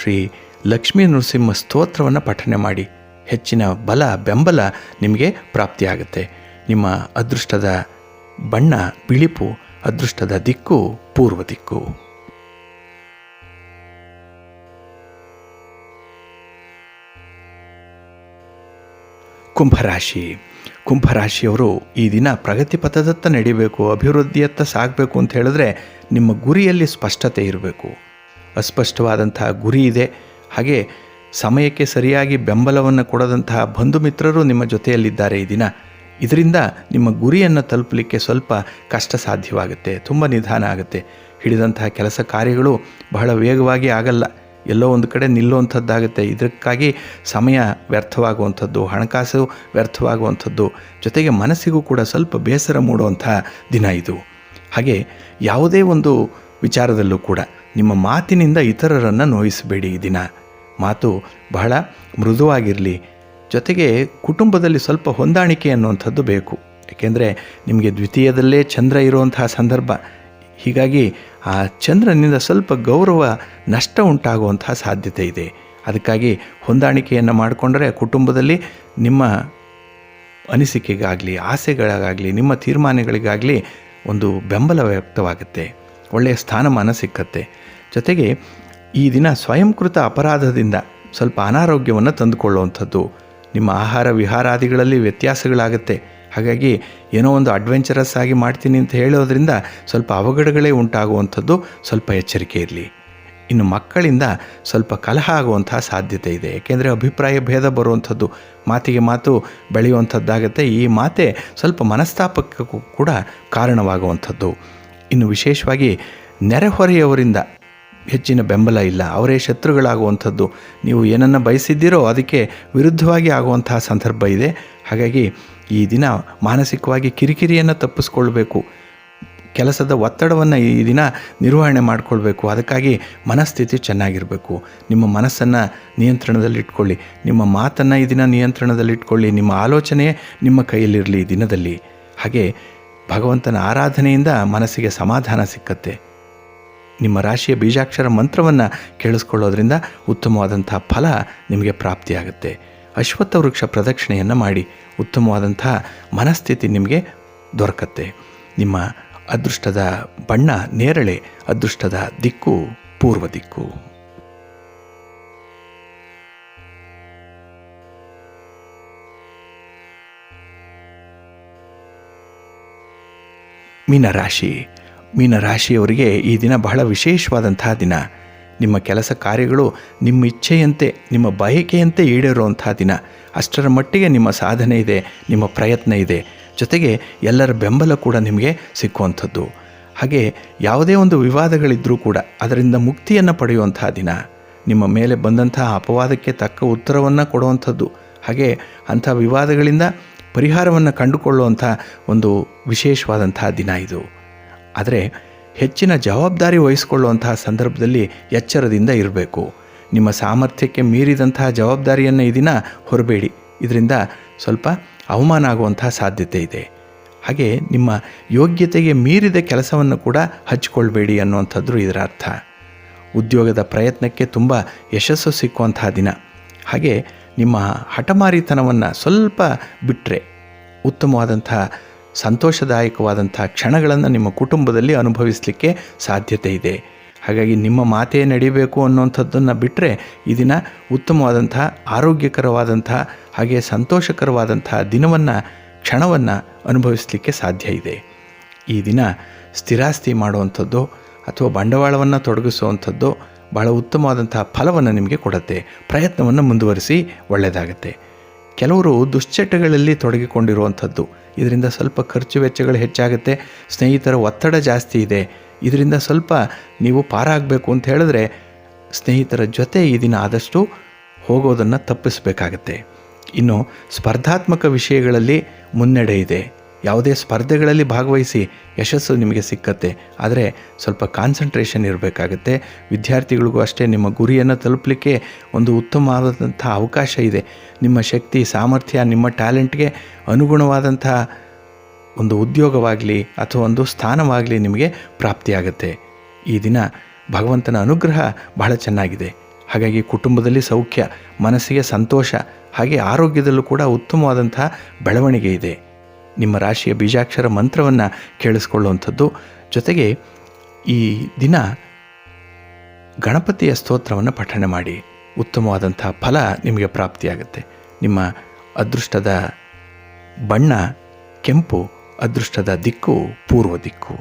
ಶ್ರೀ ಲಕ್ಷ್ಮೀ ನರಸಿಂಹ ಸ್ತೋತ್ರವನ್ನು ಪಠನೆ ಮಾಡಿ. ಹೆಚ್ಚಿನ ಬಲ ಬೆಂಬಲ ನಿಮಗೆ ಪ್ರಾಪ್ತಿಯಾಗುತ್ತೆ. ನಿಮ್ಮ ಅದೃಷ್ಟದ ಬಣ್ಣ ಬಿಳಿಪು, ಅದೃಷ್ಟದ ದಿಕ್ಕು ಪೂರ್ವ ದಿಕ್ಕು. ಕುಂಭರಾಶಿ. ಕುಂಭರಾಶಿಯವರು ಈ ದಿನ ಪ್ರಗತಿ ಪಥದತ್ತ ನಡಿಬೇಕು, ಅಭಿವೃದ್ಧಿಯತ್ತ ಸಾಗಬೇಕು ಅಂತ ಹೇಳಿದ್ರೆ ನಿಮ್ಮ ಗುರಿಯಲ್ಲಿ ಸ್ಪಷ್ಟತೆ ಇರಬೇಕು. ಅಸ್ಪಷ್ಟವಾದಂಥ ಗುರಿ ಇದೆ. ಹಾಗೆ ಸಮಯಕ್ಕೆ ಸರಿಯಾಗಿ ಬೆಂಬಲವನ್ನು ಕೊಡದಂತಹ ಬಂಧು ಮಿತ್ರರು ನಿಮ್ಮ ಜೊತೆಯಲ್ಲಿದ್ದಾರೆ ಈ ದಿನ. ಇದರಿಂದ ನಿಮ್ಮ ಗುರಿಯನ್ನು ತಲುಪಲಿಕ್ಕೆ ಸ್ವಲ್ಪ ಕಷ್ಟ ಸಾಧ್ಯವಾಗುತ್ತೆ, ತುಂಬ ನಿಧಾನ ಆಗುತ್ತೆ. ಹಿಡಿದಂತಹ ಕೆಲಸ ಕಾರ್ಯಗಳು ಬಹಳ ವೇಗವಾಗಿ ಆಗಲ್ಲ, ಎಲ್ಲೋ ಒಂದು ಕಡೆ ನಿಲ್ಲುವಂಥದ್ದಾಗುತ್ತೆ. ಇದಕ್ಕಾಗಿ ಸಮಯ ವ್ಯರ್ಥವಾಗುವಂಥದ್ದು, ಹಣಕಾಸು ವ್ಯರ್ಥವಾಗುವಂಥದ್ದು, ಜೊತೆಗೆ ಮನಸ್ಸಿಗೂ ಕೂಡ ಸ್ವಲ್ಪ ಬೇಸರ ಮೂಡುವಂಥ ದಿನ ಇದು. ಹಾಗೆ ಯಾವುದೇ ಒಂದು ವಿಚಾರದಲ್ಲೂ ಕೂಡ ನಿಮ್ಮ ಮಾತಿನಿಂದ ಇತರರನ್ನು ನೋಯಿಸಬೇಡಿ. ಈ ದಿನ ಮಾತು ಬಹಳ ಮೃದುವಾಗಿರಲಿ. ಜೊತೆಗೆ ಕುಟುಂಬದಲ್ಲಿ ಸ್ವಲ್ಪ ಹೊಂದಾಣಿಕೆ ಅನ್ನುವಂಥದ್ದು ಬೇಕು. ಏಕೆಂದರೆ ನಿಮಗೆ ದ್ವಿತೀಯದಲ್ಲೇ ಚಂದ್ರ ಇರುವಂತಹ ಸಂದರ್ಭ. ಹೀಗಾಗಿ ಆ ಚಂದ್ರನಿಂದ ಸ್ವಲ್ಪ ಗೌರವ ನಷ್ಟ ಉಂಟಾಗುವಂತಹ ಸಾಧ್ಯತೆ ಇದೆ. ಅದಕ್ಕಾಗಿ ಹೊಂದಾಣಿಕೆಯನ್ನು ಮಾಡಿಕೊಂಡರೆ ಕುಟುಂಬದಲ್ಲಿ ನಿಮ್ಮ ಅನಿಸಿಕೆಗಾಗಲಿ, ಆಸೆಗಳಿಗಾಗಲಿ, ನಿಮ್ಮ ತೀರ್ಮಾನಗಳಿಗಾಗಲಿ ಒಂದು ಬೆಂಬಲ ವ್ಯಕ್ತವಾಗುತ್ತೆ, ಒಳ್ಳೆಯ ಸ್ಥಾನಮಾನ ಸಿಕ್ಕತ್ತೆ. ಜೊತೆಗೆ ಈ ದಿನ ಸ್ವಯಂಕೃತ ಅಪರಾಧದಿಂದ ಸ್ವಲ್ಪ ಅನಾರೋಗ್ಯವನ್ನು ತಂದುಕೊಳ್ಳುವಂಥದ್ದು, ನಿಮ್ಮ ಆಹಾರ ವಿಹಾರಾದಿಗಳಲ್ಲಿ ವ್ಯತ್ಯಾಸಗಳಾಗುತ್ತೆ. ಹಾಗಾಗಿ ಏನೋ ಒಂದು ಅಡ್ವೆಂಚರಸ್ ಆಗಿ ಮಾಡ್ತೀನಿ ಅಂತ ಹೇಳೋದ್ರಿಂದ ಸ್ವಲ್ಪ ಅವಘಡಗಳೇ ಉಂಟಾಗುವಂಥದ್ದು, ಸ್ವಲ್ಪ ಎಚ್ಚರಿಕೆ ಇರಲಿ. ಇನ್ನು ಮಕ್ಕಳಿಂದ ಸ್ವಲ್ಪ ಕಲಹ ಆಗುವಂತಹ ಸಾಧ್ಯತೆ ಇದೆ. ಏಕೆಂದರೆ ಅಭಿಪ್ರಾಯ ಭೇದ ಬರುವಂಥದ್ದು, ಮಾತಿಗೆ ಮಾತು ಬೆಳೆಯುವಂಥದ್ದಾಗತ್ತೆ. ಈ ಮಾತೆ ಸ್ವಲ್ಪ ಮನಸ್ತಾಪಕ್ಕೂ ಕೂಡ ಕಾರಣವಾಗುವಂಥದ್ದು. ಇನ್ನು ವಿಶೇಷವಾಗಿ ನೆರೆಹೊರೆಯವರಿಂದ ಹೆಚ್ಚಿನ ಬೆಂಬಲ ಇಲ್ಲ, ಅವರೇ ಶತ್ರುಗಳಾಗುವಂಥದ್ದು. ನೀವು ಏನನ್ನು ಬಯಸಿದ್ದೀರೋ ಅದಕ್ಕೆ ವಿರುದ್ಧವಾಗಿ ಆಗುವಂತಹ ಸಂದರ್ಭ ಇದೆ. ಹಾಗಾಗಿ ಈ ದಿನ ಮಾನಸಿಕವಾಗಿ ಕಿರಿಕಿರಿಯನ್ನು ತಪ್ಪಿಸ್ಕೊಳ್ಬೇಕು. ಕೆಲಸದ ಒತ್ತಡವನ್ನು ಈ ದಿನ ನಿರ್ವಹಣೆ ಮಾಡಿಕೊಳ್ಬೇಕು. ಅದಕ್ಕಾಗಿ ಮನಸ್ಥಿತಿ ಚೆನ್ನಾಗಿರಬೇಕು. ನಿಮ್ಮ ಮನಸ್ಸನ್ನು ನಿಯಂತ್ರಣದಲ್ಲಿಟ್ಕೊಳ್ಳಿ, ನಿಮ್ಮ ಮಾತನ್ನು ಈ ದಿನ ನಿಯಂತ್ರಣದಲ್ಲಿಟ್ಕೊಳ್ಳಿ. ನಿಮ್ಮ ಆಲೋಚನೆ ನಿಮ್ಮ ಕೈಯಲ್ಲಿರಲಿ ಈ ದಿನದಲ್ಲಿ. ಹಾಗೆ ಭಗವಂತನ ಆರಾಧನೆಯಿಂದ ಮನಸ್ಸಿಗೆ ಸಮಾಧಾನ ಸಿಕ್ಕತ್ತೆ. ನಿಮ್ಮ ರಾಶಿಯ ಬೀಜಾಕ್ಷರ ಮಂತ್ರವನ್ನು ಕೇಳಿಸ್ಕೊಳ್ಳೋದ್ರಿಂದ ಉತ್ತಮವಾದಂಥ ಫಲ ನಿಮಗೆ ಪ್ರಾಪ್ತಿಯಾಗುತ್ತೆ. ಅಶ್ವತ್ಥ ವೃಕ್ಷ ಪ್ರದಕ್ಷಿಣೆಯನ್ನು ಮಾಡಿ ಉತ್ತಮವಾದಂಥ ಮನಸ್ಥಿತಿ ನಿಮಗೆ ದೊರಕತ್ತೆ. ನಿಮ್ಮ ಅದೃಷ್ಟದ ಬಣ್ಣ ನೇರಳೆ, ಅದೃಷ್ಟದ ದಿಕ್ಕು ಪೂರ್ವ ದಿಕ್ಕು. ಮೀನರಾಶಿಯವರಿಗೆ ಈ ದಿನ ಬಹಳ ವಿಶೇಷವಾದಂತಹ ದಿನ. ನಿಮ್ಮ ಕೆಲಸ ಕಾರ್ಯಗಳು ನಿಮ್ಮ ಇಚ್ಛೆಯಂತೆ, ನಿಮ್ಮ ಬಯಕೆಯಂತೆ ಈಡೇರುವಂಥ ದಿನ. ಅಷ್ಟರ ಮಟ್ಟಿಗೆ ನಿಮ್ಮ ಸಾಧನೆ ಇದೆ, ನಿಮ್ಮ ಪ್ರಯತ್ನ ಇದೆ. ಜೊತೆಗೆ ಎಲ್ಲರ ಬೆಂಬಲ ಕೂಡ ನಿಮಗೆ ಸಿಕ್ಕುವಂಥದ್ದು. ಹಾಗೆ ಯಾವುದೇ ಒಂದು ವಿವಾದಗಳಿದ್ದರೂ ಕೂಡ ಅದರಿಂದ ಮುಕ್ತಿಯನ್ನು ಪಡೆಯುವಂತಹ ದಿನ. ನಿಮ್ಮ ಮೇಲೆ ಬಂದಂತಹ ಅಪವಾದಕ್ಕೆ ತಕ್ಕ ಉತ್ತರವನ್ನು ಕೊಡುವಂಥದ್ದು. ಹಾಗೆ ಅಂಥ ವಿವಾದಗಳಿಂದ ಪರಿಹಾರವನ್ನು ಕಂಡುಕೊಳ್ಳುವಂಥ ಒಂದು ವಿಶೇಷವಾದಂತಹ ದಿನ ಇದು. ಆದರೆ ಹೆಚ್ಚಿನ ಜವಾಬ್ದಾರಿ ವಹಿಸಿಕೊಳ್ಳುವಂತಹ ಸಂದರ್ಭದಲ್ಲಿ ಎಚ್ಚರದಿಂದ ಇರಬೇಕು. ನಿಮ್ಮ ಸಾಮರ್ಥ್ಯಕ್ಕೆ ಮೀರಿದಂತಹ ಜವಾಬ್ದಾರಿಯನ್ನು ಈ ದಿನ ಹೊರಬೇಡಿ. ಇದರಿಂದ ಸ್ವಲ್ಪ ಅವಮಾನ ಆಗುವಂತಹ ಸಾಧ್ಯತೆ ಇದೆ. ಹಾಗೆ ನಿಮ್ಮ ಯೋಗ್ಯತೆಗೆ ಮೀರಿದ ಕೆಲಸವನ್ನು ಕೂಡ ಹಚ್ಚಿಕೊಳ್ಬೇಡಿ ಅನ್ನುವಂಥದ್ದು ಇದರ ಅರ್ಥ. ಉದ್ಯೋಗದ ಪ್ರಯತ್ನಕ್ಕೆ ತುಂಬ ಯಶಸ್ಸು ಸಿಕ್ಕುವಂತಹ ದಿನ. ಹಾಗೆ ನಿಮ್ಮ ಹಠಮಾರಿತನವನ್ನು ಸ್ವಲ್ಪ ಬಿಟ್ಟರೆ ಉತ್ತಮವಾದಂಥ ಸಂತೋಷದಾಯಕವಾದಂಥ ಕ್ಷಣಗಳನ್ನು ನಿಮ್ಮ ಕುಟುಂಬದಲ್ಲಿ ಅನುಭವಿಸಲಿಕ್ಕೆ ಸಾಧ್ಯತೆ ಇದೆ. ಹಾಗಾಗಿ ನಿಮ್ಮ ಮಾತೇ ನಡೀಬೇಕು ಅನ್ನುವಂಥದ್ದನ್ನು ಬಿಟ್ಟರೆ ಈ ದಿನ ಉತ್ತಮವಾದಂಥ ಆರೋಗ್ಯಕರವಾದಂಥ ಹಾಗೆ ಸಂತೋಷಕರವಾದಂಥ ಕ್ಷಣವನ್ನು ಅನುಭವಿಸಲಿಕ್ಕೆ ಸಾಧ್ಯ ಇದೆ. ಈ ದಿನ ಸ್ಥಿರಾಸ್ತಿ ಮಾಡುವಂಥದ್ದು ಅಥವಾ ಬಂಡವಾಳವನ್ನು ತೊಡಗಿಸುವಂಥದ್ದು ಬಹಳ ಉತ್ತಮವಾದಂಥ ಫಲವನ್ನು ನಿಮಗೆ ಕೊಡುತ್ತೆ. ಪ್ರಯತ್ನವನ್ನು ಮುಂದುವರಿಸಿ, ಒಳ್ಳೆಯದಾಗತ್ತೆ. ಕೆಲವರು ದುಶ್ಚಟಗಳಲ್ಲಿ ತೊಡಗಿಕೊಂಡಿರುವಂಥದ್ದು, ಇದರಿಂದ ಸ್ವಲ್ಪ ಖರ್ಚು ವೆಚ್ಚಗಳು ಹೆಚ್ಚಾಗುತ್ತೆ. ಸ್ನೇಹಿತರ ಒತ್ತಡ ಜಾಸ್ತಿ ಇದೆ. ಇದರಿಂದ ಸ್ವಲ್ಪ ನೀವು ಪಾರಾಗಬೇಕು ಅಂತ ಹೇಳಿದ್ರೆ ಸ್ನೇಹಿತರ ಜೊತೆ ಈ ದಿನ ಆದಷ್ಟು ಹೋಗೋದನ್ನು ತಪ್ಪಿಸಬೇಕಾಗತ್ತೆ. ಇನ್ನು ಸ್ಪರ್ಧಾತ್ಮಕ ವಿಷಯಗಳಲ್ಲಿ ಮುನ್ನಡೆ ಇದೆ. ಯಾವುದೇ ಸ್ಪರ್ಧೆಗಳಲ್ಲಿ ಭಾಗವಹಿಸಿ ಯಶಸ್ಸು ನಿಮಗೆ ಸಿಕ್ಕತ್ತೆ. ಆದರೆ ಸ್ವಲ್ಪ ಕಾನ್ಸಂಟ್ರೇಷನ್ ಇರಬೇಕಾಗತ್ತೆ. ವಿದ್ಯಾರ್ಥಿಗಳಿಗೂ ಅಷ್ಟೇ ನಿಮ್ಮ ಗುರಿಯನ್ನು ತಲುಪಲಿಕ್ಕೆ ಒಂದು ಉತ್ತಮವಾದಂಥ ಅವಕಾಶ ಇದೆ. ನಿಮ್ಮ ಶಕ್ತಿ ಸಾಮರ್ಥ್ಯ, ನಿಮ್ಮ ಟ್ಯಾಲೆಂಟ್ಗೆ ಅನುಗುಣವಾದಂಥ ಒಂದು ಉದ್ಯೋಗವಾಗಲಿ ಅಥವಾ ಒಂದು ಸ್ಥಾನವಾಗಲಿ ನಿಮಗೆ ಪ್ರಾಪ್ತಿಯಾಗತ್ತೆ. ಈ ದಿನ ಭಗವಂತನ ಅನುಗ್ರಹ ಬಹಳ ಚೆನ್ನಾಗಿದೆ. ಹಾಗಾಗಿ ಕುಟುಂಬದಲ್ಲಿ ಸೌಖ್ಯ, ಮನಸ್ಸಿಗೆ ಸಂತೋಷ, ಹಾಗೆ ಆರೋಗ್ಯದಲ್ಲೂ ಕೂಡ ಉತ್ತಮವಾದಂಥ ಬೆಳವಣಿಗೆ ಇದೆ. ನಿಮ್ಮ ರಾಶಿಯ ಬೀಜಾಕ್ಷರ ಮಂತ್ರವನ್ನು ಕೇಳಿಸ್ಕೊಳ್ಳುವಂಥದ್ದು. ಜೊತೆಗೆ ಈ ದಿನ ಗಣಪತಿಯ ಸ್ತೋತ್ರವನ್ನು ಪಠಣೆ ಮಾಡಿ ಉತ್ತಮವಾದಂಥ ಫಲ ನಿಮಗೆ ಪ್ರಾಪ್ತಿಯಾಗುತ್ತೆ. ನಿಮ್ಮ ಅದೃಷ್ಟದ ಬಣ್ಣ ಕೆಂಪು, ಅದೃಷ್ಟದ ದಿಕ್ಕು ಪೂರ್ವ ದಿಕ್ಕು.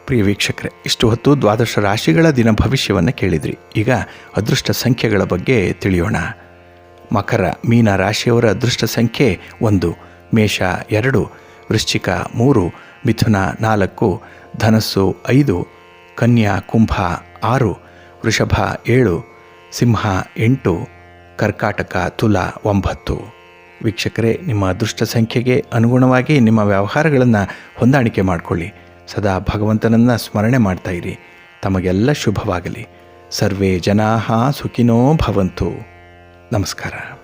ಪ್ರಿಯ ವೀಕ್ಷಕರೇ, ಇಷ್ಟು ಹೊತ್ತು ದ್ವಾದಶ ರಾಶಿಗಳ ದಿನ ಭವಿಷ್ಯವನ್ನು ಕೇಳಿದ್ರಿ. ಈಗ ಅದೃಷ್ಟ ಸಂಖ್ಯೆಗಳ ಬಗ್ಗೆ ತಿಳಿಯೋಣ. ಮಕರ ಮೀನ ರಾಶಿಯವರ ಅದೃಷ್ಟ ಸಂಖ್ಯೆ 1, ಮೇಷ 2, ವೃಶ್ಚಿಕ 3, ಮಿಥುನ 4, ಧನಸ್ಸು 5, ಕನ್ಯಾ ಕುಂಭ 6, ವೃಷಭ 7, ಸಿಂಹ 8, ಕರ್ಕಾಟಕ ತುಲಾ 9. ವೀಕ್ಷಕರೇ, ನಿಮ್ಮ ಅದೃಷ್ಟ ಸಂಖ್ಯೆಗೆ ಅನುಗುಣವಾಗಿ ನಿಮ್ಮ ವ್ಯವಹಾರಗಳನ್ನು ಹೊಂದಾಣಿಕೆ ಮಾಡಿಕೊಳ್ಳಿ. ಸದಾ ಭಗವಂತನನ್ನು ಸ್ಮರಣೆ ಮಾಡ್ತಾ ಇರಿ. ತಮಗೆಲ್ಲ ಶುಭವಾಗಲಿ. ಸರ್ವೇ ಜನಾಃ ಸುಖಿನೋ ಭವಂತು. ನಮಸ್ಕಾರ.